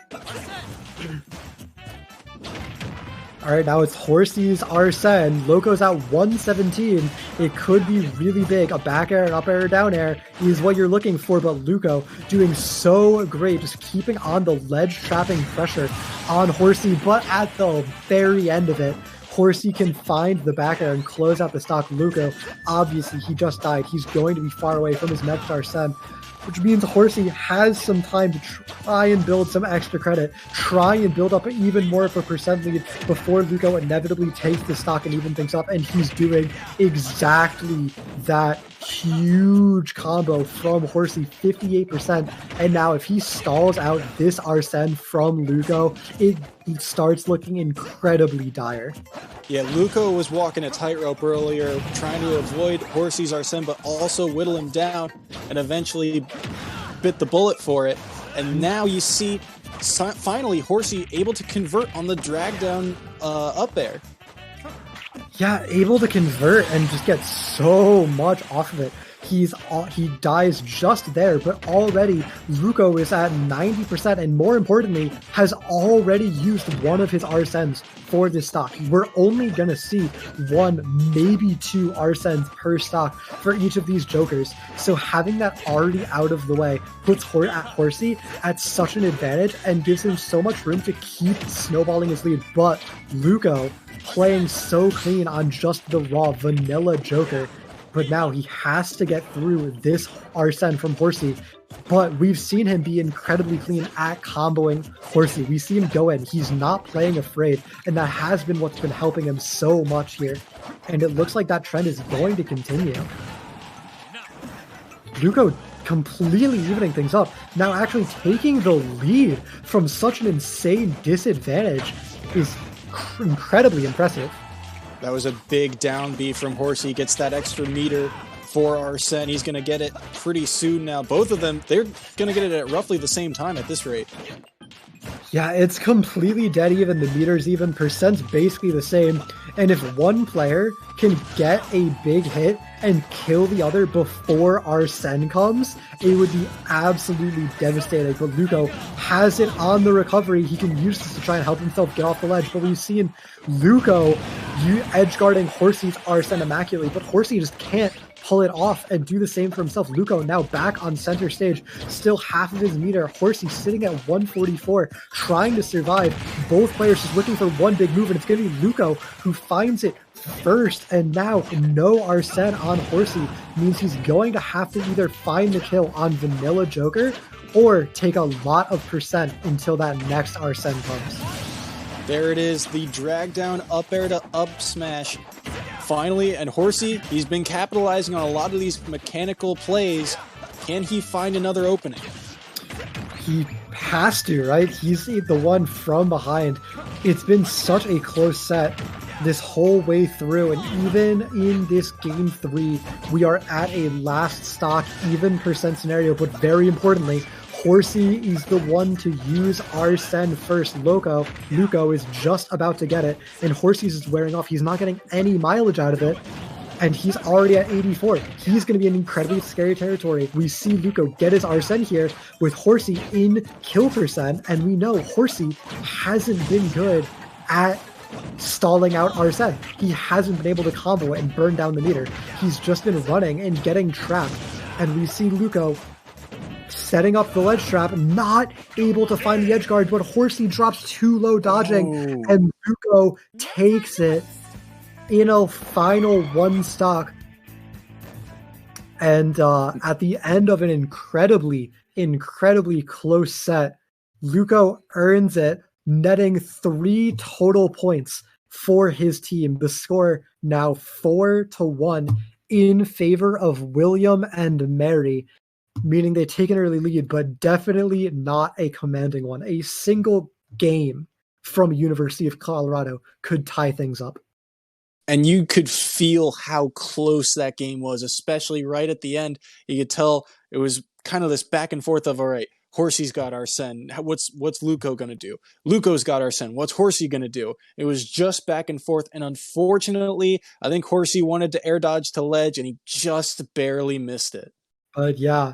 All right, now it's Horsey's Arsene. Loco's at 117. It could be really big. A back air, an up air, down air is what you're looking for, but Luco doing so great, just keeping on the ledge trapping pressure on Horsey, but at the very end of it, Horsey can find the back air and close out the stock. Luco, obviously, he just died. He's going to be far away from his next Arsene, which means Horsey has some time to try and build some extra credit, try and build up even more of a percent lead before Luco inevitably takes the stock and even things up, and he's doing exactly that. Huge combo from Horsey, 58%, and now if he stalls out this Arsene from Luco, it starts looking incredibly dire. Yeah, Luco was walking a tightrope earlier, trying to avoid Horsey's Arsene, but also whittle him down, and eventually bit the bullet for it. And now you see, finally, Horsey able to convert on the drag down up air. Yeah, able to convert and just get so much off of it. He dies just there, but already Luco is at 90%, and more importantly, has already used one of his Arsenes for this stock. We're only going to see one, maybe two Arsenes per stock for each of these Jokers. So having that already out of the way puts Horsey at such an advantage and gives him so much room to keep snowballing his lead. But Luco playing so clean on just the raw vanilla Joker, but now he has to get through this Arsene from Horsey. But we've seen him be incredibly clean at comboing Horsey. We see him go in. He's not playing afraid, and that has been what's been helping him so much here. And it looks like that trend is going to continue. Luco completely evening things up, now actually taking the lead from such an insane disadvantage is incredibly impressive. That was a big down B from Horsey. Gets that extra meter for Arsene. He's going to get it pretty soon now. Both of them, they're going to get it at roughly the same time at this rate. Yeah, it's completely dead even. The meters even, percent's basically the same. And if one player can get a big hit and kill the other before Arsene comes, it would be absolutely devastating. But Luco has it on the recovery. He can use this to try and help himself get off the ledge. But we've seen Luco edge guarding Horsey's Arsene immaculately, but Horsey just can't pull it off and do the same for himself. Luco now back on center stage, still half of his meter. Horsey sitting at 144, trying to survive. Both players just looking for one big move, and it's going to be Luco who finds it first. And now no Arsene on Horsey means he's going to have to either find the kill on Vanilla Joker or take a lot of percent until that next Arsene comes. There it is, the drag down up air to up smash. Finally, and Horsey, he's been capitalizing on a lot of these mechanical plays. Can he find another opening? He has to, right? He's the one from behind. It's been such a close set this whole way through, and even in this game 3, we are at a last stock even percent scenario, but very importantly, Horsey is the one to use Arsene first. Luco is just about to get it, and Horsey's is wearing off. He's not getting any mileage out of it, and he's already at 84. He's going to be in incredibly scary territory. We see Luco get his Arsene here with Horsey in kill percent, and we know Horsey hasn't been good at stalling out Arsene. He hasn't been able to combo it and burn down the meter. He's just been running and getting trapped. And we see Luco setting up the ledge trap, not able to find the edge guard, but Horsey drops too low dodging, and Luco takes it in a final one stock. And at the end of an incredibly close set, Luco earns it, netting 3 total points for his team. The score now 4-1 in favor of William and Mary, meaning they take an early lead, but definitely not a commanding one. A single game from University of Colorado could tie things up. And you could feel how close that game was, especially right at the end. You could tell it was kind of this back and forth of, all right, Horsey's got Arsene. What's Luco going to do? Luco's got Arsene. What's Horsey going to do? It was just back and forth. And unfortunately, I think Horsey wanted to air dodge to ledge, and he just barely missed it. But yeah,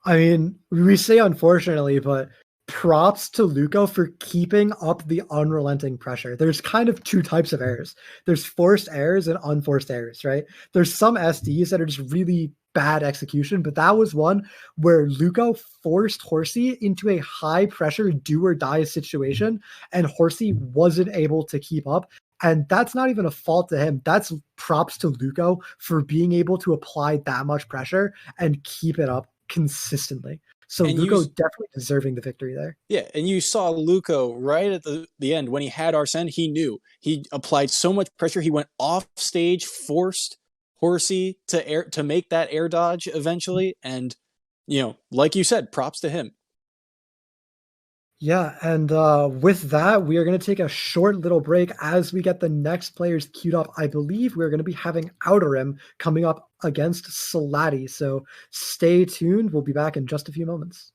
I mean, we say unfortunately, but props to Luco for keeping up the unrelenting pressure. There's kind of 2 types of errors. There's forced errors and unforced errors, right? There's some SDs that are just really bad execution, but that was one where Luco forced Horsey into a high pressure do or die situation, and Horsey wasn't able to keep up. And that's not even a fault to him. That's props to Luco for being able to apply that much pressure and keep it up consistently. So and Luco definitely deserving the victory there. Yeah, and you saw Luco right at the end when he had Arsene. He knew he applied so much pressure. He went off stage, forced Horsey to make that air dodge eventually, and like you said, props to him. Yeah, and with that, we are going to take a short little break as we get the next players queued up. I believe we're going to be having Outer Rim coming up against Salati, so stay tuned. We'll be back in just a few moments.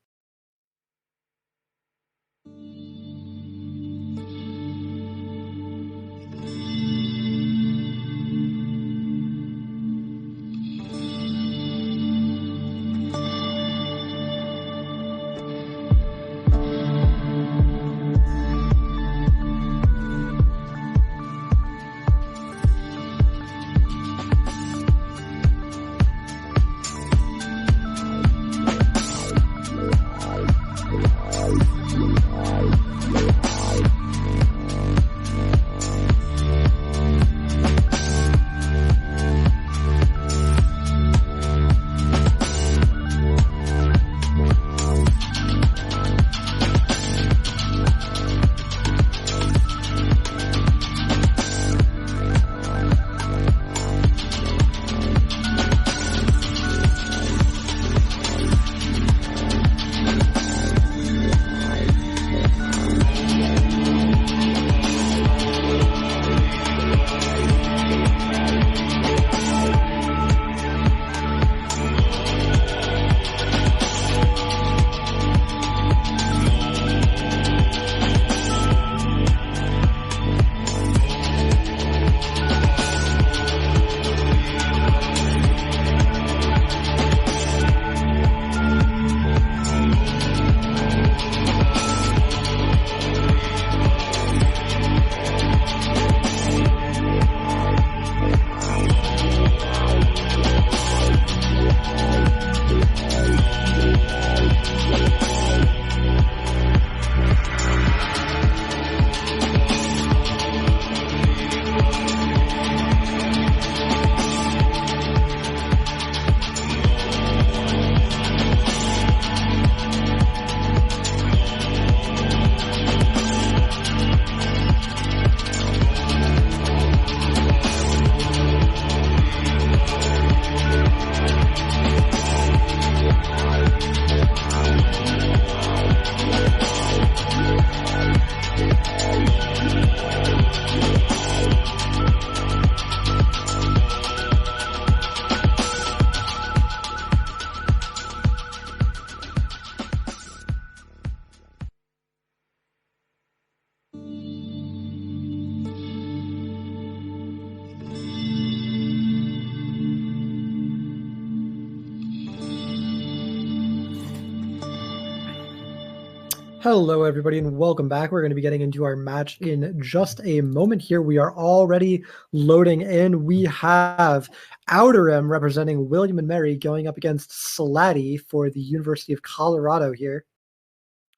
Hello, everybody, and welcome back. We're going to be getting into our match in just a moment here. We are already loading in. We have Outer Rim representing William and Mary going up against Slatty for the University of Colorado here.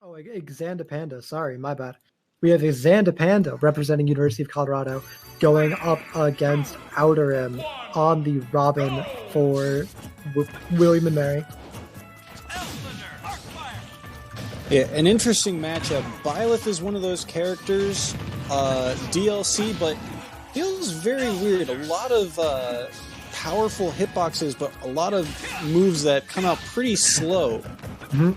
Oh, Xanda Panda. Sorry, my bad. We have Xanda Panda representing University of Colorado going up against Outer Rim on the Robin for William and Mary. Yeah, an interesting matchup. Byleth is one of those characters, DLC, but feels very weird. A lot of powerful hitboxes, but a lot of moves that come out pretty slow. Mm-hmm.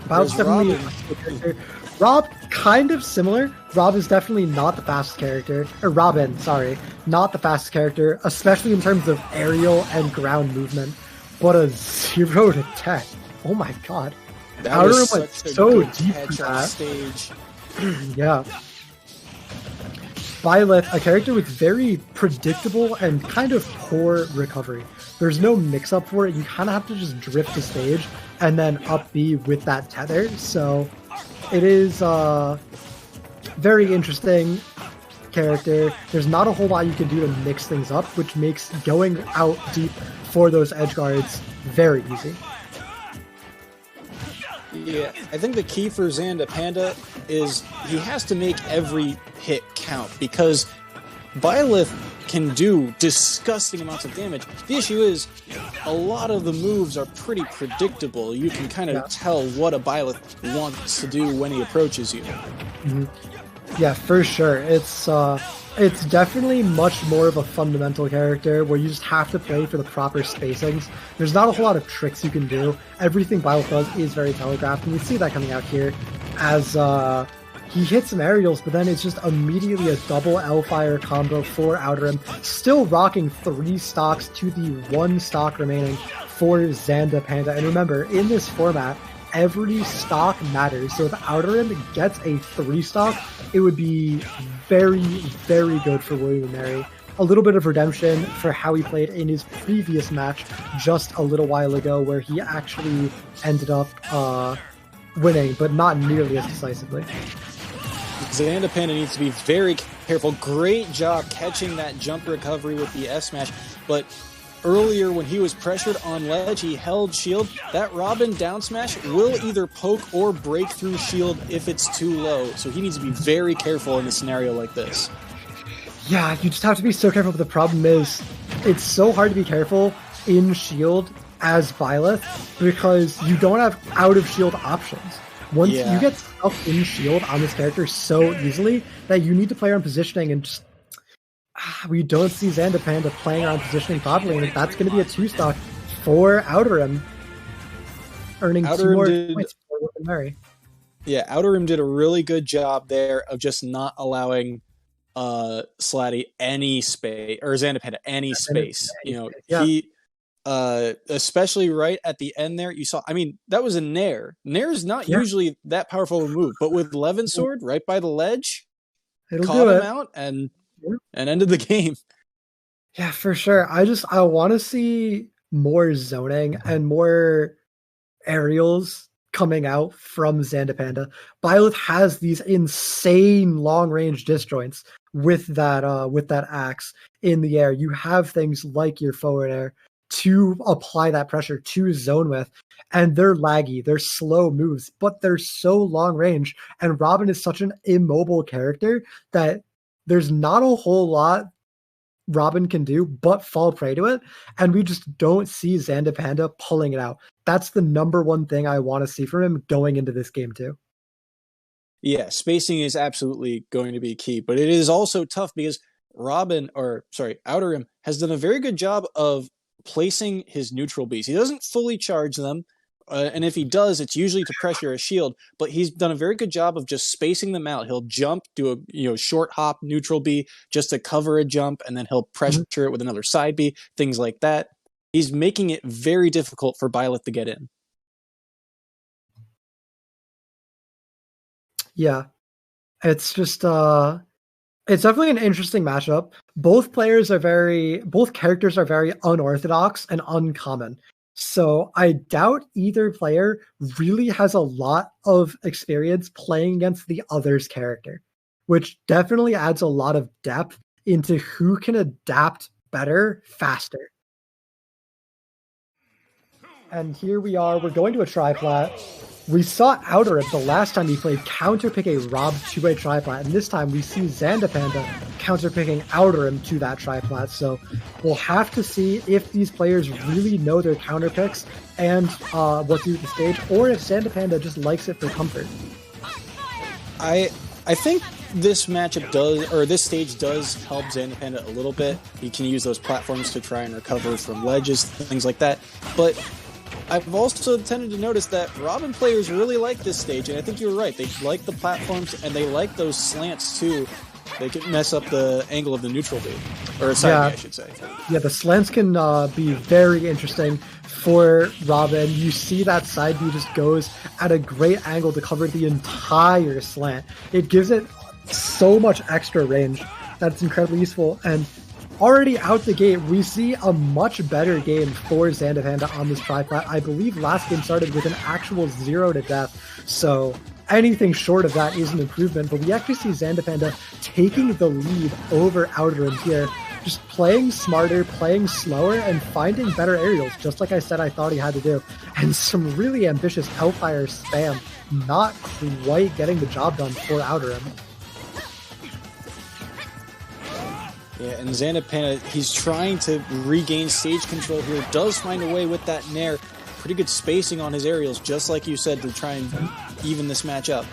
Byleth's definitely Rob, kind of similar. Rob is definitely not the fastest character. Or Robin, sorry. Not the fastest character, especially in terms of aerial and ground movement. But a 0 to 10. Oh my god. That was so deep for that stage. Yeah. Byleth, a character with very predictable and kind of poor recovery. There's no mix-up for it. You kind of have to just drift the stage and then up B with that tether. So it is a very interesting character. There's not a whole lot you can do to mix things up, which makes going out deep for those edge guards very easy. Yeah, I think the key for Xanda Panda is he has to make every hit count, because Byleth can do disgusting amounts of damage. The issue is a lot of the moves are pretty predictable. You can kind of tell what a Byleth wants to do when he approaches you. Mm-hmm. Yeah, for sure. It's definitely much more of a fundamental character where you just have to play for the proper spacings. There's not a whole lot of tricks you can do. Everything Byleth does is very telegraphed, and we see that coming out here as he hits some aerials, but then it's just immediately a double L-Fire combo for Outer Rim, still rocking 3 stocks to the 1 stock remaining for Xanda Panda. And remember, in this format, every stock matters. So if Outer Rim gets a 3 stock, it would be very, very good for William and Mary. A little bit of redemption for how he played in his previous match just a little while ago, where he actually ended up winning, but not nearly as decisively. Xanda Panda needs to be very careful. Great job catching that jump recovery with the F smash, but earlier when he was pressured on ledge, he held shield. That Robin down smash will either poke or break through shield if it's too low, so he needs to be very careful in a scenario like this. Yeah, you just have to be so careful, but the problem is it's so hard to be careful in shield as Byleth because you don't have out of shield options. Once you get stuck in shield on this character so easily that you need to play around positioning, and just we don't see Xanda Panda playing around positioning properly, and that's going to be a 2 stock for Outer Rim, earning 2 more points for William and Mary. Yeah, Outer Rim did a really good job there of just not allowing Slatty any space, or Xanda Panda any space. He especially right at the end there, you saw, I mean, that was a Nair. Nair's not usually that powerful of a move, but with Levin Sword right by the ledge, caught him out and ended the game. Yeah, for sure. I want to see more zoning and more aerials coming out from Xanda Panda. Byleth has these insane long-range disjoints with that axe in the air. You have things like your forward air to apply that pressure to zone with, and they're laggy, they're slow moves, but they're so long range, and Robin is such an immobile character that there's not a whole lot Robin can do but fall prey to it, and we just don't see Xanda Panda pulling it out. That's the number one thing I want to see from him going into this game too. Yeah, spacing is absolutely going to be key, but it is also tough because Outer Rim has done a very good job of placing his neutral Bs. He doesn't fully charge them, and if he does, it's usually to pressure a shield, but he's done a very good job of just spacing them out. He'll jump, do a short hop neutral B just to cover a jump, and then he'll pressure it with another side B, things like that. He's making it very difficult for Byleth to get in. Yeah, it's just it's definitely an interesting matchup. Both characters are very unorthodox and uncommon. So I doubt either player really has a lot of experience playing against the other's character, which definitely adds a lot of depth into who can adapt better, faster. And here we are, we're going to a tri-plat. We saw Outerim the last time he played counterpick a Rob to a tri-plat, and this time we see Xandapanda counterpicking Outerim to that tri-plat. So we'll have to see if these players really know their counterpicks and what to do with the stage, or if Xandapanda just likes it for comfort. I think this matchup does, or this stage does help Xandapanda a little bit. He can use those platforms to try and recover from ledges, things like that. But I've also tended to notice that Robin players really like this stage, and I think you're right. They like the platforms, and they like those slants too. They can mess up the angle of the neutral B, or side B, I should say. Yeah, the slants can be very interesting for Robin. You see that side B just goes at a great angle to cover the entire slant. It gives it so much extra range. That's incredibly useful. And already out the gate, we see a much better game for Xandapanda on this tri-plat. I believe last game started with an actual 0 to death, so anything short of that is an improvement, but we actually see Xandapanda taking the lead over Outerim here, just playing smarter, playing slower, and finding better aerials, just like I said I thought he had to do. And some really ambitious Hellfire spam, not quite getting the job done for Outerim. Yeah, and Xandapanda, he's trying to regain stage control here, does find a way with that Nair. Pretty good spacing on his aerials, just like you said, to try and even this match up.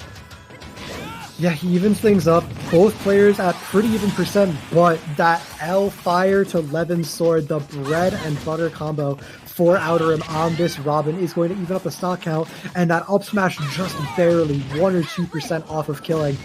Yeah, he evens things up. Both players at pretty even percent, but that L-Fire to Levin's sword, the bread and butter combo for Outerim on this Robin is going to even up the stock count, and that up smash just barely 1 or 2% off of killing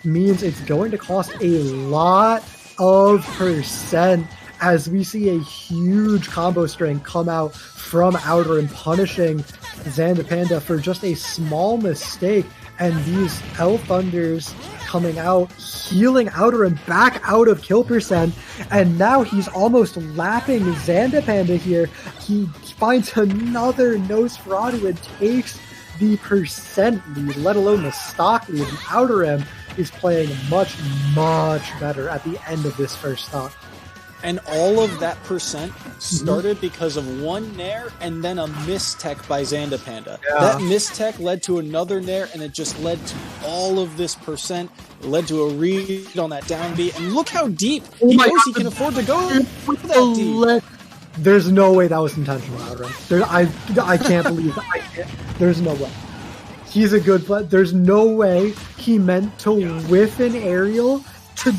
means it's going to cost a lot of percent as we see a huge combo string come out from Outerim, punishing Xandapanda for just a small mistake, and these L-Thunders coming out, healing Outerim back out of kill percent, and now he's almost lapping Xandapanda here. He finds another Nosferatu and takes the percent lead, let alone the stock lead. Outerim is playing much, much better at the end of this first stock. And all of that percent started because of one Nair and then a mistech by Xandapanda. Yeah. That mistech led to another Nair, and it just led to all of this percent. It led to a read on that down B, and look how deep. He knows he can afford to go that deep. There's no way that was intentional, Outerim. I can't believe that. There's no way. He's a good player. There's no way he meant to whiff an aerial to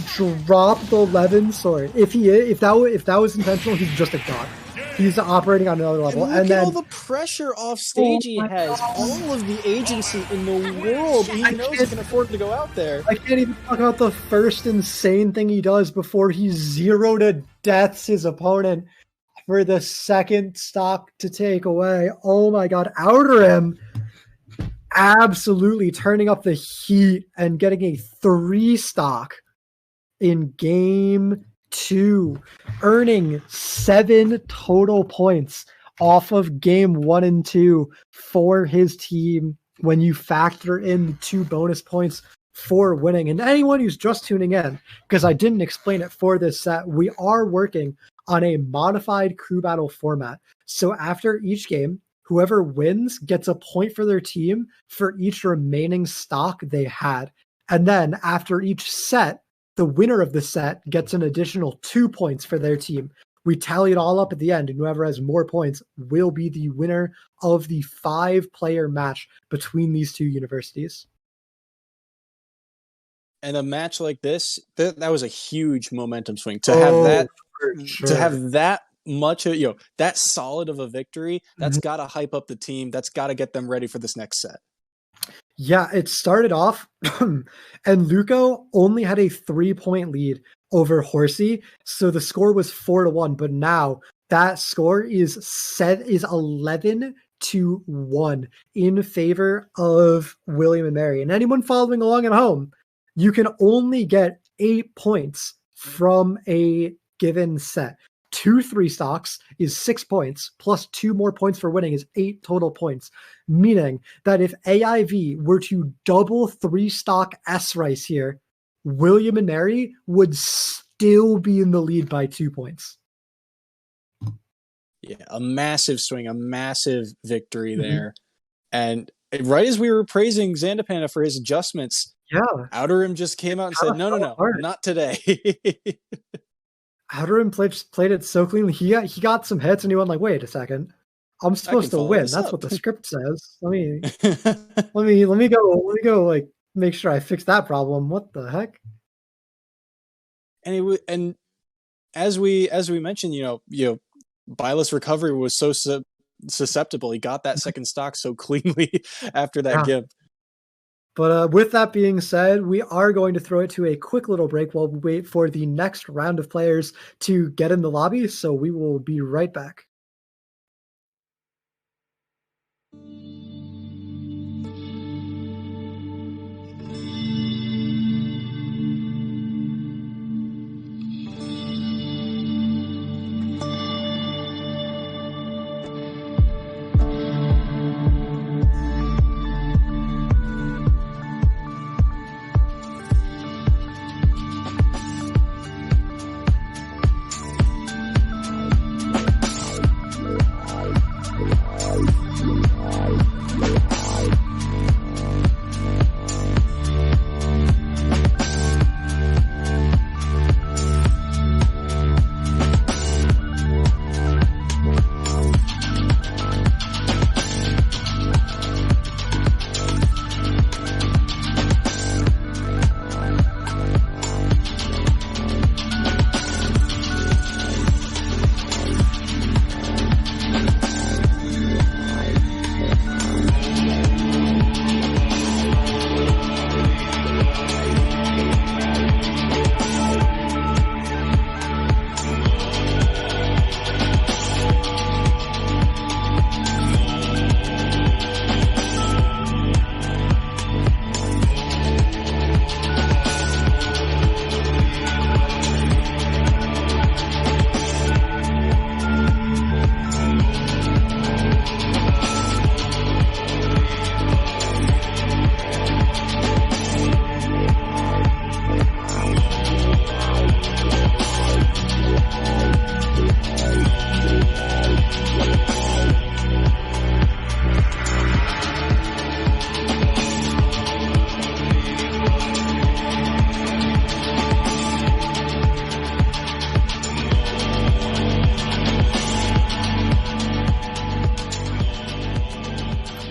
drop the Levin sword. If that was intentional, he's just a god. He's operating on another level. And look at all the pressure off stage he has. All of the agency in the world. He knows he can afford to go out there. I can't even talk about the first insane thing he does before he 0 to deaths his opponent for the second stock to take away. Oh my god, Outerim absolutely turning up the heat and getting a 3 stock in game 2, earning 7 total points off of game 1 and 2 for his team when you factor in the 2 bonus points for winning. And anyone who's just tuning in, because I didn't explain it for this set, we are working on a modified crew battle format. So after each game, whoever wins gets a point for their team for each remaining stock they had. And then after each set, the winner of the set gets an additional 2 points for their team. We tally it all up at the end, and whoever has more points will be the winner of the 5-player match between these two universities. And a match like this, that was a huge momentum swing. To have that much, that solid of a victory, that's got to hype up the team. That's got to get them ready for this next set. Yeah, it started off and Luco only had a 3-point lead over Horsey. So the score was 4-1, but now that score is 11-1 in favor of William and Mary. And anyone following along at home, you can only get 8 points from a given set. 2 3 stocks is 6 points, plus 2 more points for winning is 8 total points. Meaning that if AIV were to double 3 stock S Rice here, William and Mary would still be in the lead by 2 points. Yeah, a massive swing, a massive victory there. And right as we were praising Xandapanda for his adjustments, Outer Rim just came out and said, no, not today. Outer Rim played it so cleanly. He got some hits and he went like, wait a second. I'm supposed to win. That's what the script says. Let me go like make sure I fix that problem. What the heck? And as we mentioned, Byla's recovery was so susceptible. He got that second stock so cleanly after that gimp. But with that being said, we are going to throw it to a quick little break while we wait for the next round of players to get in the lobby. So we will be right back.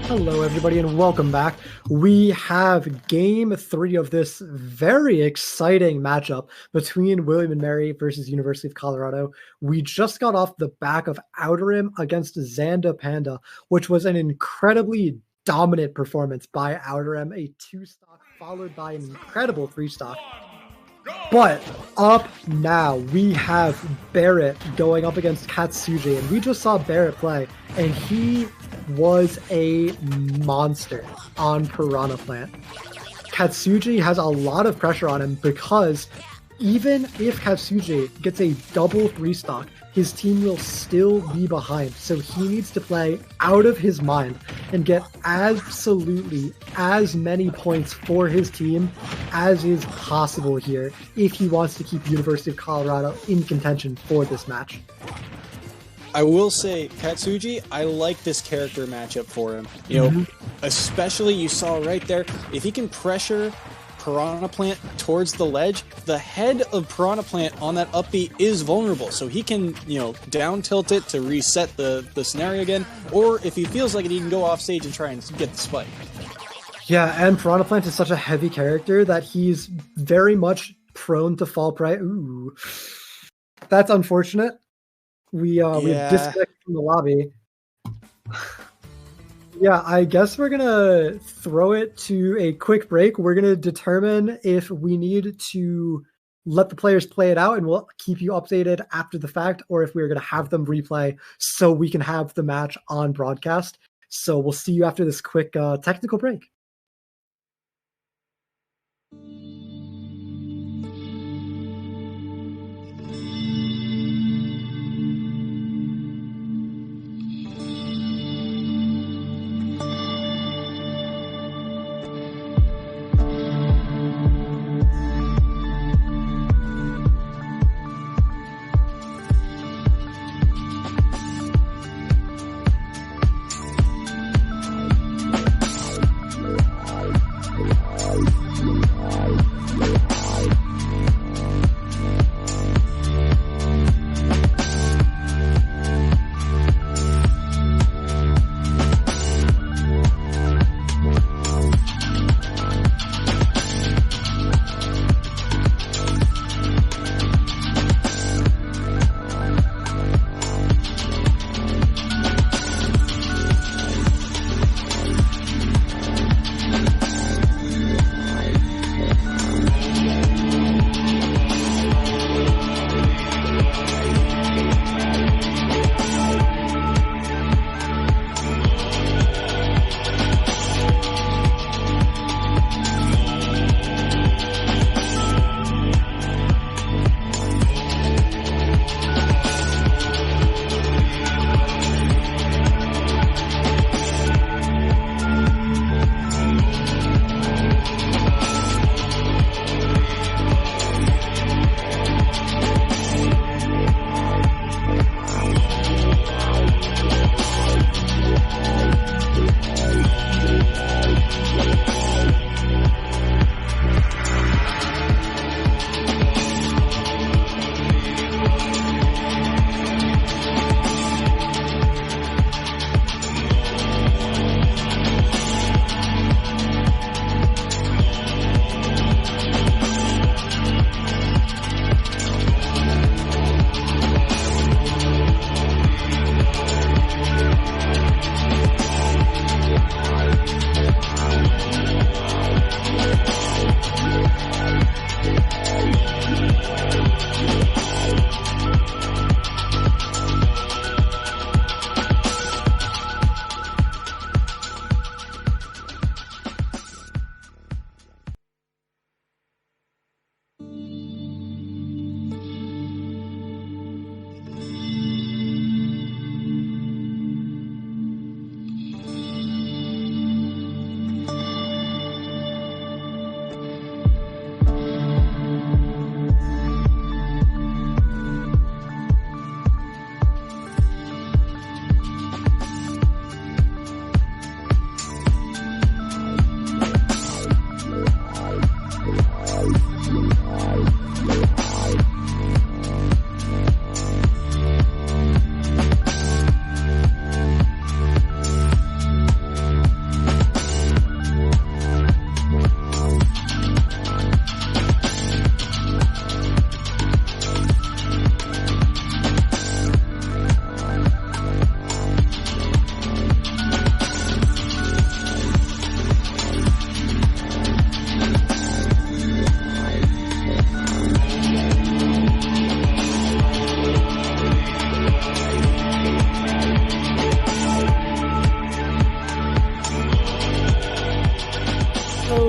Hello, everybody, and welcome back. We have Game 3 of this very exciting matchup between William and Mary versus University of Colorado. We just got off the back of Outer Rim against Xandapanda, which was an incredibly dominant performance by Outer Rim, a 2-stock followed by an incredible 3-stock. But up now, we have Barrett going up against Katsuji, and we just saw Barrett play, and he was a monster on Piranha Plant. Katsuji has a lot of pressure on him because even if Katsuji gets a double 3-stock, his team will still be behind. So he needs to play out of his mind and get absolutely as many points for his team as is possible here if he wants to keep University of Colorado in contention for this match. I will say, Katsuji, I like this character matchup for him. You know, especially you saw right there, if he can pressure Piranha Plant towards the ledge, the head of Piranha Plant on that upbeat is vulnerable. So he can, down tilt it to reset the scenario again, or if he feels like it, he can go off stage and try and get the spike. Yeah, and Piranha Plant is such a heavy character that he's very much prone to fall prey. Ooh, that's unfortunate. We disconnected from the lobby. Yeah, I guess we're going to throw it to a quick break. We're going to determine if we need to let the players play it out, and we'll keep you updated after the fact, or if we're going to have them replay so we can have the match on broadcast. So we'll see you after this quick technical break.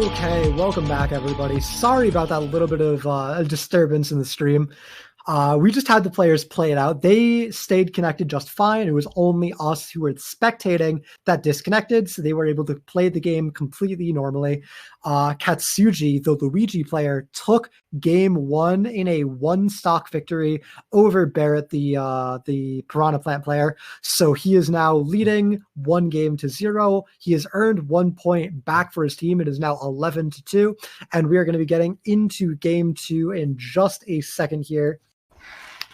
Okay, welcome back, everybody. Sorry about that little bit of a disturbance in the stream. We just had the players play it out. They stayed connected just fine. It was only us who were spectating that disconnected, so they were able to play the game completely normally. Katsuji, the Luigi player, took game 1 in a 1-stock victory over Barrett, the Piranha Plant player. So he is now leading 1-0. He has earned 1 point back for his team. It is now 11-2, and we are going to be getting into game 2 in just a second here.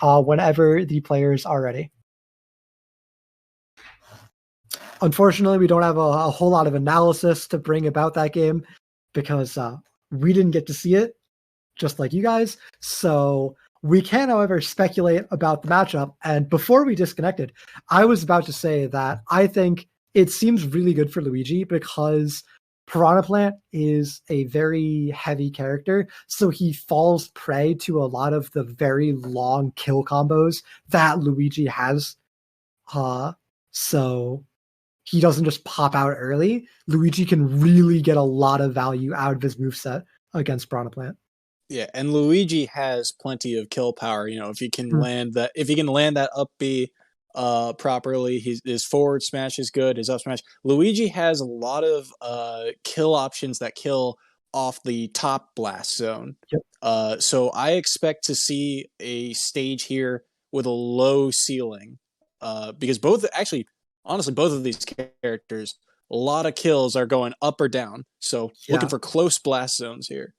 Whenever the players are ready. Unfortunately, we don't have a whole lot of analysis to bring about that game because we didn't get to see it, just like you guys. So we can, however, speculate about the matchup. And before we disconnected, I was about to say that I think it seems really good for Luigi because Piranha Plant is a very heavy character, so he falls prey to a lot of the very long kill combos that Luigi has. So he doesn't just pop out early. Luigi can really get a lot of value out of his moveset against Piranha Plant. Yeah, and Luigi has plenty of kill power. You know, if he can land that up B properly, his forward smash is good, his up smash. Luigi has a lot of kill options that kill off the top blast zone. Yep. So I expect to see a stage here with a low ceiling because honestly, both of these characters, a lot of kills are going up or down. So looking for close blast zones here.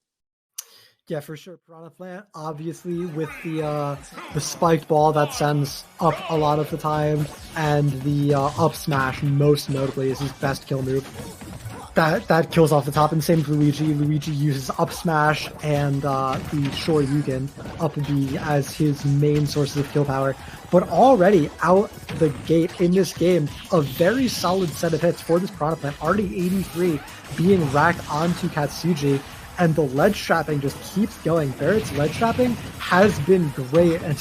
Yeah, for sure. Piranha Plant, obviously, with the spiked ball that sends up a lot of the time, and the up smash, most notably, is his best kill move. That kills off the top, and same for Luigi. Luigi uses up smash and the Shoryuken up B as his main sources of kill power. But already out the gate in this game, a very solid set of hits for this Piranha Plant. Already 83 being racked onto Katsuji. And the ledge trapping just keeps going. Barrett's ledge trapping has been great. And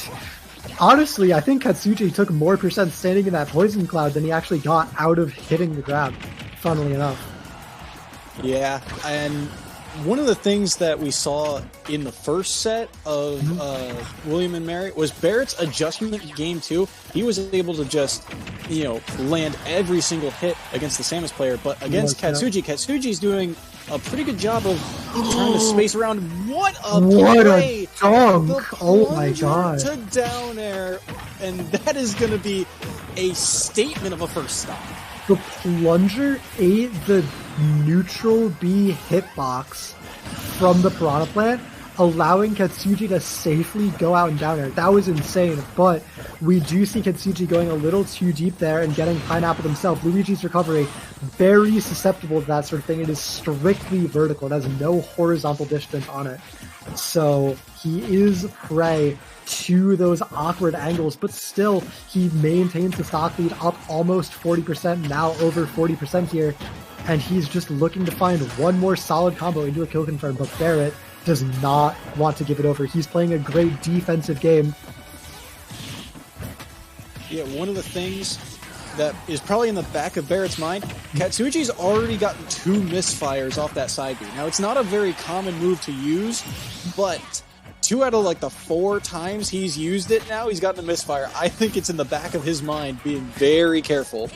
honestly, I think Katsuji took more percent standing in that poison cloud than he actually got out of hitting the grab, funnily enough. Yeah, and one of the things that we saw in the first set of William and Mary was Barrett's adjustment in game 2. He was able to just, land every single hit against the Samus player, but against Katsuji, Katsuji's doing a pretty good job of trying to space around. What a dunk! Oh my god! To down air, and that is going to be a statement of a first stop. The plunger ate the neutral B hitbox from the Piranha Plant, allowing Katsuji to safely go out and down air. That was insane, but we do see Katsuji going a little too deep there and getting pineappled himself. Luigi's recovery, very susceptible to that sort of thing. It is strictly vertical. It has no horizontal distance on it. So he is prey to those awkward angles, but still he maintains the stock lead up almost 40%, now over 40% here, and he's just looking to find one more solid combo into a kill confirm, but Barrett does not want to give it over. He's playing a great defensive game. Yeah, one of the things that is probably in the back of Barrett's mind, Katsuji's already gotten 2 misfires off that side B. Now, it's not a very common move to use, but 2 out of the 4 times he's used it now, he's gotten a misfire. I think it's in the back of his mind being very careful.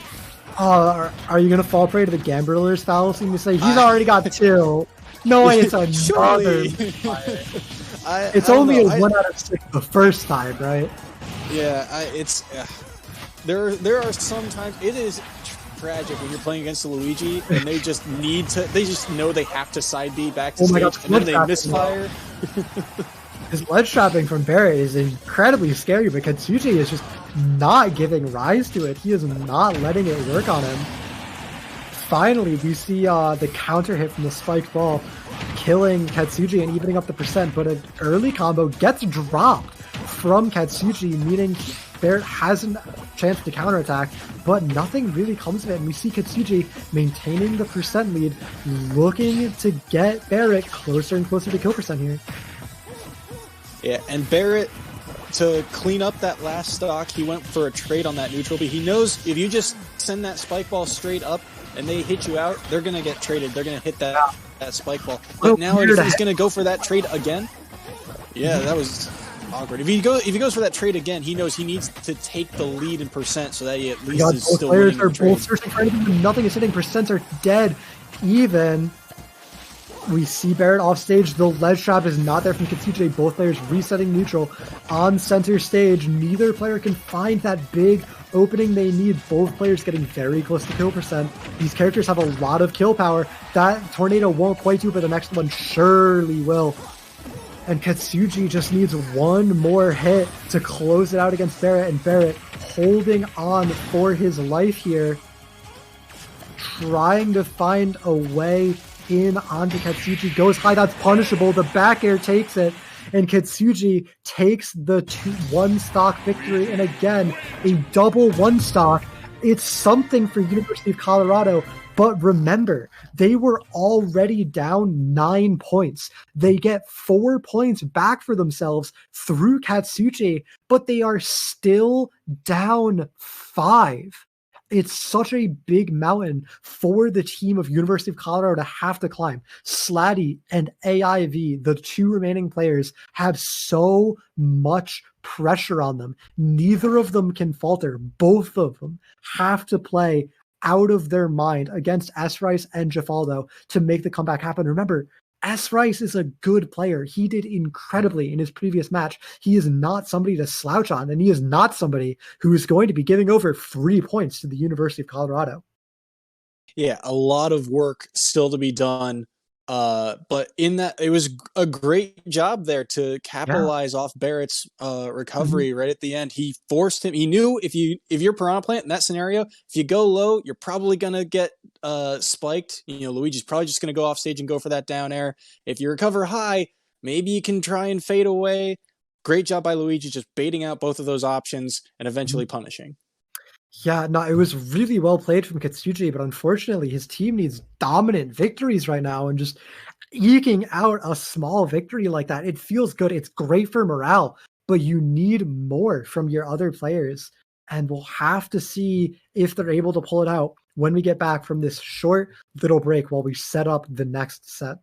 Are you going to fall prey to the gambler's fallacy and say, he's already got 2? No way, it's another. It's only a 1 out of 6 the first time, right? Yeah, there are some times it is tragic when you're playing against a Luigi and they just know they have to side B back to stage, and then they misfire. His ledge trapping from Barrett is incredibly scary, but Katsuji is just not giving rise to it. He is not letting it work on him. Finally, we see the counter hit from the spiked ball killing Katsuji and evening up the percent, but an early combo gets dropped from Katsuji, meaning Barrett has a chance to counterattack, but nothing really comes of it, and we see Katsuji maintaining the percent lead, looking to get Barrett closer and closer to kill percent here. Yeah, and Barrett, to clean up that last stock, he went for a trade on that neutral B. He knows if you just send that spike ball straight up and they hit you out, they're going to get traded. They're going to hit that that spike ball. But now if he's going to go for that trade again, yeah, that was awkward. If he goes for that trade again, he knows he needs to take the lead in percent so that he at least is still winning the trade. Players are both searching for anything, nothing is hitting. Percents are dead. Even we see Barrett off stage. The ledge trap is not there from Katsuchi. Both players resetting neutral on center stage. Neither player can find that big opening they need. Both players getting very close to kill percent. These characters have a lot of kill power. That tornado won't quite do, but the next one surely will. And Katsuji just needs one more hit to close it out against Barrett, and Barrett holding on for his life here, trying to find a way in onto Katsuji. Goes high, that's punishable. The back air takes it, and Katsuji takes the 2-1 stock victory, and again, a double 1 stock. It's something for University of Colorado. But remember, they were already down 9 points. They get 4 points back for themselves through Katsuchi, but they are still down 5. It's such a big mountain for the team of University of Colorado to have to climb. Slatty and AIV, the 2 remaining players, have so much pressure on them. Neither of them can falter. Both of them have to play out of their mind against S-Rice and Gefaldo to make the comeback happen. Remember, S-Rice is a good player. He did incredibly in his previous match. He is not somebody to slouch on, and he is not somebody who is going to be giving over 3 points to the University of Colorado. Yeah, a lot of work still to be done. But in that, it was a great job there to capitalize off Barrett's recovery right at the end. He forced him. He knew if you're Piranha Plant in that scenario, if you go low, you're probably gonna get spiked. Luigi's probably just gonna go off stage and go for that down air. If you recover high, maybe you can try and fade away. Great job by Luigi, just baiting out both of those options and eventually punishing. Yeah, no, it was really well played from Katsuji, but unfortunately his team needs dominant victories right now, and just eking out a small victory like that, it feels good. It's great for morale, but you need more from your other players, and we'll have to see if they're able to pull it out when we get back from this short little break while we set up the next set.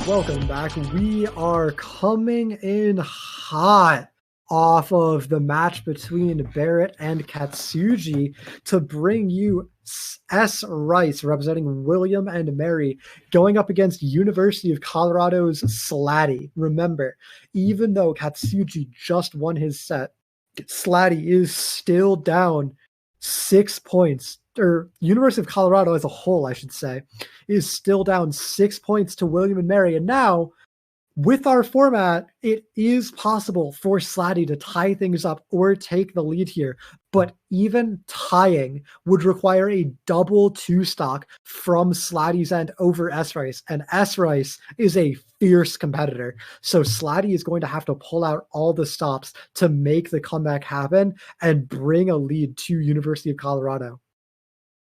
Welcome back. We are coming in hot off of the match between Barrett and Katsuji to bring you S. Rice representing William and Mary going up against University of Colorado's Slatty. Remember, even though Katsuji just won his set, Slatty is still down 6 points, or University of Colorado as a whole, I should say, is still down 6 points to William and Mary. And now, with our format, it is possible for Slatty to tie things up or take the lead here, but even tying would require a double 2-stock from Slatty's end over S-Rice, and S-Rice is a fierce competitor. So Slatty is going to have to pull out all the stops to make the comeback happen and bring a lead to University of Colorado.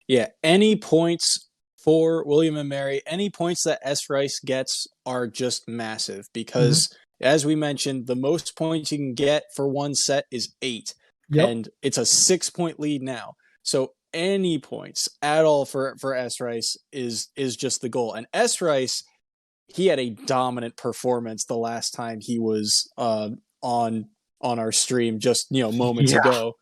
Yeah, any points for William and Mary, any points that S. Rice gets are just massive because, as we mentioned, the most points you can get for one set is 8. Yep. And it's a 6-point lead now. So any points at all for S. Rice is just the goal. And S. Rice, he had a dominant performance the last time he was on our stream just moments ago.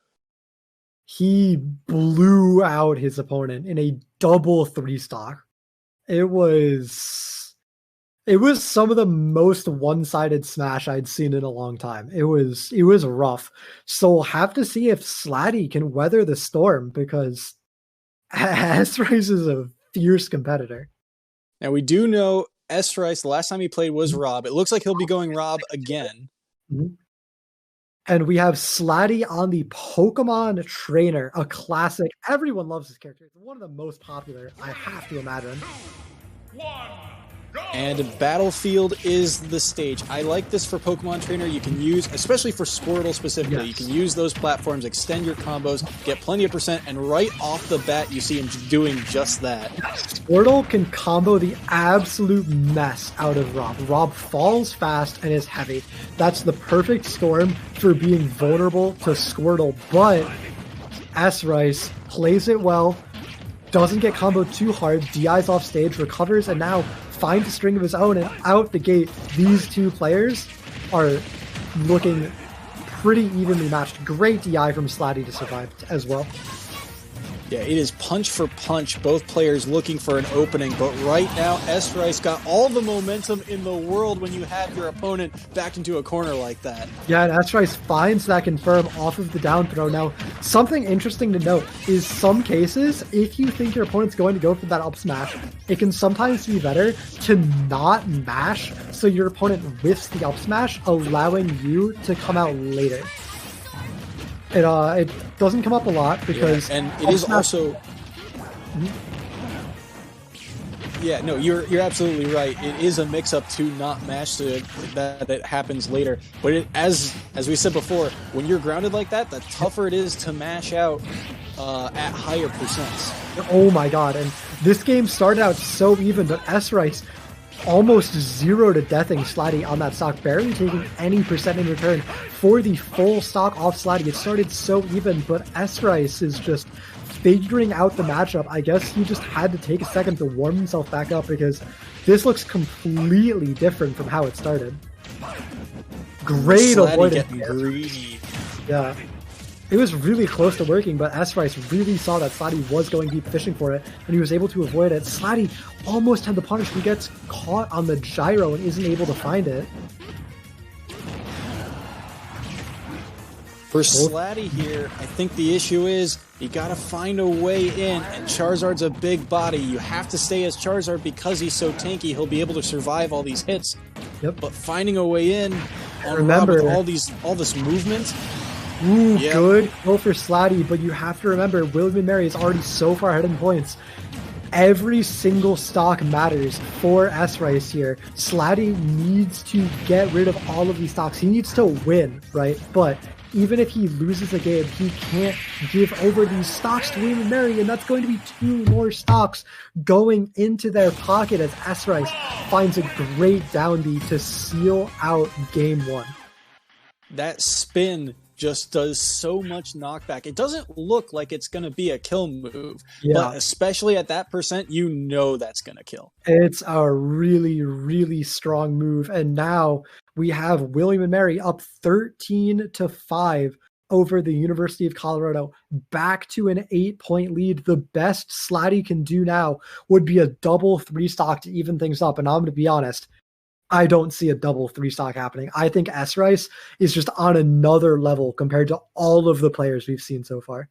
He blew out his opponent in a double 3-stock. It was some of the most one-sided Smash I'd seen in a long time. It was rough. So we'll have to see if Slatty can weather the storm because S-Rice is a fierce competitor. And we do know S-Rice, the last time he played was Rob. It looks like he'll be going Rob again. Mm-hmm. And we have Slatty on the Pokemon Trainer, a classic. Everyone loves this character. It's one of the most popular, I have to imagine. 2, 1, go! And Battlefield is the stage. I like this for Pokemon Trainer. You can use, especially for Squirtle specifically, you can use those platforms, extend your combos, get plenty of percent, and right off the bat, you see him doing just that. Squirtle can combo the absolute mess out of Rob. Rob falls fast and is heavy. That's the perfect storm for being vulnerable to Squirtle, but S-Rice plays it well, doesn't get comboed too hard, DIs off stage, recovers, and now finds a string of his own, and out the gate, these two players are looking pretty evenly matched. Great DI from Slatty to survive as well. Yeah, it is punch for punch, both players looking for an opening, but right now, S-Rice got all the momentum in the world when you have your opponent back into a corner like that. Yeah, and S-Rice finds that confirm off of the down throw. Now, something interesting to note is some cases, if you think your opponent's going to go for that up smash, it can sometimes be better to not mash so your opponent whiffs the up smash, allowing you to come out later. It doesn't come up a lot because and it is also you're absolutely right. It is a mix up to not mash so that happens later. But as we said before, when you're grounded like that, the tougher it is to mash out at higher percents. Oh my god! And this game started out so even, but S-Rice almost 0 to deathing Slatty on that stock, barely taking any percent in return for the full stock off Slatty. It started so even, but S-Rice is just figuring out the matchup. I guess he just had to take a second to warm himself back up because this looks completely different from how it started. Great avoidance. Greedy. Yeah. It was really close to working, but S-Rice really saw that Slatty was going deep fishing for it, and he was able to avoid it. Slatty almost had the punish. He gets caught on the gyro and isn't able to find it. For Slatty here, I think the issue is you gotta find a way in, and Charizard's a big body. You have to stay as Charizard because he's so tanky. He'll be able to survive all these hits. Yep. But finding a way in on Remember, Rob with all this movement. Ooh, good go for Slatty, but you have to remember, William and Mary is already so far ahead in points. Every single stock matters for S-Rice here. Slatty needs to get rid of all of these stocks. He needs to win, right? But even if he loses a game, he can't give over these stocks to William and Mary, and that's going to be 2 more stocks going into their pocket as S-Rice finds a great down B to seal out game 1. That spin just does so much knockback. It doesn't look like it's going to be a kill move, Yeah. but especially at that percent, you know that's going to kill. It's a really, really strong move. And now we have William and Mary up 13-5 over the University of Colorado, back to an 8-point lead. The best Slatty can do now would be a double 3-stock to even things up. And I'm going to be honest, I don't see a double 3-stock happening. I think S-Rice is just on another level compared to all of the players we've seen so far.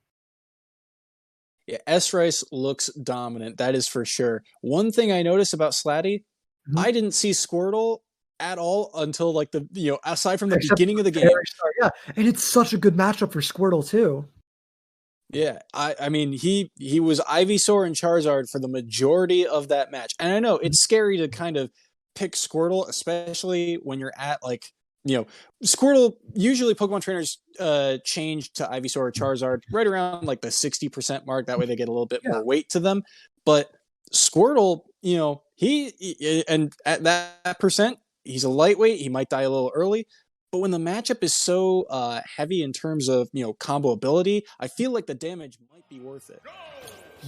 Yeah, S-Rice looks dominant. That is for sure. One thing I noticed about Slatty, I didn't see Squirtle at all until like aside from the beginning of the game. Yeah, and it's such a good matchup for Squirtle too. Yeah, I mean he was Ivysaur and Charizard for the majority of that match, and I know it's scary to kind of pick Squirtle, especially when you're at Squirtle. Usually, Pokemon trainers change to Ivysaur or Charizard right around like the 60% mark. That way, they get a little bit more weight to them. But Squirtle, he and at that percent, he's a lightweight. He might die a little early. But when the matchup is so heavy in terms of combo ability, I feel like the damage might be worth it.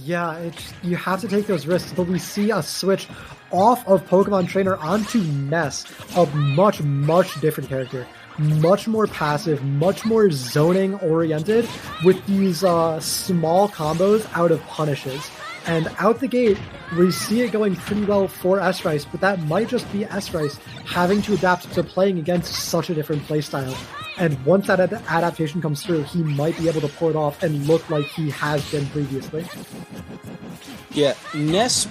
Yeah, you have to take those risks, but we see a switch off of Pokemon Trainer onto Ness, a much, much different character. Much more passive, much more zoning oriented with these small combos out of punishes. And out the gate, we see it going pretty well for S-Rice, but that might just be S-Rice having to adapt to playing against such a different playstyle. And once that adaptation comes through, he might be able to pull it off and look like he has been previously. Yeah, Ness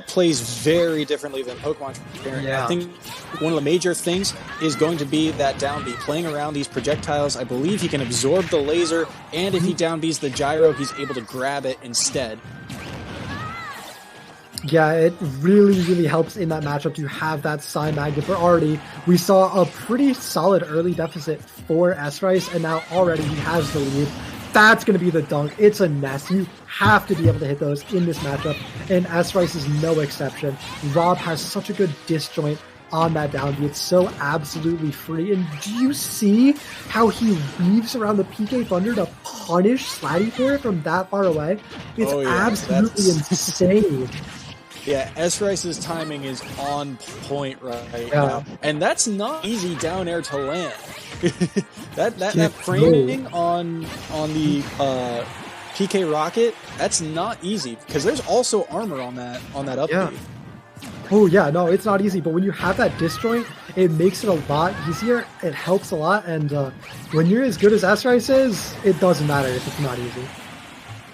plays very differently than Pokemon Trainer. Yeah. I think one of the major things is going to be that down B, playing around these projectiles. I believe he can absorb the laser, and if he down B's the gyro, he's able to grab it instead. Yeah, it really, really helps in that matchup to have that Psy Magnet. But already, we saw a pretty solid early deficit for S-Rice, and now already he has the lead. That's going to be the dunk. It's a Nest. You have to be able to hit those in this matchup, and S-Rice is no exception. Rob has such a good disjoint on that down B. It's so absolutely free. And do you see how he weaves around the PK Thunder to punish Slatty for it from that far away? It's absolutely insane. Yeah, S-Rice's timing is on point right now. And that's not easy down air to land. that framing on the PK Rocket, that's not easy because there's also armor on that up B. Oh yeah, no, it's not easy, but when you have that disjoint, it makes it a lot easier. It helps a lot, and when you're as good as S-Rice is, it doesn't matter if it's not easy.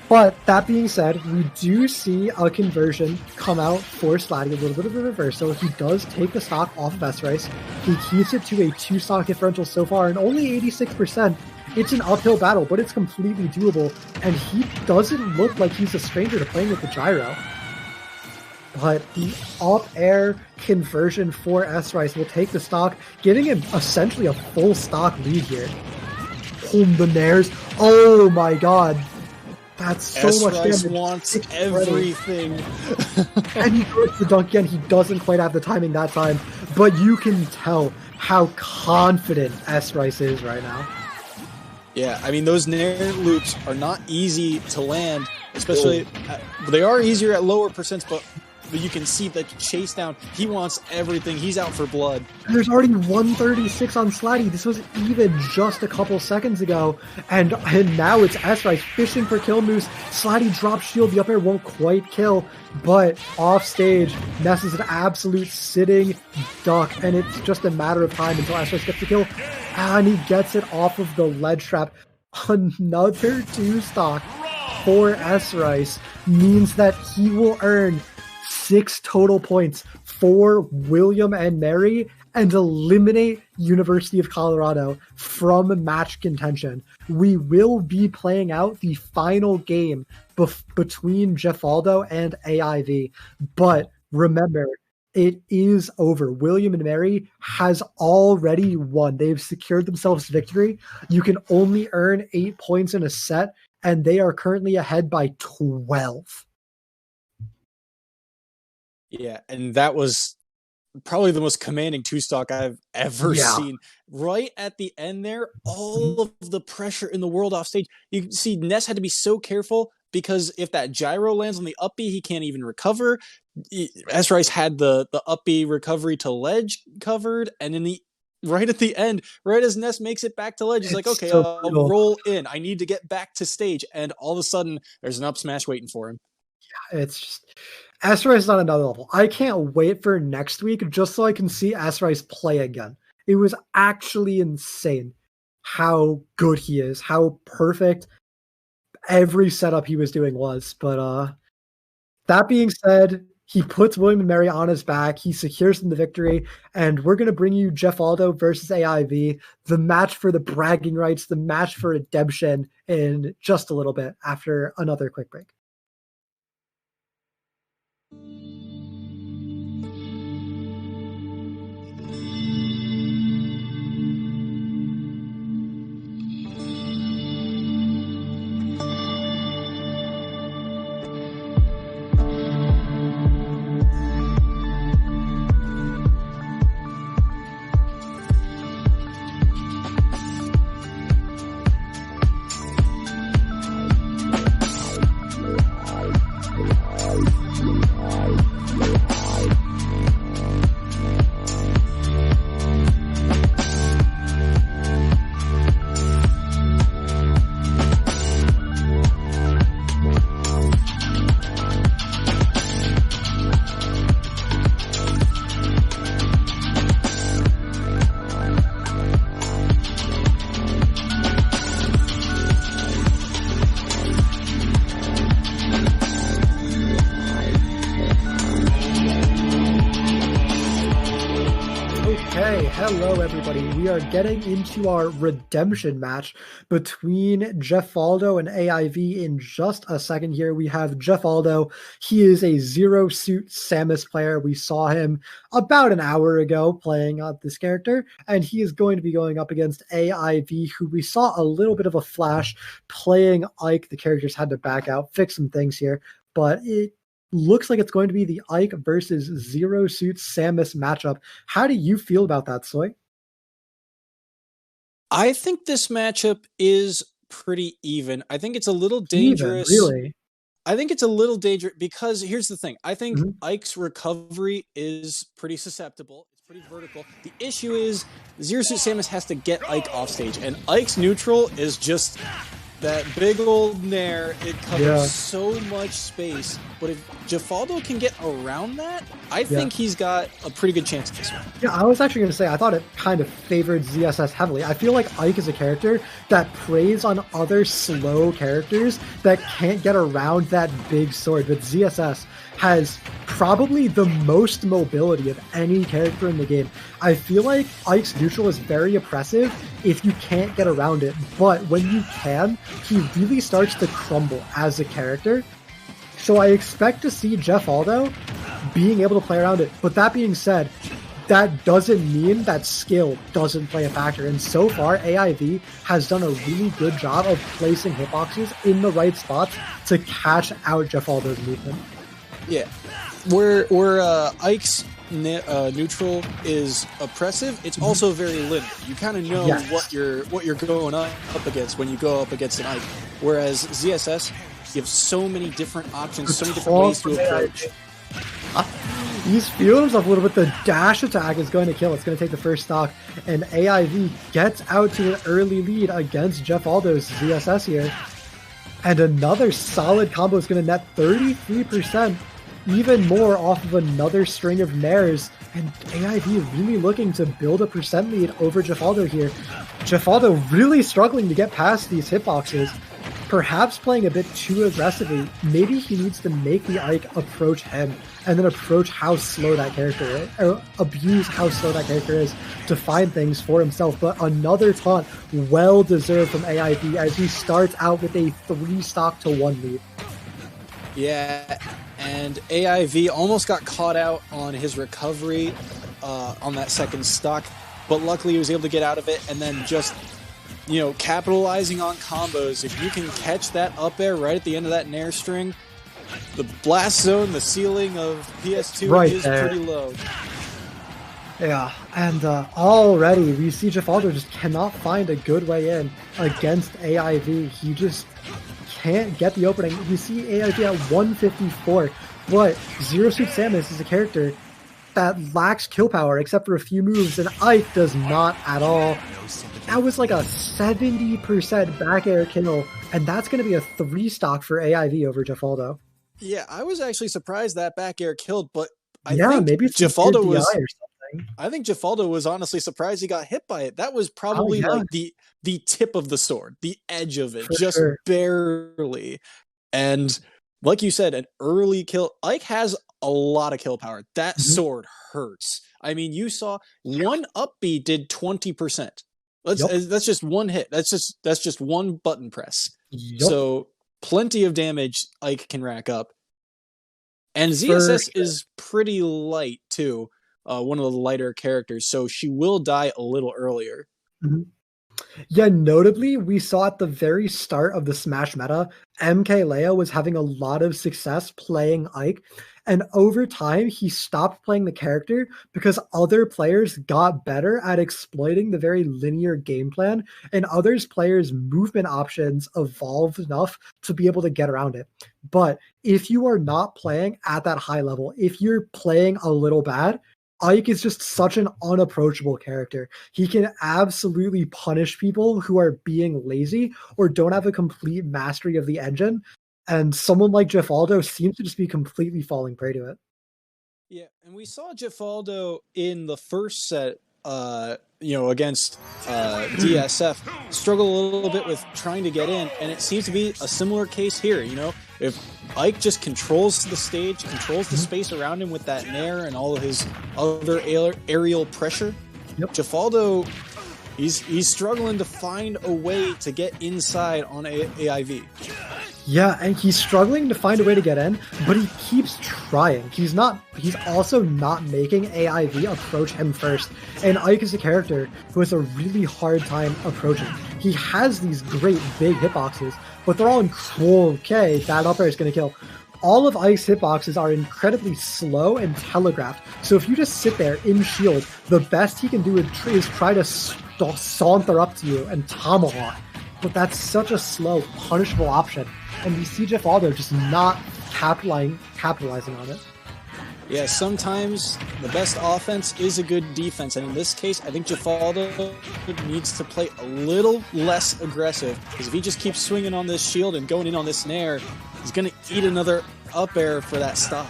But that being said, we do see a conversion come out for Slatty, a little bit of a reverse. So he does take the stock off of S-Rice. He keeps it to a 2-stock differential so far, and only 86%. It's an uphill battle, but it's completely doable. And he doesn't look like he's a stranger to playing with the gyro. But the up-air conversion for S-Rice will take the stock, giving him essentially a full stock lead here. The Nares. Oh my god. That's so much damage. S-Rice wants everything. And he goes to the dunk again. He doesn't quite have the timing that time, but you can tell how confident S-Rice is right now. Yeah, I mean, those Nair loops are not easy to land, especially, they are easier at lower percents, but you can see the chase down. He wants everything. He's out for blood. There's already 136 on Slatty. This was even just a couple seconds ago. And now it's S-Rice fishing for kill moves. Slatty drops shield. The up air won't quite kill. But off stage, Ness is an absolute sitting duck. And it's just a matter of time until S-Rice gets the kill. And he gets it off of the ledge trap. Another 2-stock for S-Rice means that he will earn 6 total points for William and Mary and eliminate University of Colorado from match contention. We will be playing out the final game between Jeffaldo and AIV. But remember, it is over. William and Mary has already won. They've secured themselves victory. You can only earn 8 points in a set, and they are currently ahead by 12. Yeah, and that was probably the most commanding two-stock I've ever seen. Right at the end there, all of the pressure in the world off stage. You can see Ness had to be so careful because if that gyro lands on the up B, he can't even recover. S-Rice had the up B recovery to ledge covered, and in the right at the end, right as Ness makes it back to ledge, he's like, okay, I'll roll in. I need to get back to stage. And all of a sudden, there's an up smash waiting for him. Yeah, it's just S-Rice is on another level. I can't wait for next week just so I can see S-Rice play again. It was actually insane how good he is, how perfect every setup he was doing was. But that being said, he puts William and Mary on his back. He secures them the victory. And we're going to bring you Jeff Aldo versus AIV, the match for the bragging rights, the match for redemption in just a little bit after another quick break. Hello, everybody. We are getting into our redemption match between Jeff Aldo and AIV in just a second here. We have Jeff Aldo. He is a Zero Suit Samus player. We saw him about an hour ago playing this character, and he is going to be going up against AIV, who we saw a little bit of a flash playing Ike. The characters had to back out, fix some things here, but it looks like it's going to be the Ike versus Zero Suit Samus matchup. How do you feel about that, Soy? I think this matchup is pretty even. I think it's a little dangerous. Really? I think it's a little dangerous because here's the thing. I think Ike's recovery is pretty susceptible. It's pretty vertical. The issue is Zero Suit Samus has to get Ike off stage, and Ike's neutral is just that big old nair. It covers so much space. But if Jafaldo can get around that, I think he's got a pretty good chance at this one. Yeah, I was actually going to say, I thought it kind of favored ZSS heavily. I feel like Ike is a character that preys on other slow characters that can't get around that big sword. But ZSS has probably the most mobility of any character in the game. I feel like Ike's neutral is very oppressive if you can't get around it, but when you can, he really starts to crumble as a character. So I expect to see Jeff Aldo being able to play around it. But that being said, that doesn't mean that skill doesn't play a factor. And so far, AIV has done a really good job of placing hitboxes in the right spots to catch out Jeff Aldo's movement. Yeah, where Ike's neutral is oppressive, it's also very linear. You kind of know what you're going up against when you go up against an Ike. Whereas ZSS, you have so many different options, so many different ways to approach. He's feeling himself a little bit. The dash attack is going to kill. It's going to take the first stock. And AIV gets out to an early lead against Jeff Aldo's ZSS here. And another solid combo is going to net 33%. Even more off of another string of nairs. And AIV really looking to build a percent lead over Jeff Aldo here. Jeff Aldo really struggling to get past these hitboxes. Perhaps playing a bit too aggressively. Maybe he needs to make the Ike approach him and then approach how slow that character is, or abuse how slow that character is to find things for himself. But another taunt, well deserved from AIV as he starts out with a 3-stock-to-1 lead. Yeah, and AIV almost got caught out on his recovery on that second stock, but luckily he was able to get out of it and then just, capitalizing on combos. If you can catch that up air right at the end of that nair string, the blast zone, the ceiling of PS2 is pretty low. Yeah, and already we see Jafaldo just cannot find a good way in against AIV. He just can't get the opening. We see AIV at 154, but Zero Suit Samus is a character that lacks kill power except for a few moves, and Ike does not at all. That was like a 70% back air kill, and that's going to be a 3 stock for AIV over Jafaldo. Yeah, I was actually surprised that back air killed, but I yeah, think maybe it's Jafaldo was. or something. I think Jafaldo was honestly surprised he got hit by it. That was probably like the tip of the sword, the edge of it, just barely. And like you said, an early kill. Ike has a lot of kill power. That sword hurts. I mean, you saw one up B did 20%. That's just one hit. That's just one button press. So plenty of damage Ike can rack up. And ZSS is pretty light too. One of the lighter characters, so she will die a little earlier. Yeah, notably, we saw at the very start of the Smash meta, MK Leo was having a lot of success playing Ike, and over time, he stopped playing the character because other players got better at exploiting the very linear game plan, and others players' movement options evolved enough to be able to get around it. But if you are not playing at that high level, if you're playing a little bad, Ike is just such an unapproachable character. He can absolutely punish people who are being lazy or don't have a complete mastery of the engine. And someone like Jafaldo seems to just be completely falling prey to it. Yeah, and we saw Jafaldo in the first set, against DSF, struggle a little bit with trying to get in, and it seems to be a similar case here. If Ike just controls the stage, controls the space around him with that nair and all of his other aerial pressure, Jafaldo, he's struggling to find a way to get inside on AIV. Yeah, and he's struggling to find a way to get in, but he keeps trying. He's also not making AIV approach him first. And Ike is a character who has a really hard time approaching. He has these great big hitboxes, but they're all in okay, that up air is going to kill. All of Ike's hitboxes are incredibly slow and telegraphed. So if you just sit there in shield, the best he can do is try to saunter up to you and tomahawk. But that's such a slow, punishable option. And we see Jafaldo just not capitalizing on it. Yeah, sometimes the best offense is a good defense. And in this case, I think Jafaldo needs to play a little less aggressive. Because if he just keeps swinging on this shield and going in on this nair, he's going to eat another up air for that stock.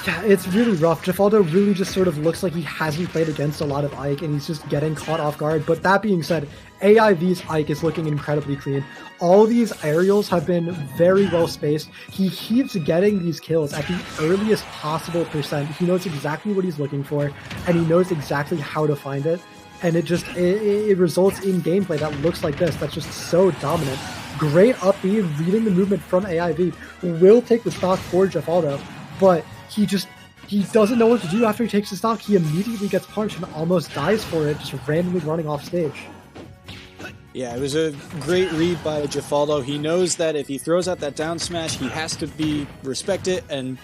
Yeah, it's really rough. Jafaldo really just sort of looks like he hasn't played against a lot of Ike, and he's just getting caught off guard. But that being said, AIV's Ike is looking incredibly clean. All these aerials have been very well spaced. He keeps getting these kills at the earliest possible percent. He knows exactly what he's looking for, and he knows exactly how to find it. And it results in gameplay that looks like this. That's just so dominant. Great up B, reading the movement from AIV. Will take the stock for Jafaldo, but he doesn't know what to do after he takes the stock. He immediately gets punched and almost dies for it, just randomly running off stage. Yeah, it was a great read by Jafaldo. He knows that if he throws out that down smash, he has to respect it and,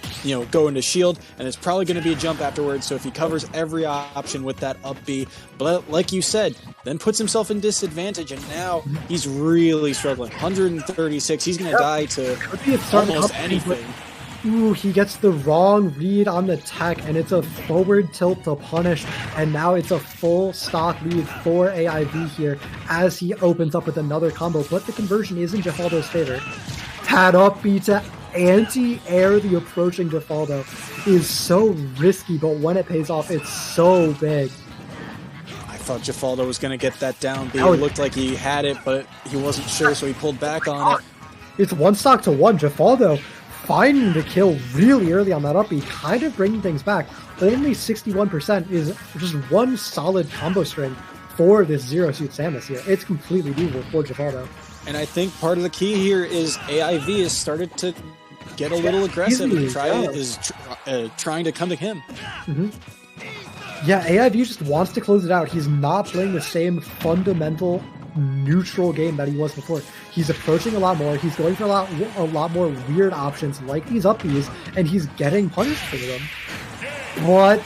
go into shield, and it's probably going to be a jump afterwards. So if he covers every option with that up B, but like you said, then puts himself in disadvantage, and now he's really struggling. 136, he's going to die to almost anything. Ooh, he gets the wrong read on the tech, and it's a forward tilt to punish, and now it's a full stock lead for AIV here as he opens up with another combo, but the conversion is in Jafaldo's favor. Pad up B to anti-air the approaching Jafaldo is so risky, but when it pays off, it's so big. I thought Jafaldo was going to get that down B. It looked like he had it, but he wasn't sure, so he pulled back on it. It's 1 stock to 1. Jafaldo finding the kill really early on that up B, kind of bringing things back. Only 61% is just one solid combo string for this Zero Suit Samus here. It's completely doable for Jafaldo. And I think part of the key here is AIV has started to get a little aggressive and trying to come to him. Yeah, AIV just wants to close it out. He's not playing the same fundamental neutral game that he was before. He's approaching a lot more. He's going for a lot more weird options like these up Bs, and he's getting punished for them. But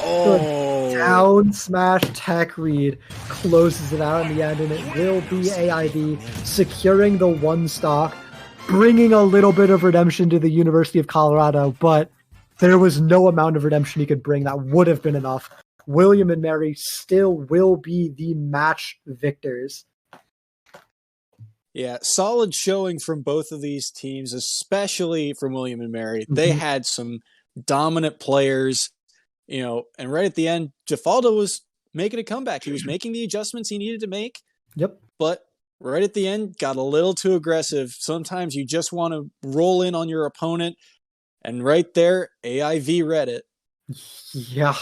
down smash tech read closes it out in the end, and it will be AIV securing the 1 stock, bringing a little bit of redemption to the University of Colorado, but there was no amount of redemption he could bring that would have been enough. William and Mary still will be the match victors. Yeah, solid showing from both of these teams, especially from William and Mary. Mm-hmm. They had some dominant players, and right at the end, Gefaldo was making a comeback. He was making the adjustments he needed to make. Yep. But right at the end, got a little too aggressive. Sometimes you just want to roll in on your opponent. And right there, AIV read it. Yeah.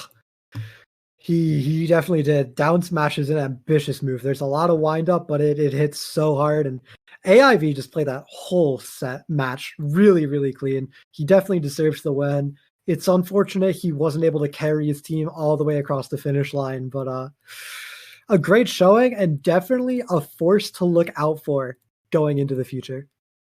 He definitely did. Down smash is an ambitious move. There's a lot of wind up, but it hits so hard. And AIV just played that whole set match really, really clean. He definitely deserves the win. It's unfortunate he wasn't able to carry his team all the way across the finish line, but a great showing and definitely a force to look out for going into the future.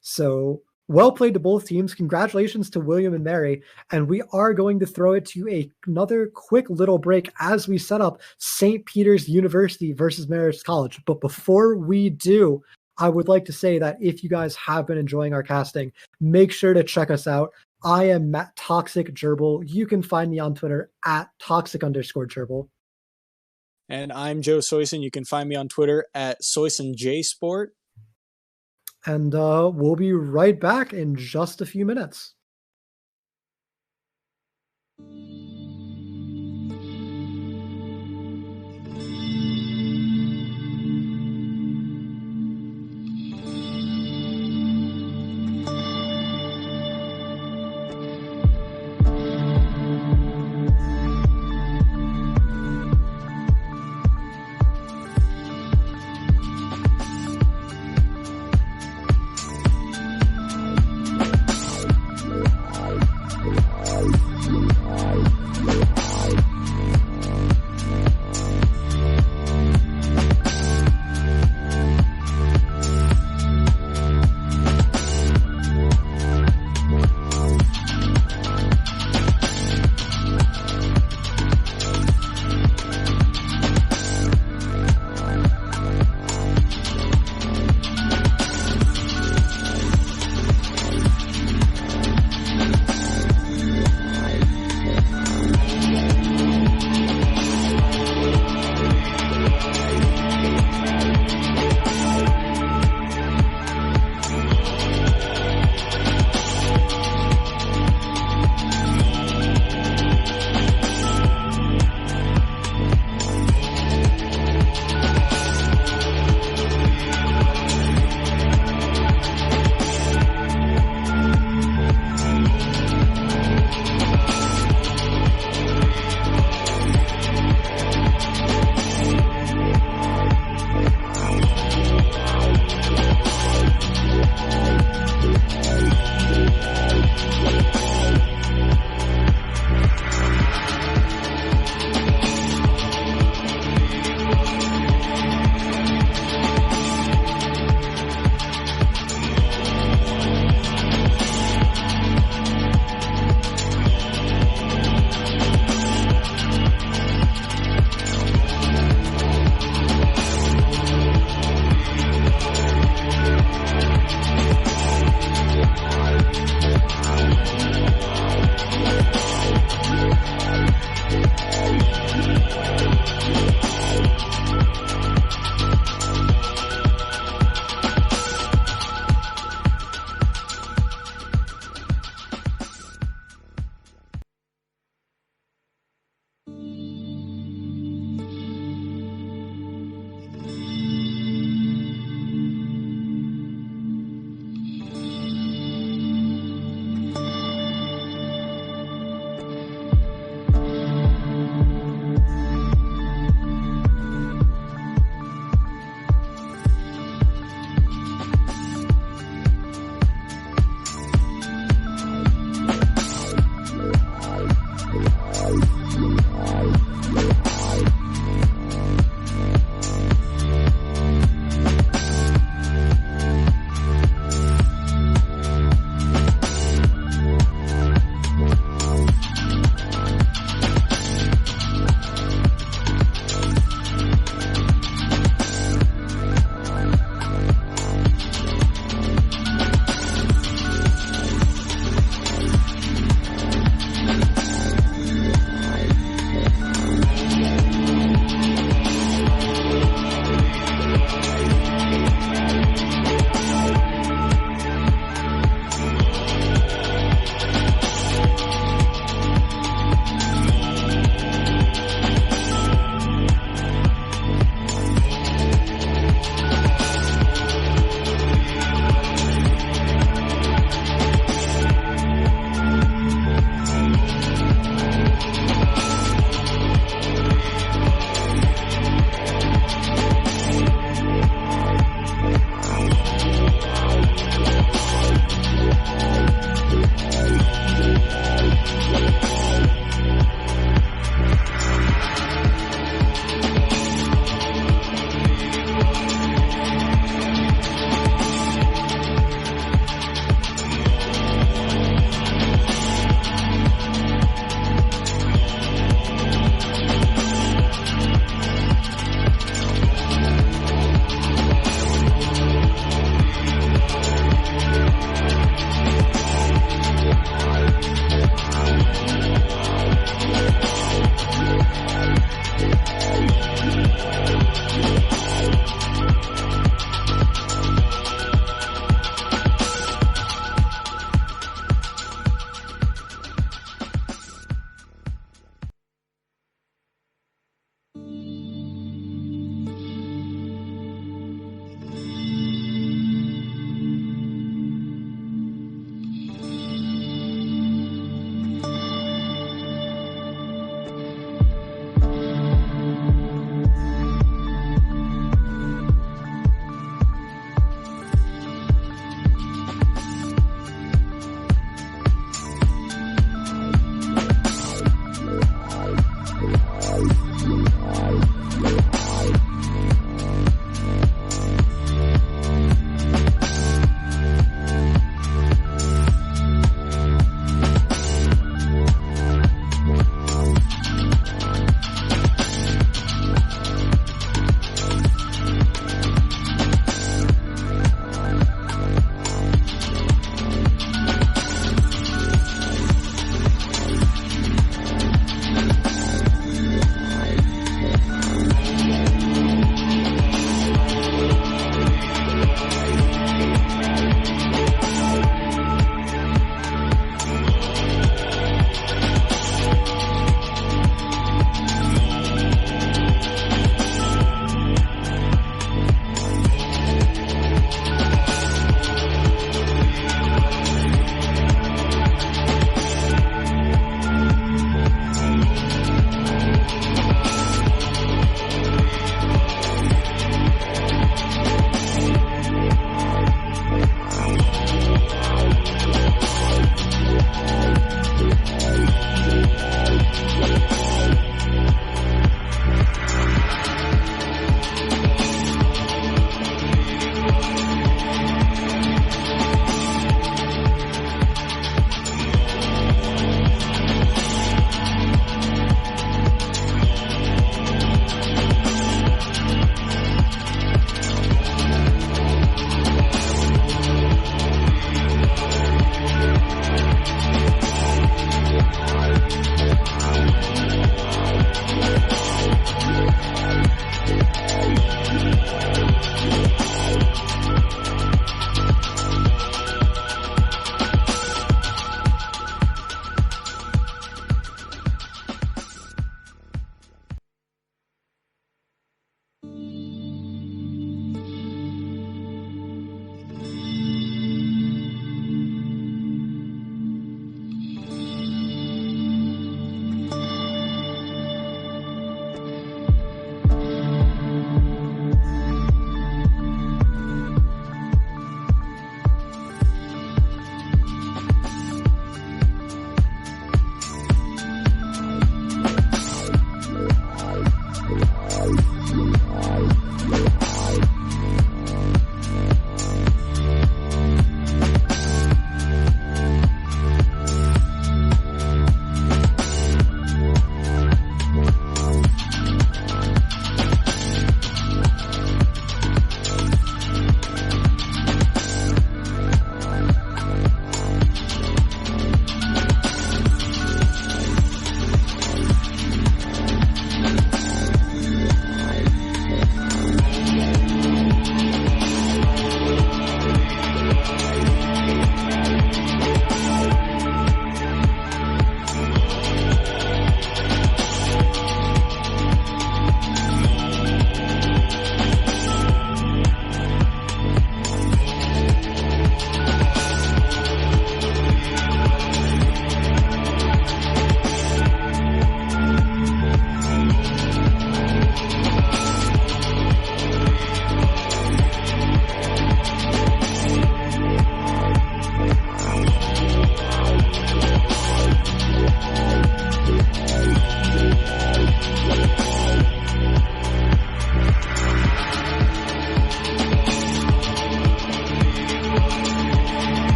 So well played to both teams. Congratulations to William and Mary. And we are going to throw it to another quick little break as we set up St. Peter's University versus Marist College. But before we do, I would like to say that if you guys have been enjoying our casting, make sure to check us out. I am Matt Toxic Gerbil. You can find me on Twitter at toxic_Gerbil. And I'm Joe Soyson. You can find me on Twitter at SoysonJSport. And we'll be right back in just a few minutes.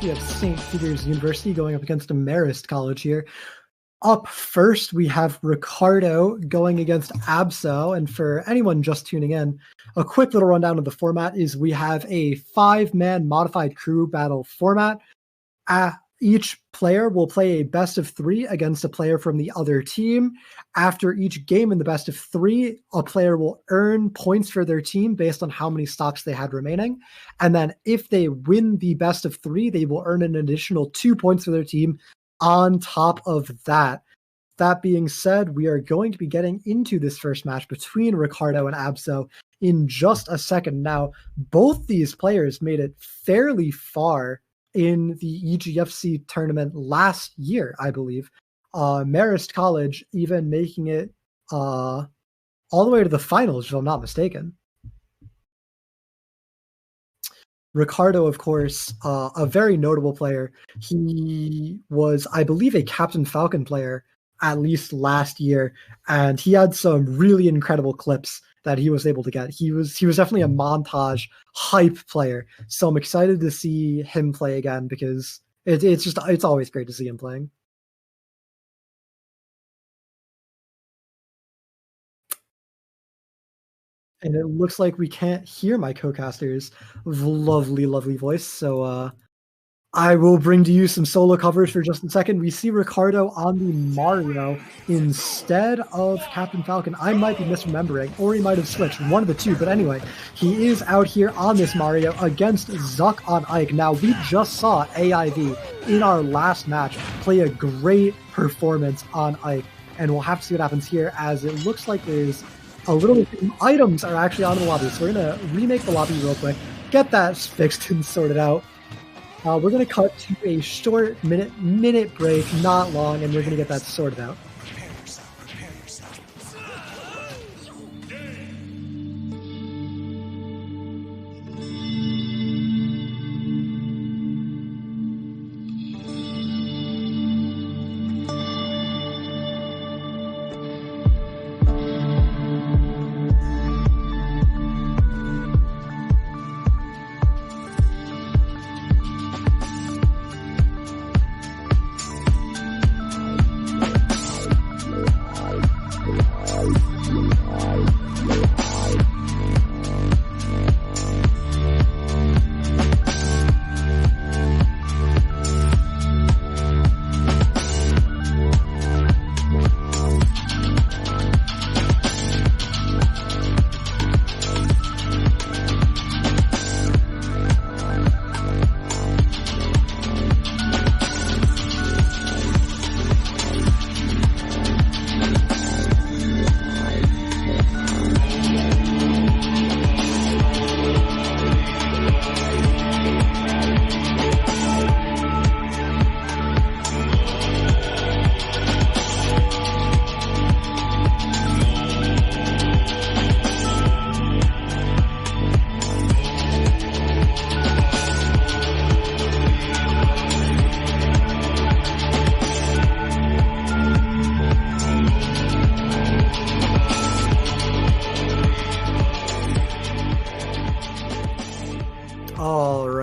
We have St. Peter's University going up against Marist College here. Up first, we have Ricardo going against Abso. And for anyone just tuning in, a quick little rundown of the format is we have a 5-man modified crew battle format. Each player will play a best of 3 against a player from the other team. After each game in the best of 3, a player will earn points for their team based on how many stocks they had remaining. And then if they win the best of 3, they will earn an additional 2 points for their team on top of that. That being said, we are going to be getting into this first match between Ricardo and Abso in just a second. Now, both these players made it fairly far in the EGFC tournament last year, I believe. Marist College even making it all the way to the finals, if I'm not mistaken. Ricardo, of course, a very notable player. He was, I believe, a Captain Falcon player at least last year, and he had some really incredible clips that he was able to get. He was definitely a montage hype player. So I'm excited to see him play again because it's always great to see him playing. And it looks like we can't hear my co-caster's lovely, lovely voice. So I will bring to you some solo covers for just a second. We see Ricardo on the Mario instead of Captain Falcon. I might be misremembering, or he might have switched, one of the two. But anyway, he is out here on this Mario against Zuck on Ike. Now, we just saw AIV in our last match play a great performance on Ike. And we'll have to see what happens here, as it looks like there's a little items are actually on the lobby. So we're going to remake the lobby real quick, get that fixed and sorted out. We're going to cut to a short minute break, not long, and we're going to get that sorted out.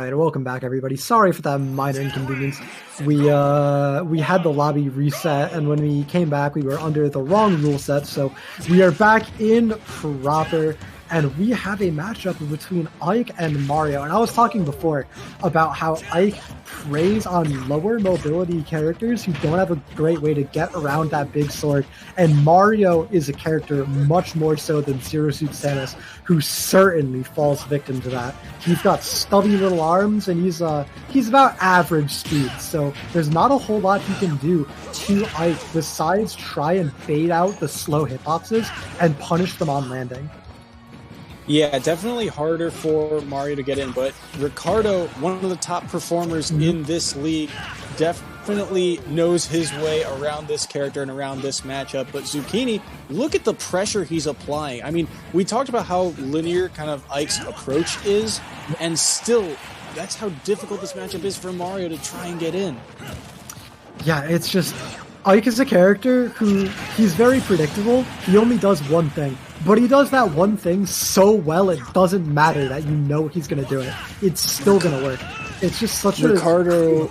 Welcome back, everybody. Sorry for that minor inconvenience. We had the lobby reset, and when we came back, we were under the wrong rule set. So we are back in proper, and we have a matchup between Ike and Mario. And I was talking before about how Ike preys on lower mobility characters who don't have a great way to get around that big sword, and Mario is a character much more so than Zero Suit Samus, who certainly falls victim to that. He's got stubby little arms, and he's about average speed, so there's not a whole lot he can do to Ike besides try and bait out the slow hitboxes and punish them on landing. Yeah, definitely harder for Mario to get in, but Ricardo, one of the top performers in this league, definitely knows his way around this character and around this matchup. But Zucchini, look at the pressure he's applying. I mean, we talked about how linear kind of Ike's approach is, and still, that's how difficult this matchup is for Mario to try and get in. Yeah, it's just, Ike is a character who, he's very predictable. He only does one thing. But he does that one thing so well, it doesn't matter that you know he's going to do it. It's still going to work. It's just such Ricardo.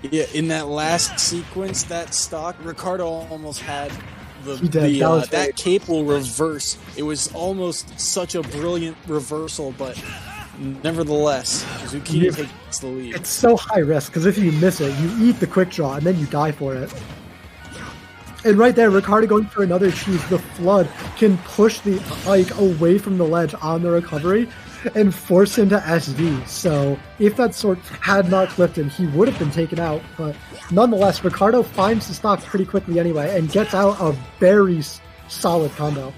Yeah, in that last sequence, that stock, Ricardo almost had that cape will reverse. It was almost such a brilliant reversal, but nevertheless, Zucchini takes the lead. It's so high risk, because if you miss it, you eat the quick draw, and then you die for it. And right there, Ricardo going for another cheese. The Flood can push the Ike away from the ledge on the recovery and force him to SV. So if that sword had not clipped him, he would have been taken out. But nonetheless, Ricardo finds the stock pretty quickly anyway and gets out a very solid combo.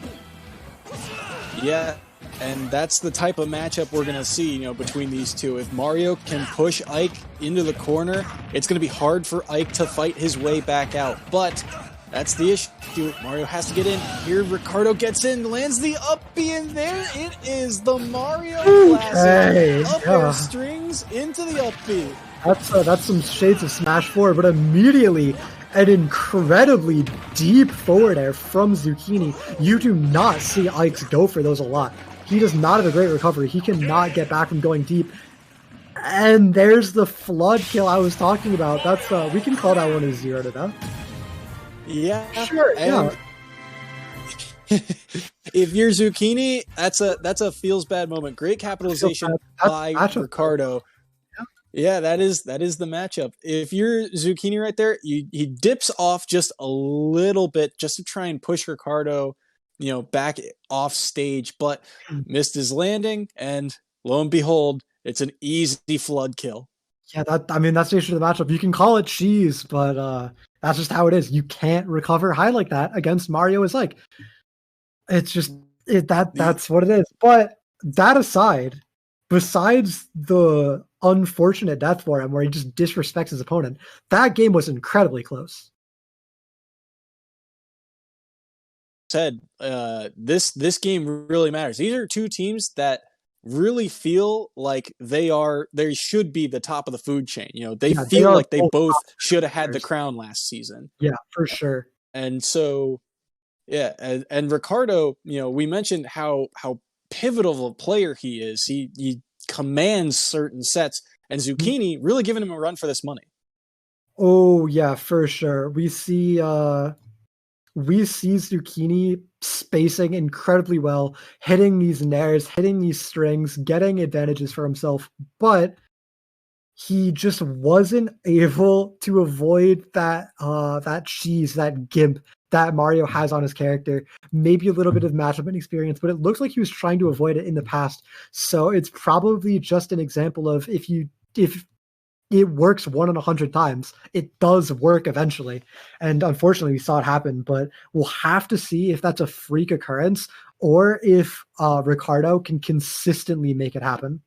Yeah, and that's the type of matchup we're going to see, between these two. If Mario can push Ike into the corner, it's going to be hard for Ike to fight his way back out. But that's the issue. Mario has to get in. Here, Ricardo gets in, lands the uppy, and there it is. The Mario classic. Up air strings into the uppy. That's some shades of Smash 4, but immediately an incredibly deep forward air from Zucchini. You do not see Ike's go for those a lot. He does not have a great recovery. He cannot get back from going deep. And there's the Flood kill I was talking about. That's we can call that one a 0 to them. Yeah, sure. Yeah. If you're Zucchini, that's a feels bad moment. Great capitalization by Ricardo. Yeah, that is the matchup. If you're Zucchini right there, he dips off just a little bit just to try and push Ricardo, back off stage, but missed his landing, and lo and behold, it's an easy Flood kill. Yeah, that's the issue of the matchup. You can call it cheese, but that's just how it is. You can't recover high like that against Mario. Is like, it's just that's what it is. But that aside, besides the unfortunate death for him, where he just disrespects his opponent, that game was incredibly close. Said this game really matters. These are two teams that really feel like they should be the top of the food chain. They feel like they both should have had the crown last season. Yeah, for sure. And so, yeah, and Ricardo, we mentioned how pivotal of a player he is. He commands certain sets, and Zucchini really giving him a run for this money. Oh yeah, for sure. We see Zucchini spacing incredibly well, hitting these nairs, hitting these strings, getting advantages for himself, but he just wasn't able to avoid that cheese, that gimp that Mario has on his character. Maybe a little bit of matchup inexperience, but it looks like he was trying to avoid it in the past. So it's probably just an example of if it works 1 in 100 times, it does work eventually. And unfortunately, we saw it happen, but we'll have to see if that's a freak occurrence or if Ricardo can consistently make it happen.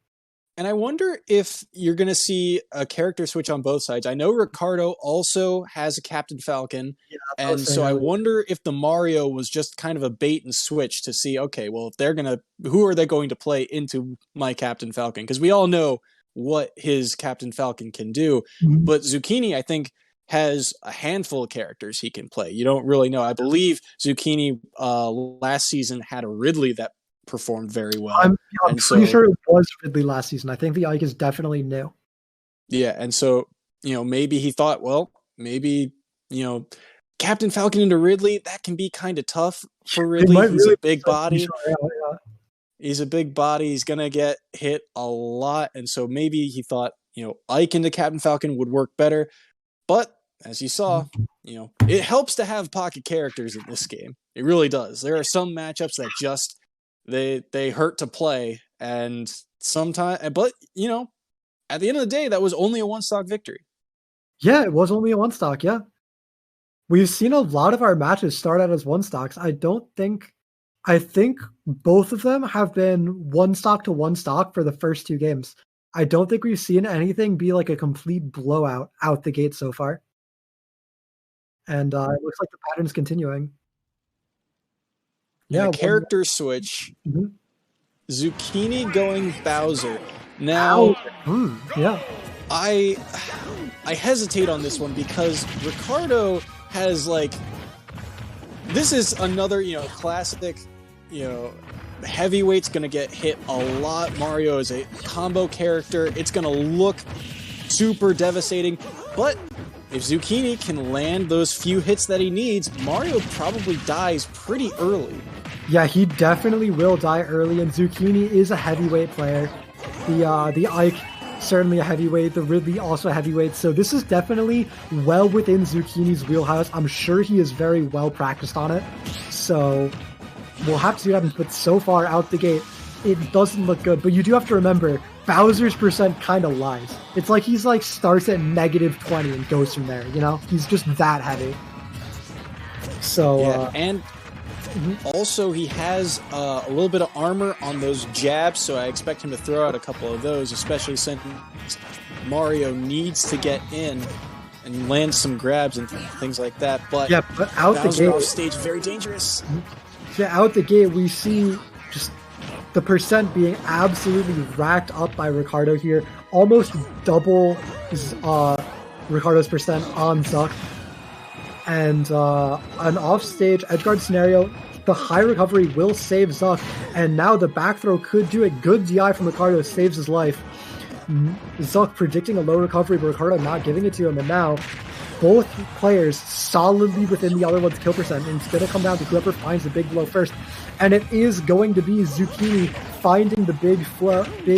And I wonder if you're going to see a character switch on both sides. I know Ricardo also has a Captain Falcon, and so I wonder if the Mario was just kind of a bait and switch to see, okay, well, if who are they going to play into my Captain Falcon? Because we all know what his Captain Falcon can do, but Zucchini, I think, has a handful of characters he can play. You don't really know. I believe Zucchini last season had a Ridley that performed very well. I'm pretty sure it was Ridley last season. I think the Ike is definitely new. Yeah, and so, maybe he thought, well, maybe, Captain Falcon into Ridley, that can be kind of tough for Ridley. He's a big body. He's a big body. He's going to get hit a lot. And so maybe he thought, Ike into Captain Falcon would work better. But as you saw, it helps to have pocket characters in this game. It really does. There are some matchups that just, they hurt to play. And sometimes, but, at the end of the day, that was only a one-stock victory. Yeah, it was only a one-stock, yeah. We've seen a lot of our matches start out as one-stocks. I think both of them have been one stock to one stock for the first two games. I don't think we've seen anything be like a complete blowout out the gate so far. And it looks like the pattern's continuing. Yeah, character switch. Mm-hmm. Zucchini going Bowser. Now, yeah. I hesitate on this one because Ricardo has this is another, classic, heavyweight's going to get hit a lot. Mario is a combo character. It's going to look super devastating. But if Zucchini can land those few hits that he needs, Mario probably dies pretty early. Yeah, he definitely will die early, and Zucchini is a heavyweight player. The Ike, certainly a heavyweight, the Ridley also a heavyweight, so this is definitely well within Zucchini's wheelhouse. I'm sure he is very well practiced on it, so we'll have to see what happens, but so far out the gate, it doesn't look good. But you do have to remember, Bowser's percent kind of lies. It's like he's like starts at -20 and goes from there, you know? He's just that heavy. So, yeah, and also he has a little bit of armor on those jabs, so I expect him to throw out a couple of those, especially since Mario needs to get in and land some grabs and things like that. But yeah, but out Bowser the gate, off stage, very dangerous. Yeah, out the gate, we see just the percent being absolutely racked up by Ricardo here, almost double Ricardo's percent on Zuck. And an offstage edgeguard scenario, the high recovery will save Zuck, and now the back throw could do it. Good DI from Ricardo saves his life. Zuck predicting a low recovery, but Ricardo not giving it to him, and now both players solidly within the other one's kill percent, and it's going to come down to whoever finds the big blow first. And it is going to be Zucchini finding the big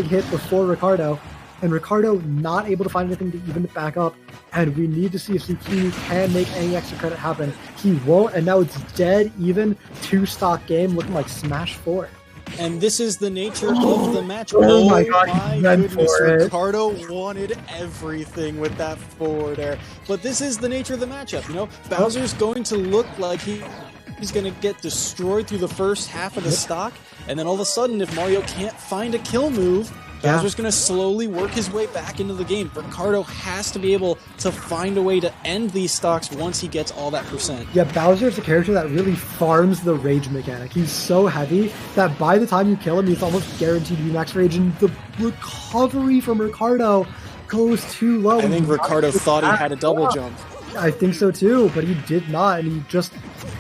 hit before Ricardo, and Ricardo not able to find anything to even it back up, and we need to see if Zucchini can make any extra credit happen. He won't, and now it's dead even, 2-stock game looking like Smash 4. And this is the nature of the match. Oh my God, he went goodness, for it. Ricardo wanted everything with that forward air. But this is the nature of the matchup, you know? Bowser's going to look like he's going to get destroyed through the first half of the stock, and then all of a sudden, if Mario can't find a kill move, Bowser's going to slowly work his way back into the game. Ricardo has to be able to find a way to end these stocks once he gets all that percent. Yeah, Bowser's a character that really farms the rage mechanic. He's so heavy that by the time you kill him, he's almost guaranteed to be max rage, and the recovery from Ricardo goes too low. I think Ricardo thought he had a double jump. I think so too, but he did not, and he just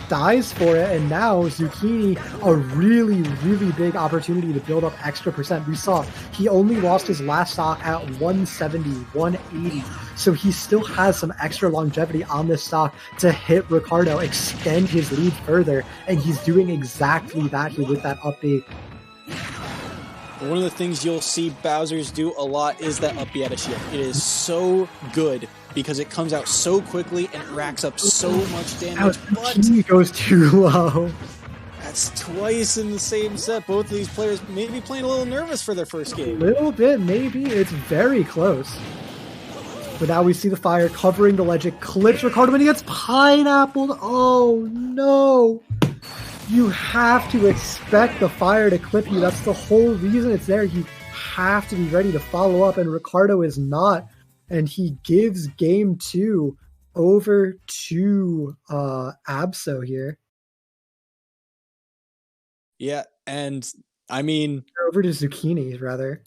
dies for it. And now Zucchini, a really, really big opportunity to build up extra percent. We saw he only lost his last stock at 170, 180, so he still has some extra longevity on this stock to hit Ricardo, extend his lead further, and he's doing exactly that here with that upbeat. One of the things you'll see Bowser's do a lot is that up B at a shield. It is so good because it comes out so quickly and it racks up so much damage. But He goes too low. that's twice in the same set. Both of these players may be playing a little nervous for their first A game. little bit, maybe. It's very close. But now we see the fire covering the ledge. It clips Ricardo and he gets pineappled. Oh no! You have to expect the fire to clip you. That's the whole reason it's there. You have to be ready to follow up, and Ricardo is not. And he gives game 2 over to Absol here. Yeah, and I mean, Over to Zucchini, rather.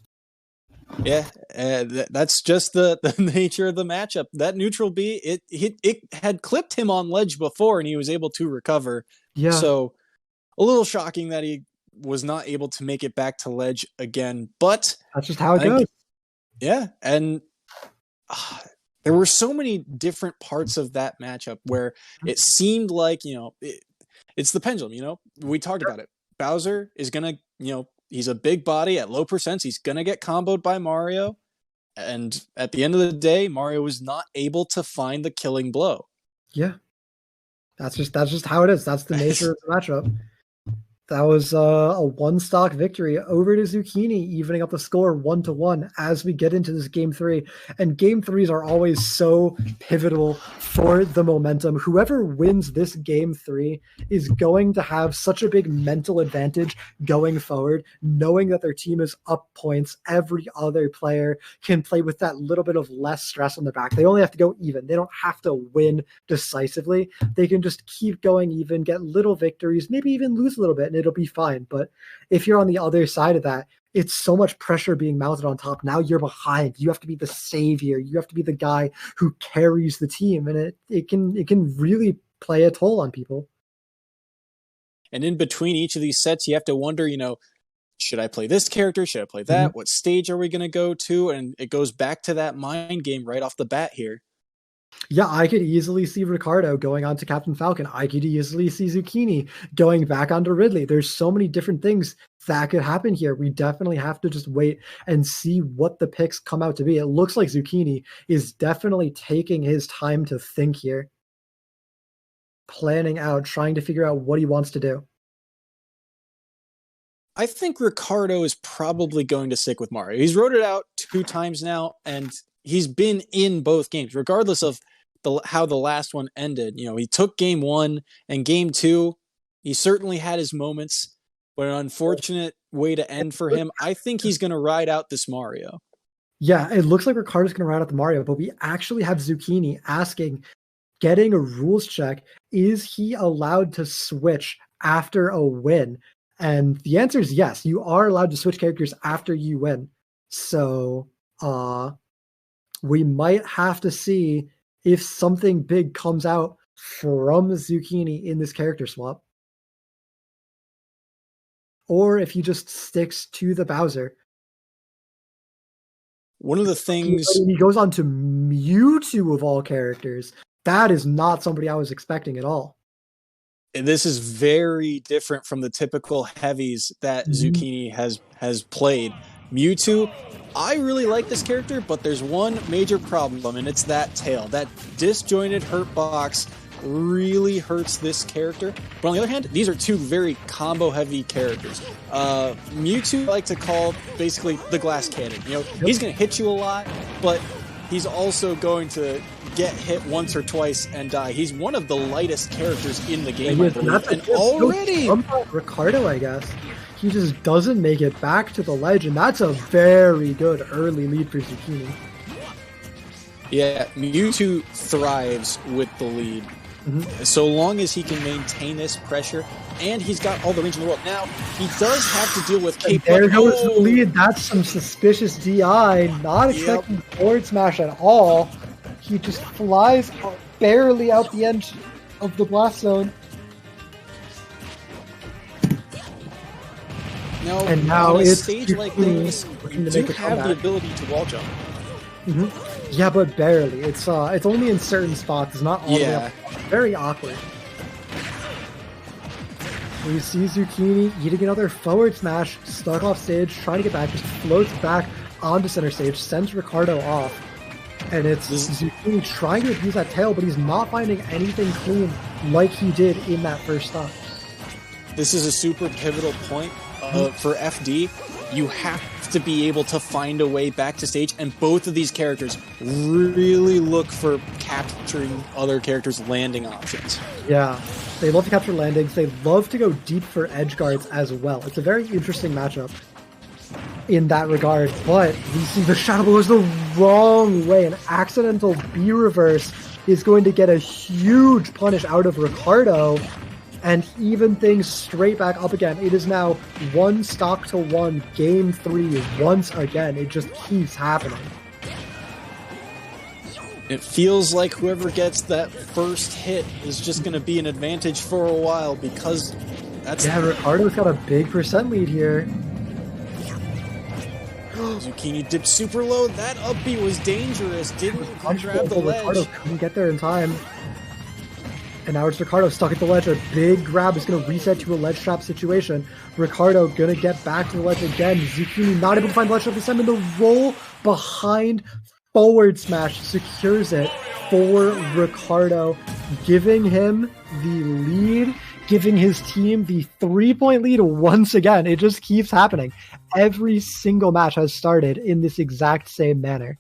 yeah, that's just the nature of the matchup. That neutral B, it had clipped him on ledge before, and he was able to recover. Yeah. So a little shocking that he was not able to make it back to ledge again, but That's just how it goes. Yeah, and there were so many different parts of that matchup where it seemed like, it's the pendulum, we talked about it. Bowser is going to, he's a big body at low percents. He's going to get comboed by Mario. And at the end of the day, Mario was not able to find the killing blow. Yeah. That's just how it is. That's the nature of the matchup. That was a one-stock victory over to Zucchini, evening up the score 1-1 as we get into this game 3. And game 3s are always so pivotal for the momentum. Whoever wins this game 3 is going to have such a big mental advantage going forward, knowing that their team is up points. Every other player can play with that little bit of less stress on their back. They only have to go even. They don't have to win decisively. They can just keep going even, get little victories, maybe even lose a little bit, and it'll be fine. But if you're on the other side of that, it's so much pressure being mounted on top. Now you're behind. You have to be the savior. You have to be the guy who carries the team, and it can really play a toll on people. And in between each of these sets, you have to wonder, should I play this character? Should I play that? Mm-hmm. What stage are we going to go to? And it goes back to that mind game right off the bat here. Yeah, I could easily see Ricardo going on to Captain Falcon. I could easily see Zucchini going back onto Ridley. There's so many different things that could happen here. We definitely have to just wait and see what the picks come out to be. It looks like Zucchini is definitely taking his time to think here, planning out, trying to figure out what he wants to do. I think Ricardo is probably going to stick with Mario. He's wrote it out 2 times now, and he's been in both games, regardless of how the last one ended. He took game 1 and game 2. He certainly had his moments, but an unfortunate way to end for him. I think he's going to ride out this Mario. Yeah, it looks like Ricardo's going to ride out the Mario, but we actually have Zucchini getting a rules check. Is he allowed to switch after a win? And the answer is yes. You are allowed to switch characters after you win. So we might have to see if something big comes out from Zucchini in this character swap. Or if he just sticks to the Bowser. One of the things... He goes on to Mewtwo of all characters. That is not somebody I was expecting at all. This is very different from the typical heavies that Zucchini has played. Mewtwo, I really like this character, but there's one major problem, and it's that tail. That disjointed hurt box really hurts this character. But on the other hand, these are 2 very combo-heavy characters. Mewtwo I like to call basically the glass cannon. He's going to hit you a lot, but he's also going to get hit once or twice and die. He's one of the lightest characters in the game, I believe. And already... Ricardo, I guess. He just doesn't make it back to the ledge, and that's a very good early lead for Zucchini. Yeah, Mewtwo thrives with the lead. So long as he can maintain this pressure, and he's got all the range in the world. Now, he does have to deal with Cape. There goes the lead. That's some suspicious DI. Not expecting forward smash at all. He just flies barely out the end of the blast zone. And now on a it's stage like this, you do have the ability to wall jump. Yeah, but barely. It's only in certain spots. It's not all the way up. Very awkward. We see Zucchini eating another forward smash, stuck off stage, trying to get back, just floats back onto center stage, sends Ricardo off. And it's Zucchini trying to abuse that tail, but he's not finding anything clean like he did in that first stop. This is a super pivotal point for FD. You have to be able to find a way back to stage, and both of these characters really look for capturing other characters' landing options. Yeah, they love to capture landings. They love to go deep for edge guards as well. It's a very interesting matchup in that regard, but we see the Shadow Blow is the wrong way. An accidental B reverse is going to get a huge punish out of Ricardo and even things straight back up again. It is now 1-1 game 3 once again. It just keeps happening. It feels like whoever gets that first hit is just going to be an advantage for a while, because that's... Yeah, Ricardo's got a big percent lead here. Zucchini dipped super low. That up B was dangerous. Didn't grab the ledge. Ricardo couldn't get there in time. And now it's Ricardo stuck at the ledge. A big grab is going to reset to a ledge trap situation. Ricardo going to get back to the ledge again. Zucchini not able to find the ledge trap this time, and the roll behind forward smash secures it for Ricardo, giving him the lead, giving his team the 3-point lead once again. It just keeps happening. Every single match has started in this exact same manner.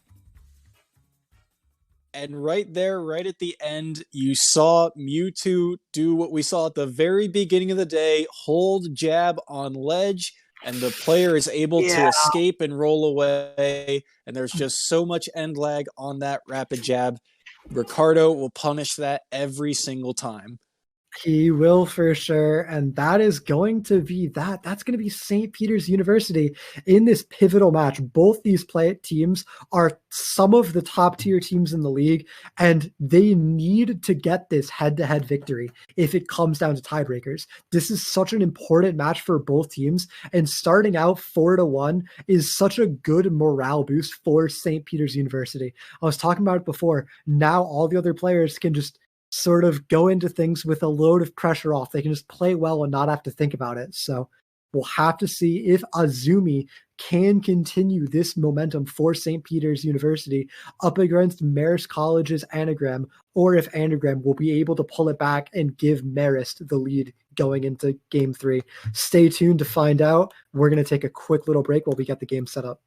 And right there, right at the end, you saw Mewtwo do what we saw at the very beginning of the day, hold jab on ledge, and the player is able to escape and roll away. And there's just so much end lag on that rapid jab. Ricardo will punish that every single time. He will for sure. And that is going to be that's going to be St. Peter's University in this pivotal match. Both these teams are some of the top tier teams in the league, and they need to get this head-to-head victory if it comes down to tiebreakers. This is such an important match for both teams, and starting out 4-1 is such a good morale boost for St. Peter's University. I was talking about it before. Now all the other players can just sort of go into things with a load of pressure off. They can just play well and not have to think about it. So we'll have to see if Azumi can continue this momentum for St. Peter's University up against Marist College's Anagram, or if Anagram will be able to pull it back and give Marist the lead going into Game 3. Stay tuned to find out. We're going to take a quick little break while we get the game set up.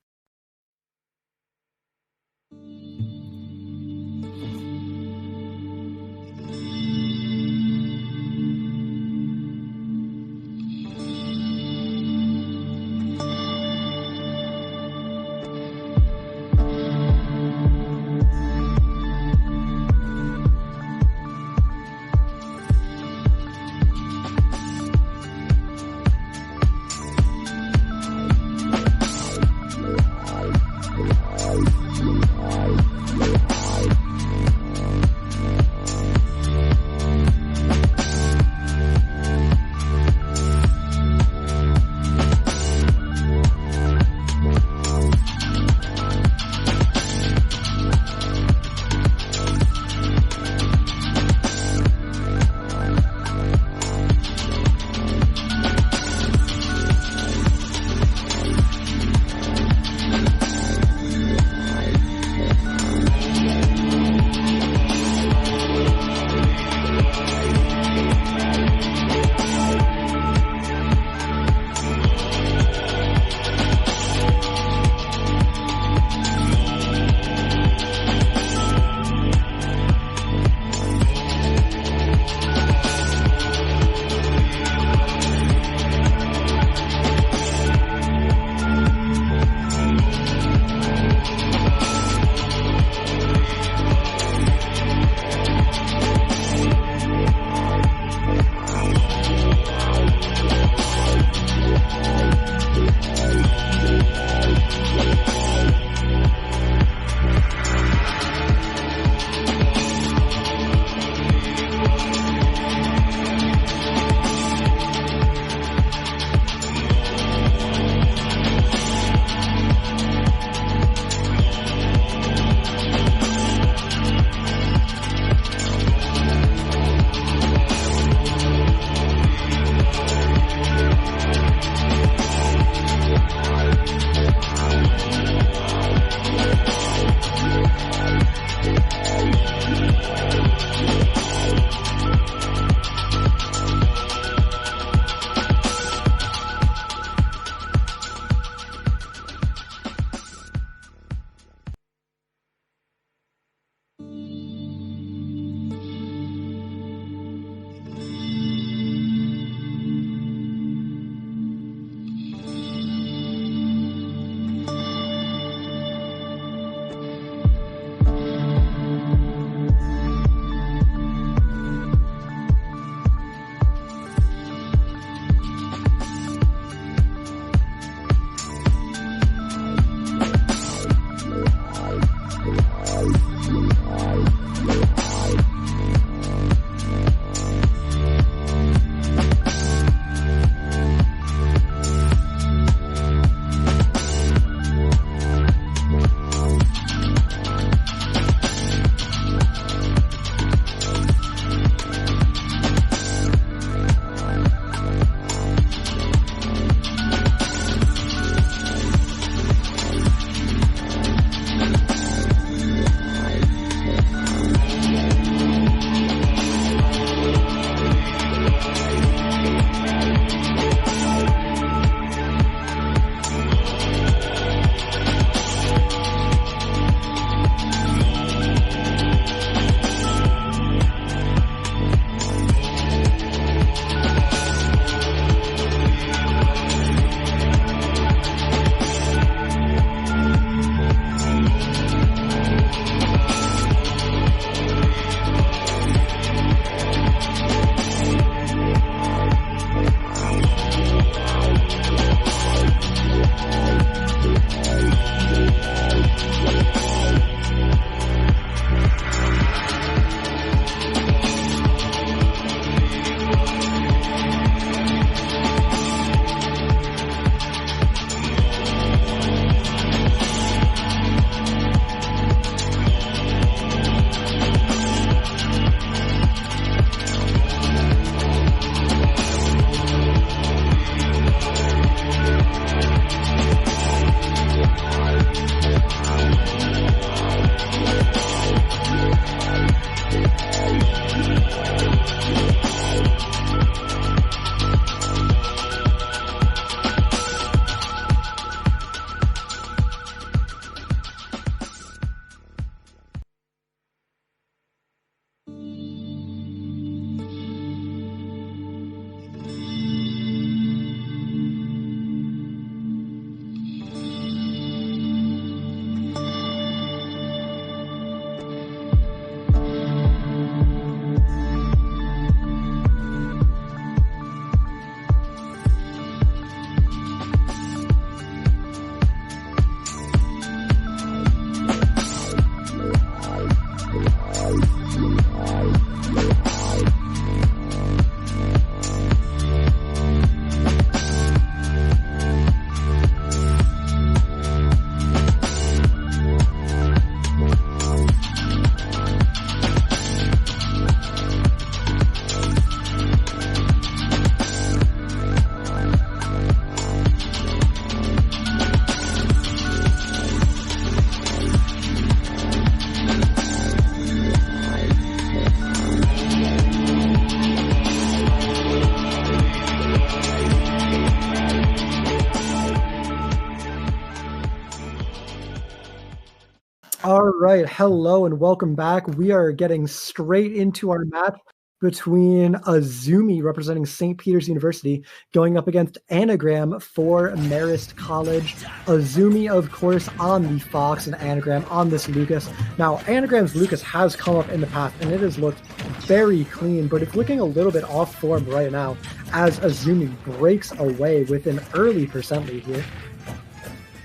All right, hello and welcome back. We are getting straight into our match between Azumi, representing St. Peter's University, going up against Anagram for Marist College. Azumi, of course, on the Fox, and Anagram on this Lucas. Now, Anagram's Lucas has come up in the past, and it has looked very clean, but it's looking a little bit off form right now as Azumi breaks away with an early percent lead here.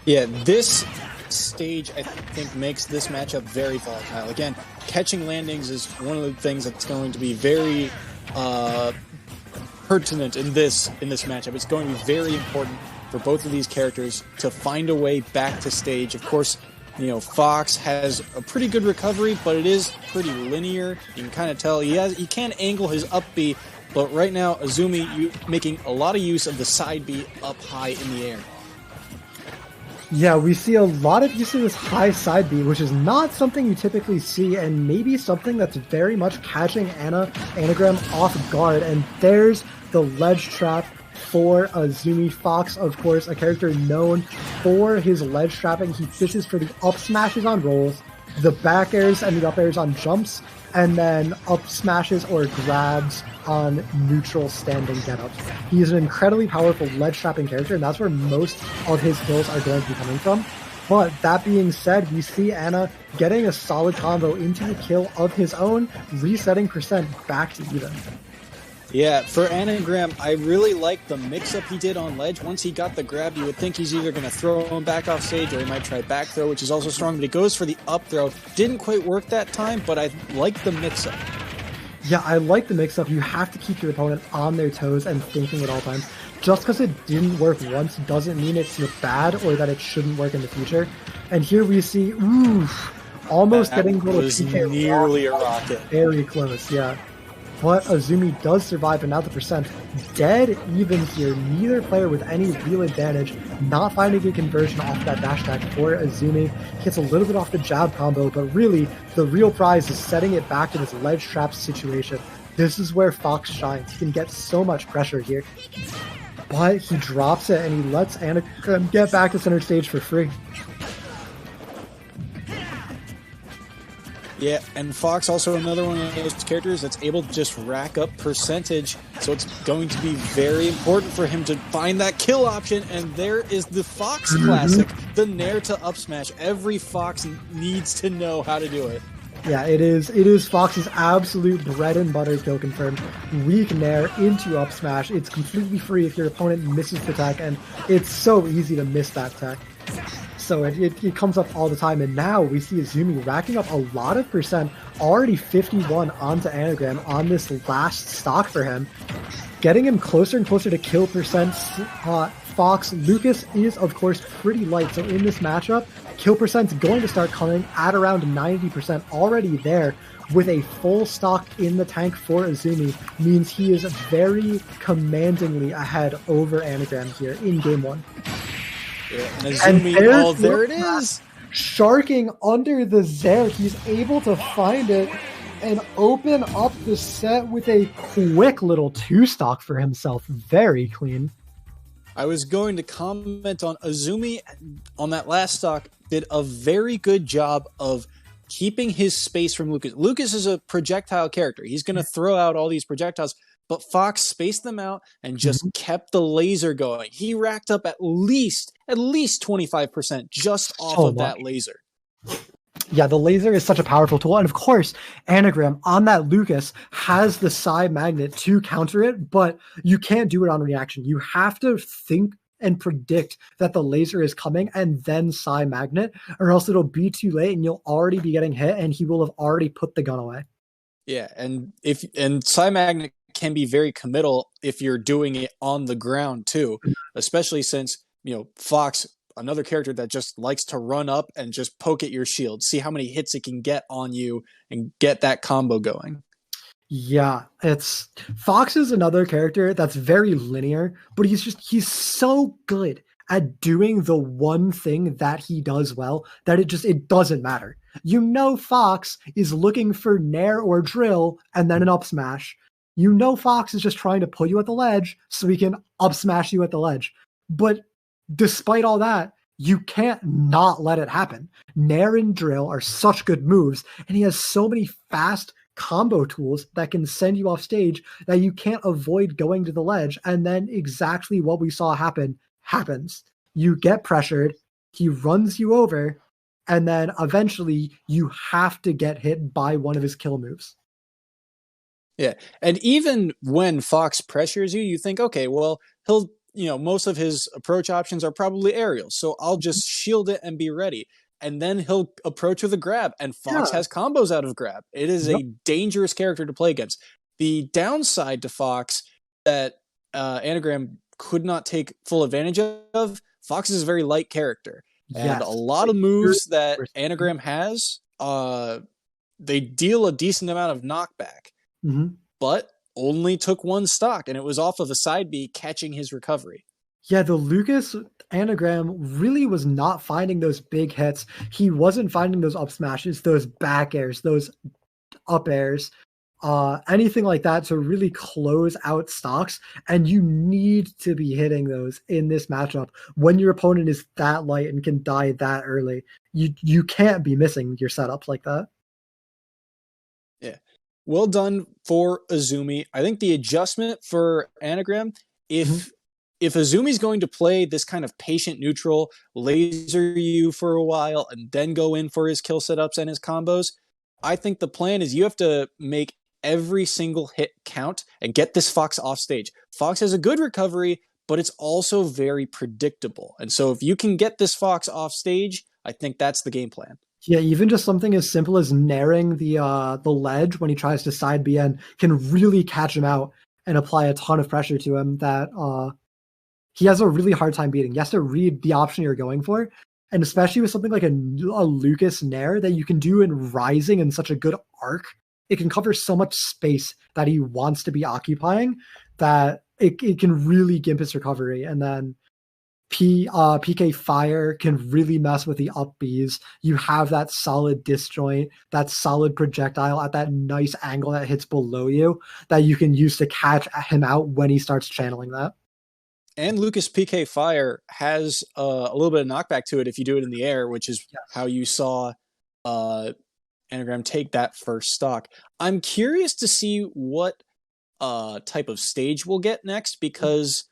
Yeah, this stage, I think, makes this matchup very volatile. Again, catching landings is one of the things that's going to be very pertinent in this matchup. It's going to be very important for both of these characters to find a way back to stage. Of course, Fox has a pretty good recovery, but it is pretty linear. You can kind of tell he can angle his up B, but right now Azumi making a lot of use of the side B up high in the air. Yeah, we see a lot of use of this high side B, which is not something you typically see, and maybe something that's very much catching Anagram off guard. And there's the ledge trap for Azumi. Fox, of course, a character known for his ledge trapping. He fishes for the up smashes on rolls, the back airs and the up airs on jumps, and then up smashes or grabs on neutral standing get-ups. He is an incredibly powerful ledge trapping character, and that's where most of his kills are going to be coming from. But that being said, we see Ana getting a solid combo into a kill of his own, resetting percent back to even. Yeah, for Anagram, I really like the mix-up he did on ledge. Once he got the grab, you would think he's either going to throw him back off stage or he might try back throw, which is also strong, but he goes for the up throw. Didn't quite work that time, but I like the mix-up. Yeah, I like the mix-up. You have to keep your opponent on their toes and thinking at all times. Just because it didn't work once doesn't mean it's bad or that it shouldn't work in the future. And here we see, almost that getting a was nearly a rocket. Very close, yeah. But Azumi does survive, and now the percent dead even here. Neither player with any real advantage, not finding a conversion off that dash attack for Azumi. Gets a little bit off the jab combo, but really, the real prize is setting it back to this ledge trap situation. This is where Fox shines. He can get so much pressure here. But he drops it, and he lets Anagram get back to center stage for free. Yeah, and Fox also another one of those characters that's able to just rack up percentage, so it's going to be very important for him to find that kill option, and there is the Fox classic, the Nair to up smash. Every Fox needs to know how to do it. Yeah, it is Fox's absolute bread and butter kill confirmed. Weak Nair into up smash. It's completely free if your opponent misses the tech, and it's so easy to miss that tech. So it comes up all the time, and now we see Azumi racking up a lot of percent, already 51 onto Anagram on this last stock for him, getting him closer and closer to kill percent. Fox Lucas is, of course, pretty light, so in this matchup, kill percent's going to start coming at around 90%, already there, with a full stock in the tank for Azumi, means he is very commandingly ahead over Anagram here in game one. Yeah, and Azumi, there it is! Sharking under the Zair, he's able to find it and open up the set with a quick little two-stock for himself. Very clean. I was going to comment on Azumi on that last stock, did a very good job of keeping his space from Lucas. Lucas is a projectile character. He's going to throw out all these projectiles, but Fox spaced them out and just kept the laser going. He racked up at least 25% just off of that laser. Yeah, the laser is such a powerful tool. And of course, Anagram on that Lucas has the Psy Magnet to counter it, but you can't do it on reaction. You have to think and predict that the laser is coming and then Psy Magnet, or else it'll be too late and you'll already be getting hit and he will have already put the gun away. Yeah, and Psy Magnet can be very committal if you're doing it on the ground too, especially since, Fox, another character that just likes to run up and just poke at your shield, see how many hits it can get on you and get that combo going. Yeah, Fox is another character that's very linear, but he's so good at doing the one thing that he does well that it doesn't matter. Fox is looking for Nair or drill and then an up smash. Fox is just trying to put you at the ledge so he can up smash you at the ledge. But despite all that, you can't not let it happen. Nair and Drill are such good moves, and he has so many fast combo tools that can send you off stage that you can't avoid going to the ledge. And then exactly what we saw happens. You get pressured, he runs you over, and then eventually you have to get hit by one of his kill moves. Yeah, and even when Fox pressures you, you think, okay, well, he'll, most of his approach options are probably aerials, so I'll just shield it and be ready. And then he'll approach with a grab, and Fox has combos out of grab. It is a dangerous character to play against. The downside to Fox that Anagram could not take full advantage of, Fox is a very light character. And a lot of moves that Anagram has, they deal a decent amount of knockback, but only took one stock, and it was off of a side B catching his recovery. Yeah, the Lucas Anagram really was not finding those big hits. He wasn't finding those up smashes, those back airs, those up airs, anything like that to really close out stocks. And you need to be hitting those in this matchup when your opponent is that light and can die that early. You can't be missing your setups like that. Yeah. Well done for Azumi. I think the adjustment for Anagram, if Azumi's going to play this kind of patient neutral, laser you for a while, and then go in for his kill setups and his combos, I think the plan is you have to make every single hit count and get this Fox off stage. Fox has a good recovery, but it's also very predictable. And so if you can get this Fox off stage, I think that's the game plan. Yeah, even just something as simple as naring the ledge when he tries to side BN can really catch him out and apply a ton of pressure to him that he has a really hard time beating. He has to read the option you're going for, and especially with something like a Lucas Nair that you can do in Rising in such a good arc, it can cover so much space that he wants to be occupying that it can really gimp his recovery. And then PK Fire can really mess with the up Bs. You have that solid disjoint, that solid projectile at that nice angle that hits below you that you can use to catch him out when he starts channeling that. And Lucas PK Fire has a little bit of knockback to it if you do it in the air, which is how you saw Anagram take that first stock. I'm curious to see what type of stage we'll get next, because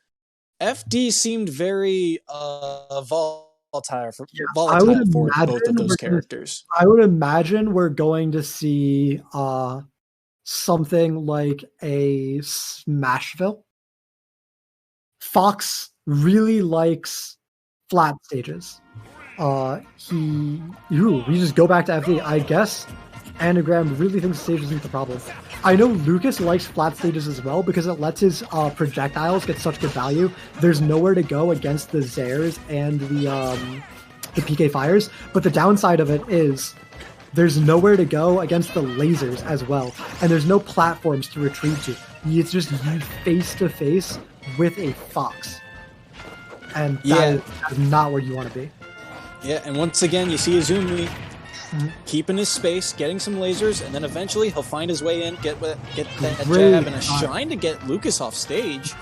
FD seemed very volatile for both of those characters. I would imagine we're going to see something like a Smashville. Fox really likes flat stages. We just go back to FD. I guess Anagram really thinks stage isn't the problem. I know Lucas likes flat stages as well because it lets his projectiles get such good value. There's nowhere to go against the Zairs and the PK Fires, but the downside of it is there's nowhere to go against the lasers as well, and there's no platforms to retreat to. It's just you face to face with a Fox, and that is not where you want to be. Yeah, and once again, you see Azumi keeping his space, getting some lasers, and then eventually he'll find his way in, get that jab and a shine to get Lucas off stage.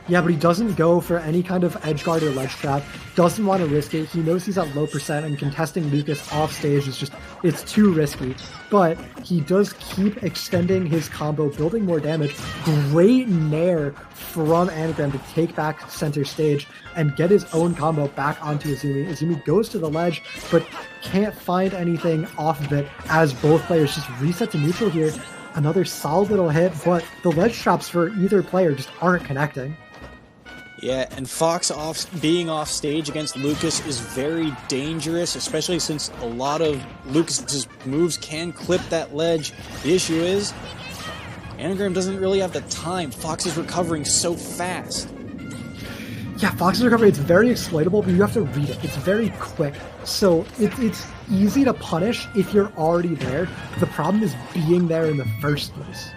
Yeah, but he doesn't go for any kind of edge guard or ledge trap, doesn't want to risk it. He knows he's at low percent, and contesting Lucas off stage is it's too risky. But he does keep extending his combo, building more damage. Great nair from Anagram to take back center stage and get his own combo back onto Azumi. Azumi goes to the ledge, but can't find anything off of it as both players just reset to neutral here. Another solid little hit, but the ledge traps for either player just aren't connecting. Yeah, and Fox being off stage against Lucas is very dangerous, especially since a lot of Lucas's moves can clip that ledge. The issue is, Anagram doesn't really have the time. Fox is recovering so fast. Yeah, Fox's recovery, it's very exploitable, but you have to read it. It's very quick. So it's easy to punish if you're already there. But the problem is being there in the first place.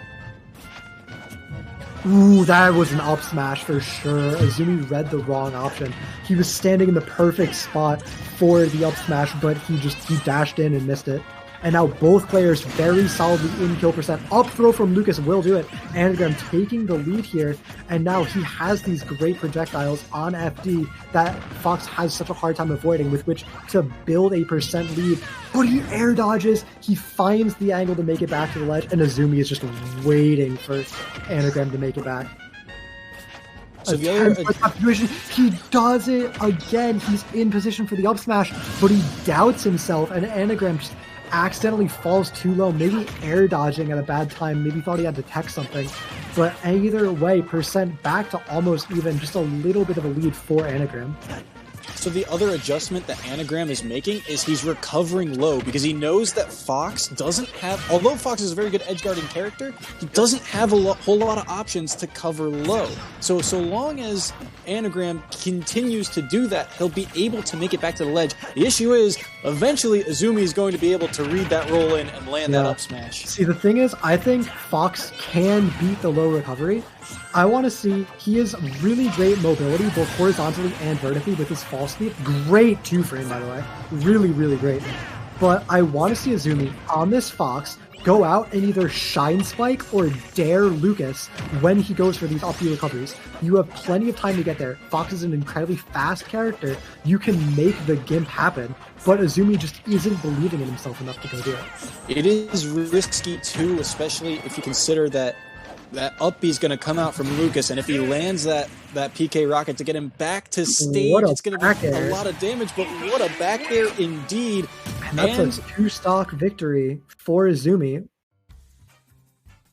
Ooh, that was an up smash for sure. Azumi read the wrong option. He was standing in the perfect spot for the up smash, but he dashed in and missed it. And now both players very solidly in kill percent. Up throw from Lucas will do it. Anagram taking the lead here. And now he has these great projectiles on FD that Fox has such a hard time avoiding, with which to build a percent lead. But he air dodges. He finds the angle to make it back to the ledge. And Azumi is just waiting for Anagram to make it back. So the other he does it again. He's in position for the up smash, but he doubts himself, and Anagram just accidentally falls too low, maybe air dodging at a bad time, maybe thought he had to tech something. But either way, percent back to almost even, just a little bit of a lead for Anagram. So the other adjustment that Anagram is making is he's recovering low, because he knows that Fox doesn't have, although Fox is a very good edge guarding character, he doesn't have a whole lot of options to cover low. So long as Anagram continues to do that, he'll be able to make it back to the ledge. The issue is, eventually Azumi is going to be able to read that roll in and land that up smash. See, the thing is, I think Fox can beat the low recovery. I want to see, he has really great mobility, both horizontally and vertically with his fall speed. Great 2-frame, by the way. Really, really great. But I want to see Azumi on this Fox go out and either shine spike or dare Lucas when he goes for these off-B recoveries. You have plenty of time to get there. Fox is an incredibly fast character. You can make the gimp happen, but Azumi just isn't believing in himself enough to go do it. It is risky too, especially if you consider that up B is going to come out from Lucas, and if he lands that PK rocket to get him back to stage, it's going to be a lot of damage, but what a back air indeed. And that's a 2-stock victory for Azumi.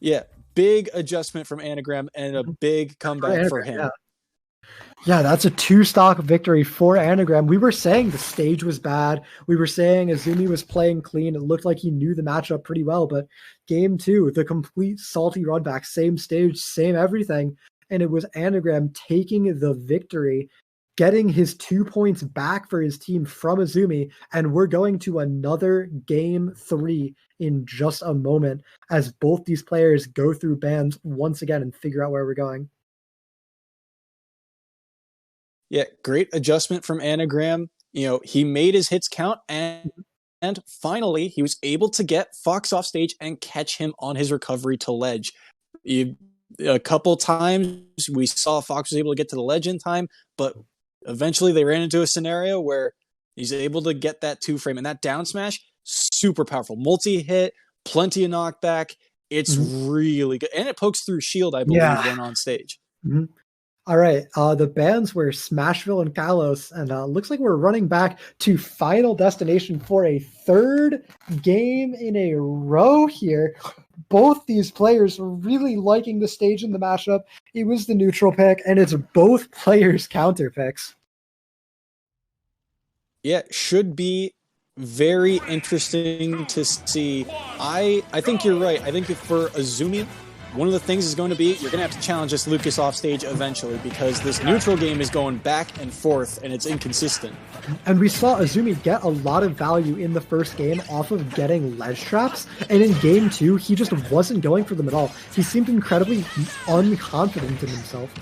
Yeah, big adjustment from Anagram and a big comeback for him. Yeah, that's a 2-stock victory for Anagram. We were saying the stage was bad. We were saying Azumi was playing clean. It looked like he knew the matchup pretty well, but game 2, the complete salty run back, same stage, same everything. And it was Anagram taking the victory, getting his 2 points back for his team from Azumi. And we're going to another game 3 in just a moment as both these players go through bans once again and figure out where we're going. Yeah, great adjustment from Anagram. You know, he made his hits count, and finally he was able to get Fox off stage and catch him on his recovery to ledge. A couple times we saw Fox was able to get to the ledge in time, but eventually they ran into a scenario where he's able to get that 2-frame, and that down smash, super powerful. Multi-hit, plenty of knockback. It's really good. And it pokes through shield, I believe, when on stage. Mm-hmm. All right, the bans were Smashville and Kalos, and looks like we're running back to Final Destination for a third game in a row here. Both these players were really liking the stage in the matchup. It was the neutral pick, and it's both players' counter picks. Yeah, should be very interesting to see. I think you're right. I think for Azumi, one of the things is going to be you're going to have to challenge this Lucas off stage eventually, because this neutral game is going back and forth and it's inconsistent. And we saw Azumi get a lot of value in the first game off of getting ledge traps, and in game 2 he just wasn't going for them at all. He seemed incredibly unconfident in himself.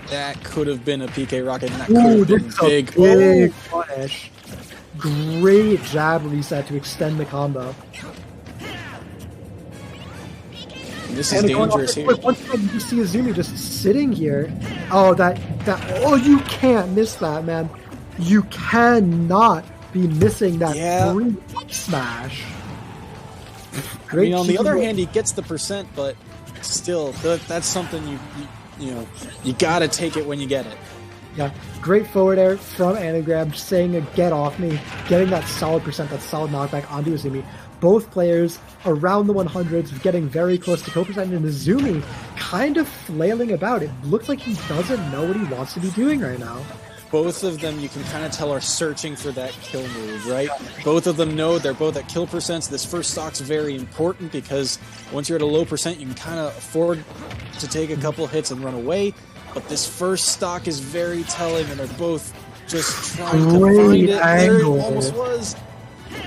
That could have been a PK rocket, and that could have been big. Big punish. Great jab reset to extend the combo. This is dangerous here. Once again, you see Azumi just sitting here. Oh, oh, you can't miss that, man. You cannot be missing that free smash. I mean, on the other hand, he gets the percent, but still, that's something you gotta take it when you get it. Yeah, great forward air from Anagram, just saying a get off me, getting that solid percent, that solid knockback onto Azumi. Both players around the 100s, getting very close to kill percent, and Azumi kind of flailing about. It looks like he doesn't know what he wants to be doing right now. Both of them, you can kind of tell, are searching for that kill move, right? Both of them know they're both at kill percents. This first stock's very important because once you're at a low percent, you can kind of afford to take a couple hits and run away. But this first stock is very telling, and they're both just trying to find it. There it almost was.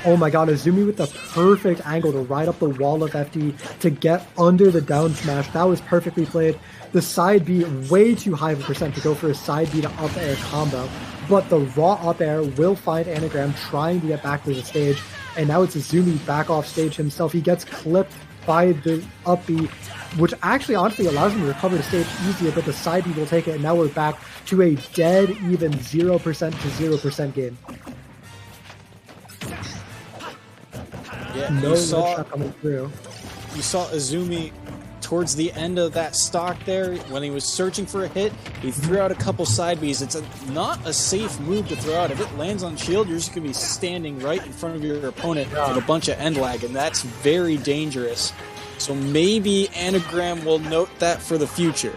Oh my god, Azumi with the perfect angle to ride up the wall of FD to get under the down smash. That was perfectly played. The side B way too high of a percent to go for a side B to up air combo. but the raw up air will find Anagram trying to get back to the stage, and now it's Azumi back off stage himself. He gets clipped by the up B, which actually honestly allows him to recover the stage easier, but the side B will take it, and now we're back to a dead even 0% to 0% game. Yeah, No shot coming through. You saw Azumi towards the end of that stock there, when he was searching for a hit, he threw out a couple side Bs. It's not a safe move to throw out. If it lands on shield, you're just going to be standing right in front of your opponent with a bunch of end lag, and that's very dangerous. So maybe Anagram will note that for the future.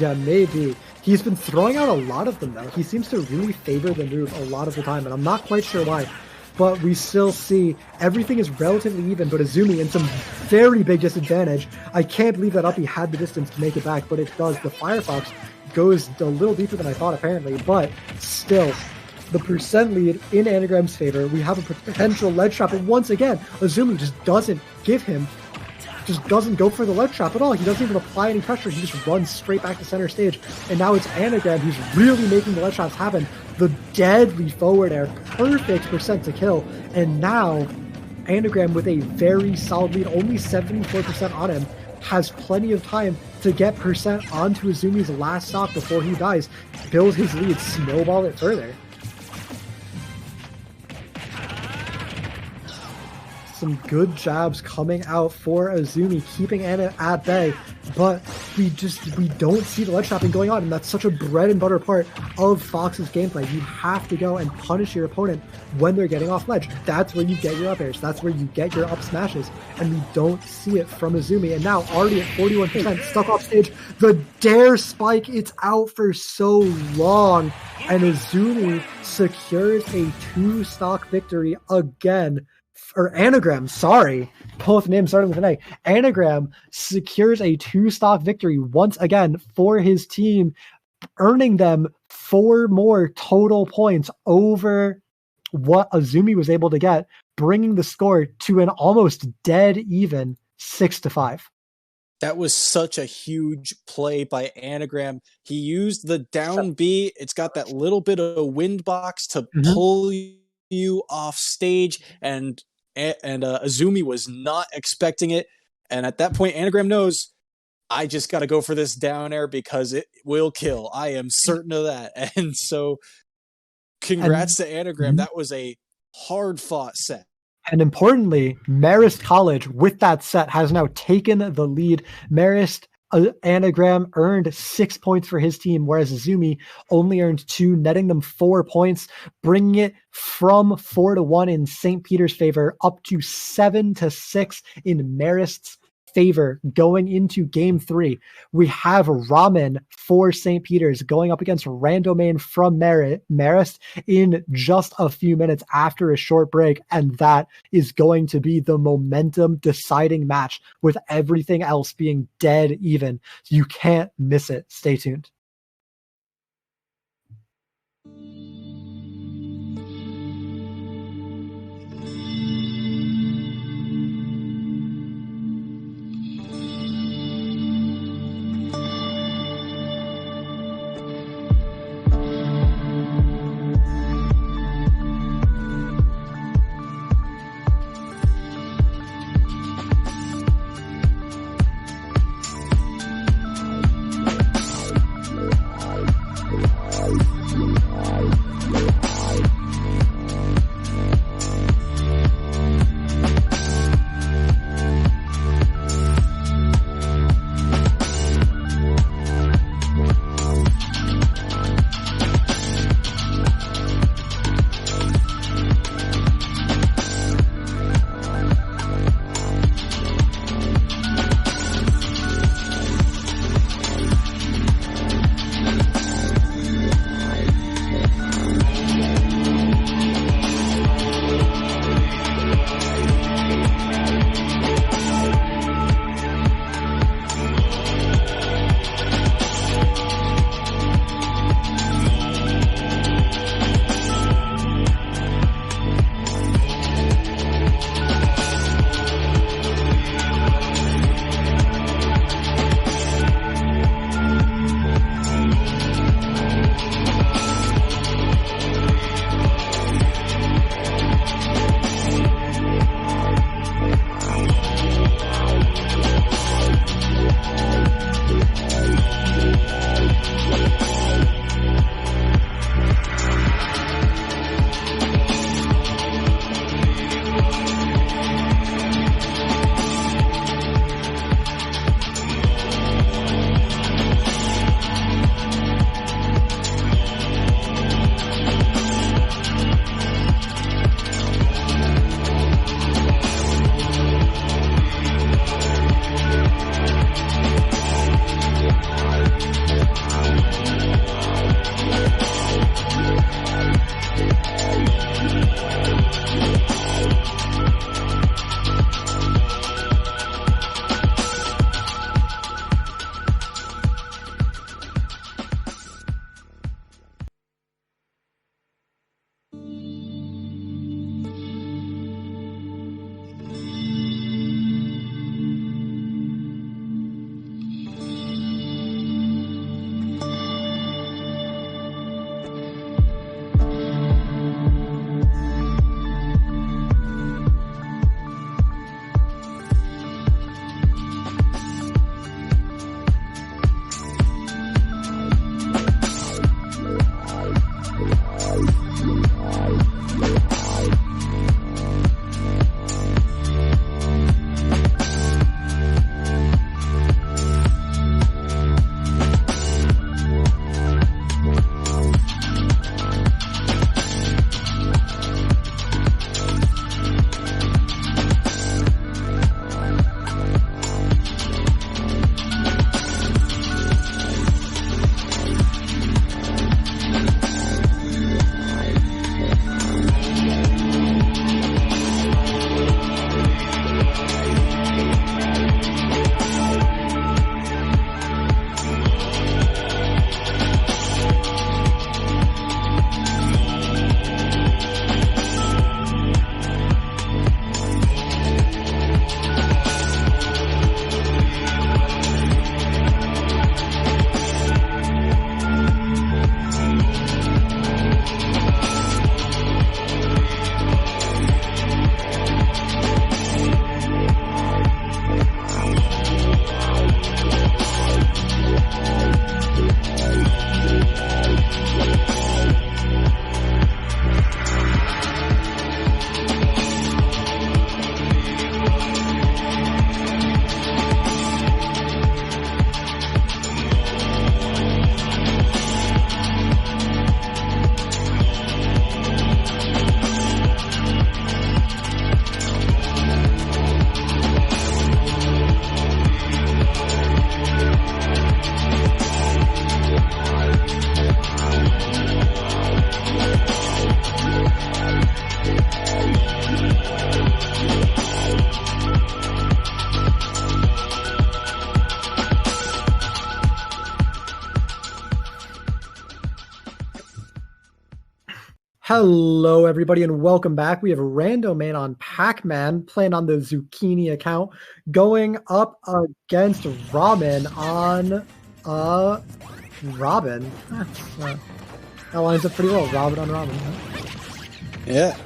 Yeah, maybe. He's been throwing out a lot of them, though. He seems to really favor the move a lot of the time, and I'm not quite sure why. But we still see everything is relatively even, but Azumi in some very big disadvantage. I can't believe that Uppy had the distance to make it back, but it does. The Firefox goes a little deeper than I thought, apparently, but still, the percent lead in Anagram's favor. We have a potential ledge trap, and once again, Azumi just doesn't go for the ledge trap at all. He doesn't even apply any pressure. He just runs straight back to center stage. And now it's Anagram who's really making the ledge traps happen. The deadly forward air, perfect percent to kill. And now Anagram with a very solid lead, only 74% on him, has plenty of time to get percent onto Azumi's last stock before he dies, build his lead, snowball it further. Some good jabs coming out for Azumi, keeping Ana at bay, but we don't see the ledge trapping going on, and that's such a bread and butter part of Fox's gameplay. You have to go and punish your opponent when they're getting off ledge. That's where you get your up airs, that's where you get your up smashes, and we don't see it from Azumi. And now already at 41%, stuck off stage, the dare spike, it's out for so long, and Azumi secures a 2-stock victory again. Or Anagram, sorry, both names starting with an A. Anagram secures a 2-stock victory once again for his team, earning them 4 more total points over what Azumi was able to get, bringing the score to an almost dead even 6-5. That was such a huge play by Anagram. He used the down B. It's got that little bit of wind box to pull you off stage, and Azumi was not expecting it. And at that point, Anagram knows, I just got to go for this down air because it will kill. I am certain of that. And so congrats to Anagram. That was a hard-fought set. And importantly, Marist College, with that set, has now taken the lead. Marist Anagram earned 6 points for his team, whereas Azumi only earned 2, netting them 4 points, bringing it from 4-1 in St. Peter's favor up to 7-6 in Marist's favor going into game 3. We have Ramen for St. Peter's going up against Randomain from Marist in just a few minutes after a short break, and that is going to be the momentum deciding match, with everything else being dead even. You can't miss it. Stay tuned. Bye. Hello, everybody, and welcome back. We have Rando Man on Pac-Man playing on the Zucchini account, going up against Robin on Robin. That lines up pretty well. Robin on Robin. Yeah.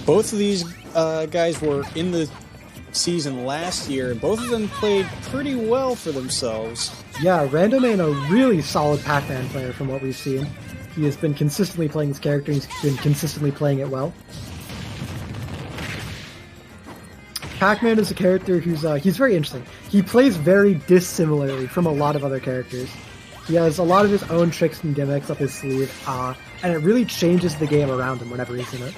Both of these guys were in the season last year, and both of them played pretty well for themselves. Yeah, Rando Man, a really solid Pac-Man player from what we've seen. He has been consistently playing his character. He's been consistently playing it well. Pac-Man is a character he's very interesting. He plays very dissimilarly from a lot of other characters. He has a lot of his own tricks and gimmicks up his sleeve, and it really changes the game around him whenever he's in it.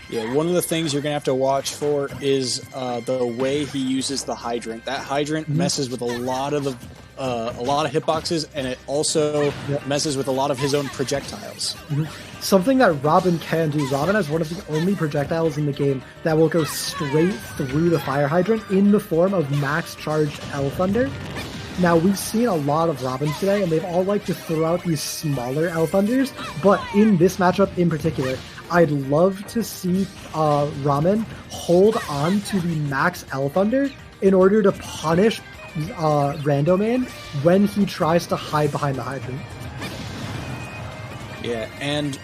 Yeah, one of the things you're going to have to watch for is the way he uses the hydrant. That hydrant messes with a lot of hitboxes, and it also messes with a lot of his own projectiles. Something that Robin can do. Robin has one of the only projectiles in the game that will go straight through the fire hydrant in the form of max charged L Thunder. Now, we've seen a lot of Robins today, and they've all liked to throw out these smaller L Thunders, but in this matchup in particular, I'd love to see Ramen hold on to the max L Thunder in order to punish Rando Man when he tries to hide behind the hydrant. Yeah, and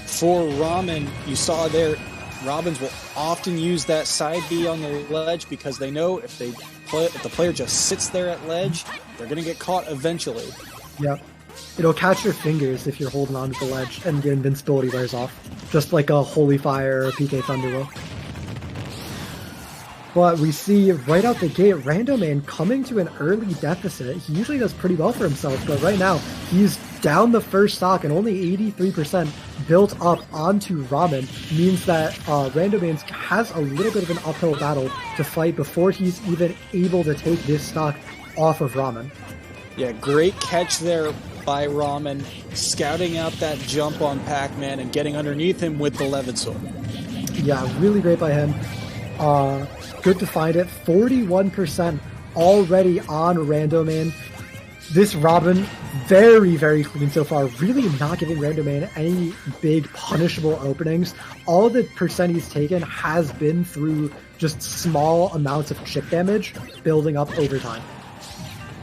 for Ramen, you saw there, Robins will often use that side B on the ledge because they know if the player just sits there at ledge, they're going to get caught eventually. Yep. It'll catch your fingers if you're holding on to the ledge and your invincibility wears off, just like a Holy Fire or a PK Thunder will. But we see right out the gate, Rando Man coming to an early deficit. He usually does pretty well for himself, but right now he's down the first stock and only 83% built up onto Ramen means that Rando Man has a little bit of an uphill battle to fight before he's even able to take this stock off of Ramen. Yeah, great catch there by Ramen, scouting out that jump on Pac-Man and getting underneath him with the Levin Sword. Yeah, really great by him. Good to find it. 41% already on Rando Man. This Robin, very, very clean so far. Really not giving Rando Man any big punishable openings. All the percent he's taken has been through just small amounts of chip damage building up over time.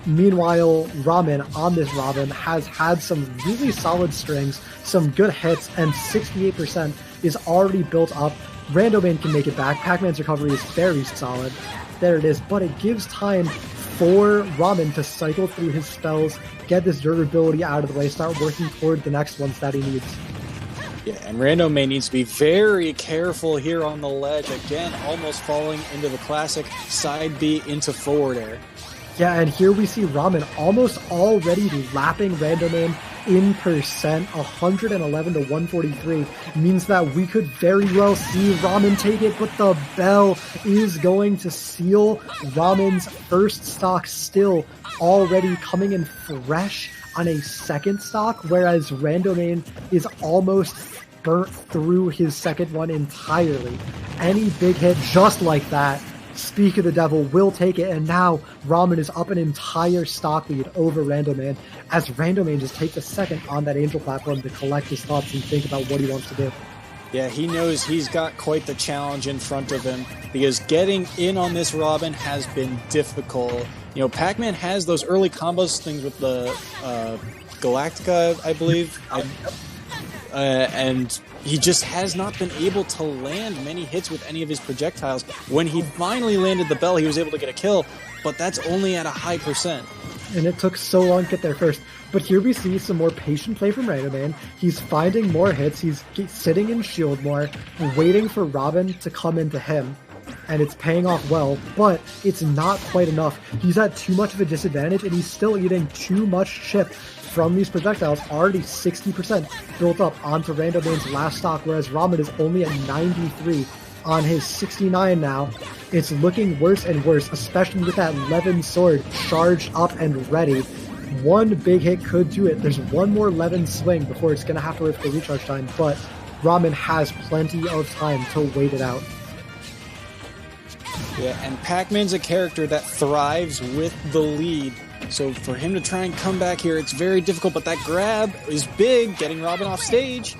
Meanwhile, Ramen on this Robin has had some really solid strings, some good hits, and 68% is already built up. Rando Man can make it back. Pac-Man's recovery is very solid. There it is, but it gives time for Ramen to cycle through his spells, get this durability out of the way, start working toward the next ones that he needs. Yeah, and Rando Man needs to be very careful here on the ledge. Again, almost falling into the classic side B into forward air. Yeah, and here we see Ramen almost already lapping Rando Man in percent. 111 to 143 means that we could very well see Ramen take it, but the bell is going to seal Ramen's first stock, still already coming in fresh on a second stock, whereas Rando Man is almost burnt through his second one entirely. Any big hit just like that, Speak of the Devil will take it, and now Ramen is up an entire stock lead over Rando Man, as Rando Man just takes a second on that Angel platform to collect his thoughts and think about what he wants to do. Yeah, he knows he's got quite the challenge in front of him, because getting in on this Robin has been difficult. You know, Pac-Man has those early combos things with the Galactica, I believe, and he just has not been able to land many hits with any of his projectiles. When he finally landed the bell, he was able to get a kill, but that's only at a high percent. And it took so long to get there first. But here we see some more patient play from Rando Man. He's finding more hits. He's sitting in shield more, waiting for Robin to come into him. And it's paying off well, but it's not quite enough. He's at too much of a disadvantage, and he's still eating too much chip from these projectiles, already 60% built up onto Rando Man's last stock, whereas Ramen is only at 93 on his 69 now. It's looking worse and worse, especially with that Levin Sword charged up and ready. One big hit could do it. There's one more Levin swing before it's going to have to wait for recharge time, but Ramen has plenty of time to wait it out. Yeah, and Pac-Man's a character that thrives with the lead. So for him to try and come back here, it's very difficult, but that grab is big, getting Robin off stage.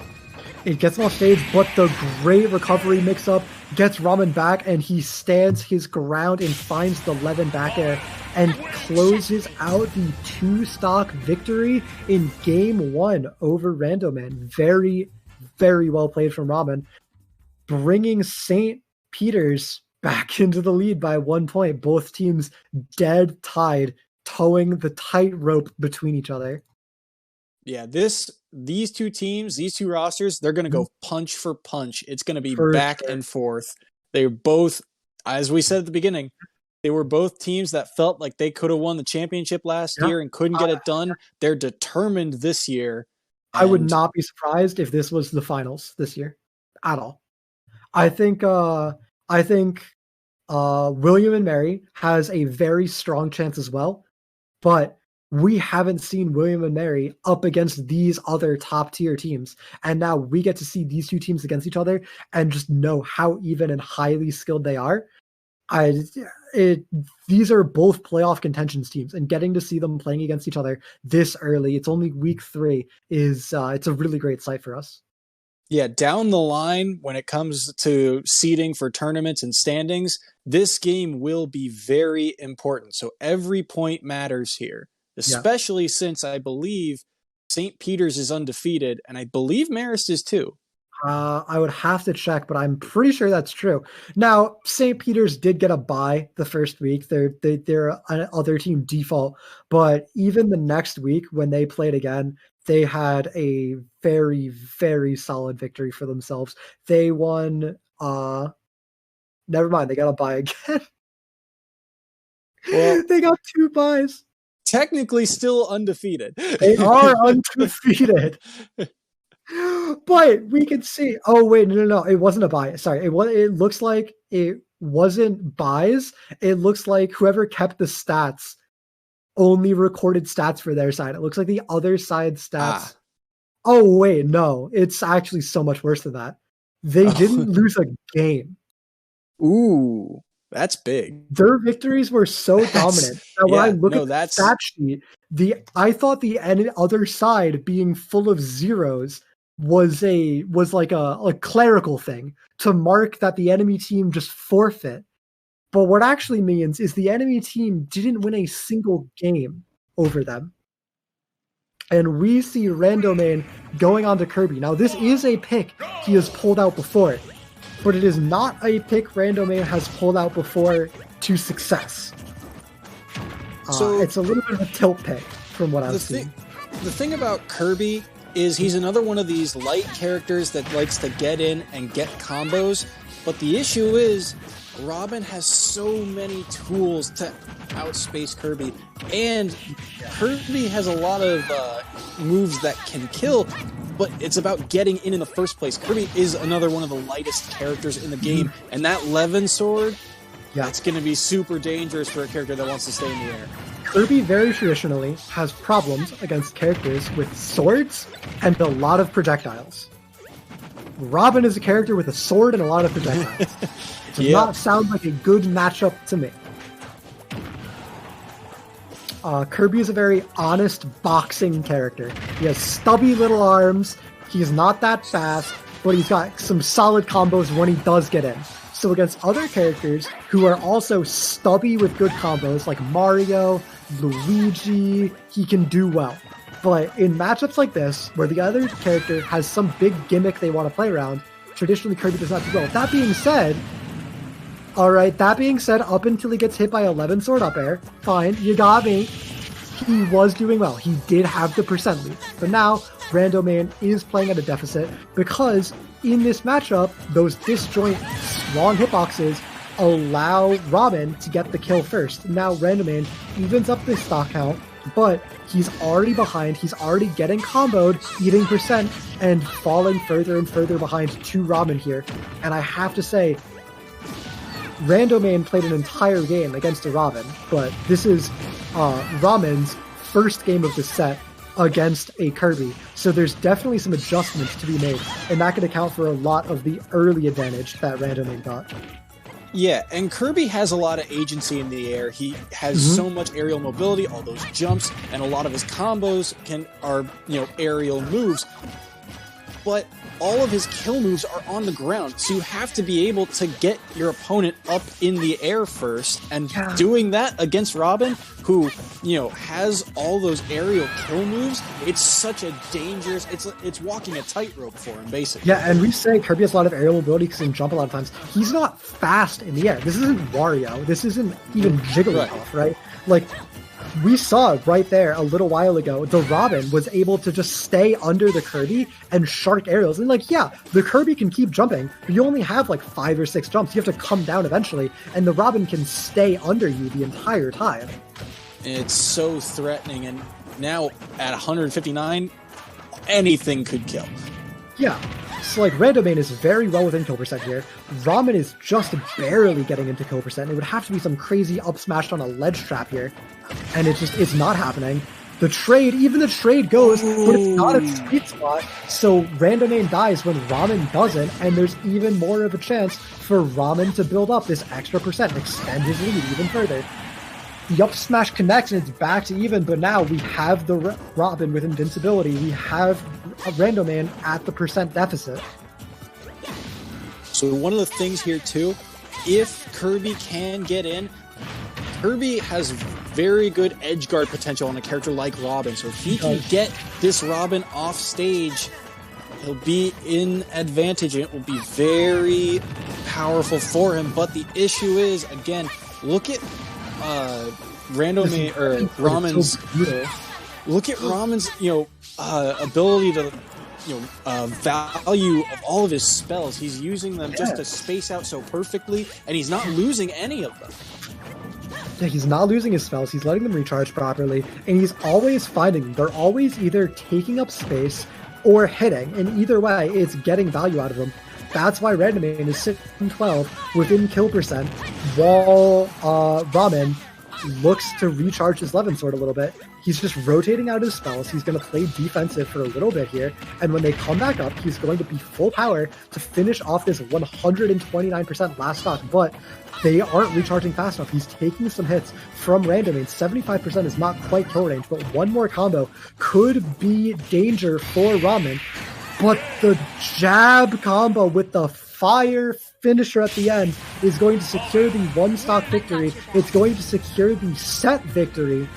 It gets him off stage, but the great recovery mix-up gets Ramen back, and he stands his ground and finds the Levin back air and closes out the 2-stock victory in Game 1 over Randoman. Very, very well played from Ramen, bringing St. Peter's back into the lead by 1 point. Both teams dead tied, towing the tightrope between each other. Yeah, these two teams, these two rosters, they're going to go punch for punch. It's going to be back and forth. They're both, as we said at the beginning, they were both teams that felt like they could have won the championship last year and couldn't get it done. They're determined this year. I would not be surprised if this was the finals this year at all. I think William and Mary has a very strong chance as well, but we haven't seen William and Mary up against these other top tier teams. And now we get to see these two teams against each other and just know how even and highly skilled they are. These are both playoff contentions teams, and getting to see them playing against each other this early, it's only week 3, it's a really great sight for us. Yeah, down the line, when it comes to seeding for tournaments and standings, this game will be very important. So every point matters here, especially since I believe St. Peter's is undefeated, and I believe Marist is too. I would have to check, but I'm pretty sure that's true. Now, St. Peter's did get a bye the first week. They're an other team default, but even the next week when they played again, they had a very, very solid victory for themselves. They won. Never mind, they got a bye again. Well, they got 2 byes. Technically, still undefeated. They are undefeated. But we can see. Oh wait, no, it wasn't a buy. Sorry, it looks like it wasn't buys. It looks like whoever kept the stats only recorded stats for their side. It looks like the other side stats. Oh wait, no, it's actually so much worse than that. They didn't lose a game. Ooh, that's big. Their victories were so dominant that when I look at the stat sheet, I thought the other side being full of zeros was like a clerical thing to mark that the enemy team just forfeit. But what actually means is the enemy team didn't win a single game over them. And we see Randomain going on to Kirby. Now, this is a pick he has pulled out before, but it is not a pick Randomain has pulled out before to success. So it's a little bit of a tilt pick from what I've seen. The thing about Kirby is he's another one of these light characters that likes to get in and get combos, but the issue is Robin has so many tools to outspace Kirby, and Kirby has a lot of moves that can kill, but it's about getting in the first place. Kirby is another one of the lightest characters in the game, and that Levin sword, it's going to be super dangerous for a character that wants to stay in the air. Kirby very traditionally has problems against characters with swords and a lot of projectiles. Robin is a character with a sword and a lot of projectiles. Does not sound like a good matchup to me. Kirby is a very honest boxing character. He has stubby little arms. He's not that fast, but he's got some solid combos when he does get in. So against other characters who are also stubby with good combos, like Mario, Luigi, he can do well. But in matchups like this, where the other character has some big gimmick they want to play around, traditionally Kirby does not do well. That being said, up until he gets hit by 11 sword up air, fine, you got me. He was doing well. He did have the percent lead. But now, Randoman is playing at a deficit because in this matchup, those disjoint, strong hitboxes allow Robin to get the kill first. Now, Randoman evens up the stock count, but he's already behind. He's already getting comboed, eating percent, and falling further and further behind to Robin here. And I have to say, Randoman played an entire game against a Robin, but this is Ramen's first game of the set against a Kirby. So there's definitely some adjustments to be made, and that could account for a lot of the early advantage that Randoman got. Yeah, and Kirby has a lot of agency in the air. He has so much aerial mobility, all those jumps, and a lot of his combos are aerial moves. But all of his kill moves are on the ground, so you have to be able to get your opponent up in the air first. And doing that against Robin, who has all those aerial kill moves, it's such a dangerous. It's walking a tightrope for him, basically. Yeah, and we say Kirby has a lot of aerial mobility because he can jump a lot of times. He's not fast in the air. This isn't Wario. This isn't even Jigglypuff, right? Like, we saw right there a little while ago, the Robin was able to just stay under the Kirby and shark aerials. And the Kirby can keep jumping, but you only have 5 or 6 jumps. You have to come down eventually, and the Robin can stay under you the entire time. It's so threatening, and now at 159, anything could kill. Yeah. So Randomain is very well within kill percent here. Ramen is just barely getting into kill percent. It would have to be some crazy up smash on a ledge trap here. And it's not happening. Even the trade goes, but it's not a sweet spot. So Randomain dies when Ramen doesn't, and there's even more of a chance for Ramen to build up this extra percent and extend his lead even further. The up smash connects and it's back to even, but now we have the Robin with invincibility. We have a Randomain at the percent deficit. So one of the things here too, if Kirby can get in, Kirby has very good edge guard potential on a character like Robin. So if he can get this Robin off stage, he'll be in advantage and it will be very powerful for him. But the issue is, again, look at Ramen's ability to value of all of his spells. He's using them just to space out so perfectly, and he's not losing any of them. Yeah, he's not losing his spells. He's letting them recharge properly, and he's always finding them. They're always either taking up space or hitting, and either way, it's getting value out of them. That's why Randomain is sitting 12 within kill percent, while Ramen looks to recharge his Levin Sword a little bit. He's just rotating out his spells. He's going to play defensive for a little bit here, and when they come back up, he's going to be full power to finish off this 129% last stock, but they aren't recharging fast enough. He's taking some hits from Randomain. 75% is not quite kill range, but one more combo could be danger for Ramen. But the jab combo with the fire finisher at the end is going to secure the one-stock victory. It's going to secure the set victory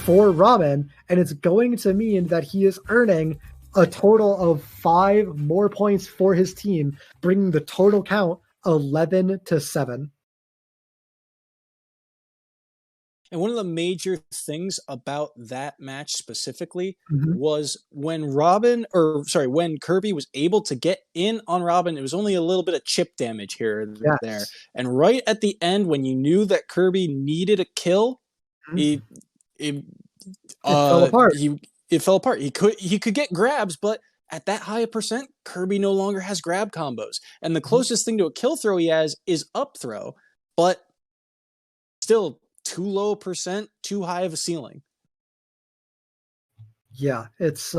for Ramen, and it's going to mean that he is earning a total of 5 more points for his team, bringing the total count 11-7. And one of the major things about that match specifically was when Kirby was able to get in on Robin, it was only a little bit of chip damage here and there. And right at the end, when you knew that Kirby needed a kill, it fell apart. It fell apart. He could get grabs, but at that high a percent, Kirby no longer has grab combos. And the closest thing to a kill throw he has is up throw, but still too low a percent, too high of a ceiling. Yeah, it's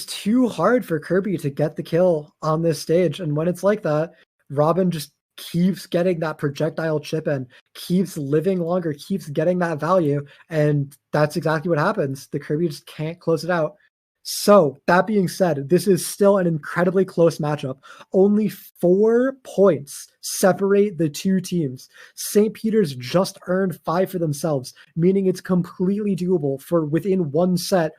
too hard for Kirby to get the kill on this stage. And when it's like that, Robin just keeps getting that projectile chip in, keeps living longer, keeps getting that value. And that's exactly what happens. The Kirby just can't close it out. So that being said, this is still an incredibly close matchup. Only 4 points separate the two teams. St. Peter's just earned 5 for themselves, meaning it's completely doable for within one set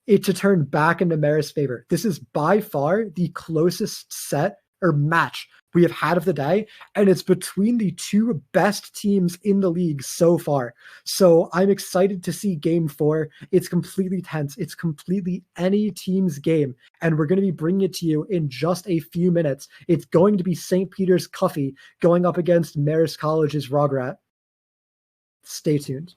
it to turn back into Maris' favor. This is by far the closest set or match we have had of the day, and it's between the 2 best teams in the league so far. So I'm excited to see game 4. It's completely tense. It's completely any team's game, and we're going to be bringing it to you in just a few minutes. It's going to be St. Peter's Cuffy going up against Marist College's Rograt. Stay tuned.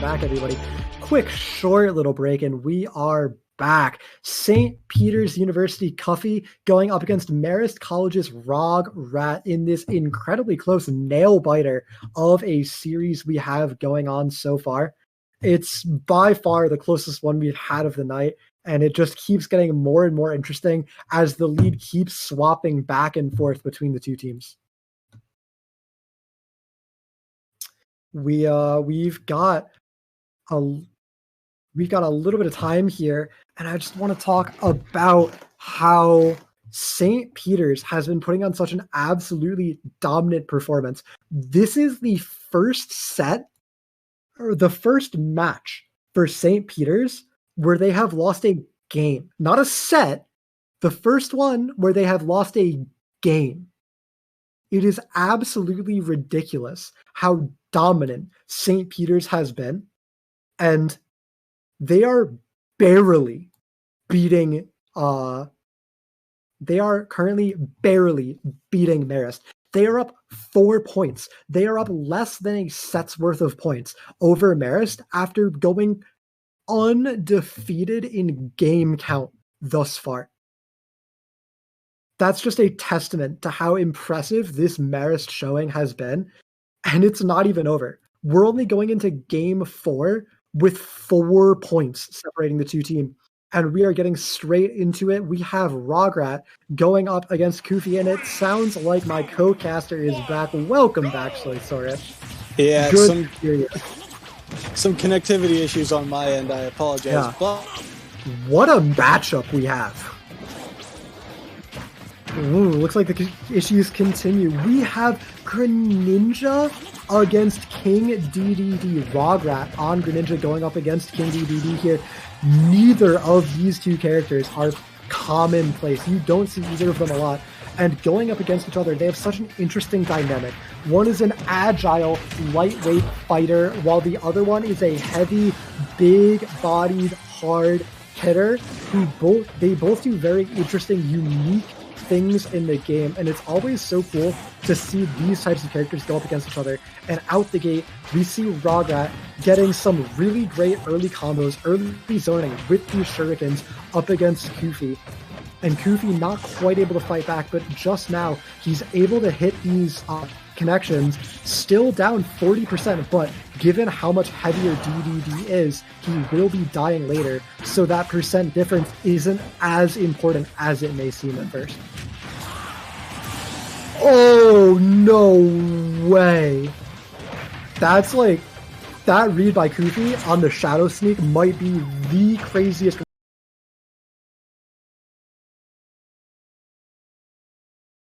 back, everybody. Quick, short little break, and we are back. St. Peter's University Cuffy going up against Marist College's Rog Rat in this incredibly close nail-biter of a series we have going on so far. It's by far the closest one we've had of the night, and it just keeps getting more and more interesting as the lead keeps swapping back and forth between the two teams. We've got a little bit of time here, and I just want to talk about how St. Peter's has been putting on such an absolutely dominant performance. This is the first set, or the first match for St. Peter's where they have lost a game. Not a set, the first one where they have lost a game. It is absolutely ridiculous how dominant St. Peter's has been, and they are barely beating they are currently barely beating Marist. They are up 4 points. They are up less than a set's worth of points over Marist after going undefeated in game count thus far. That's just a testament to how impressive this Marist showing has been, and it's not even over. We're only going into game 4 with 4 points separating the two teams, and we are getting straight into it. We have Rograt going up against Kufi, and it sounds like my co-caster is back. Welcome back, Soysaurus. Yeah, Good some connectivity issues on my end. I apologize. Yeah. But what a matchup we have. Ooh, looks like the issues continue. We have Greninja against King DDD. Rograt on Greninja going up against King DDD here. Neither of these two characters are commonplace. You don't see either of them a lot. And going up against each other, they have such an interesting dynamic. One is an agile, lightweight fighter, while the other one is a heavy, big-bodied, hard hitter who both do very interesting, unique things in the game, and it's always so cool to see these types of characters go up against each other. And out the gate, we see Rograt getting some really great early combos, early zoning with these shurikens up against Kufi. And Kufi not quite able to fight back, but just now he's able to hit these connections, still down 40%, but given how much heavier DDD is, he will be dying later, so that percent difference isn't as important as it may seem at first. Oh, no way. That's like, that read by Kufi on the Shadow Sneak might be the craziest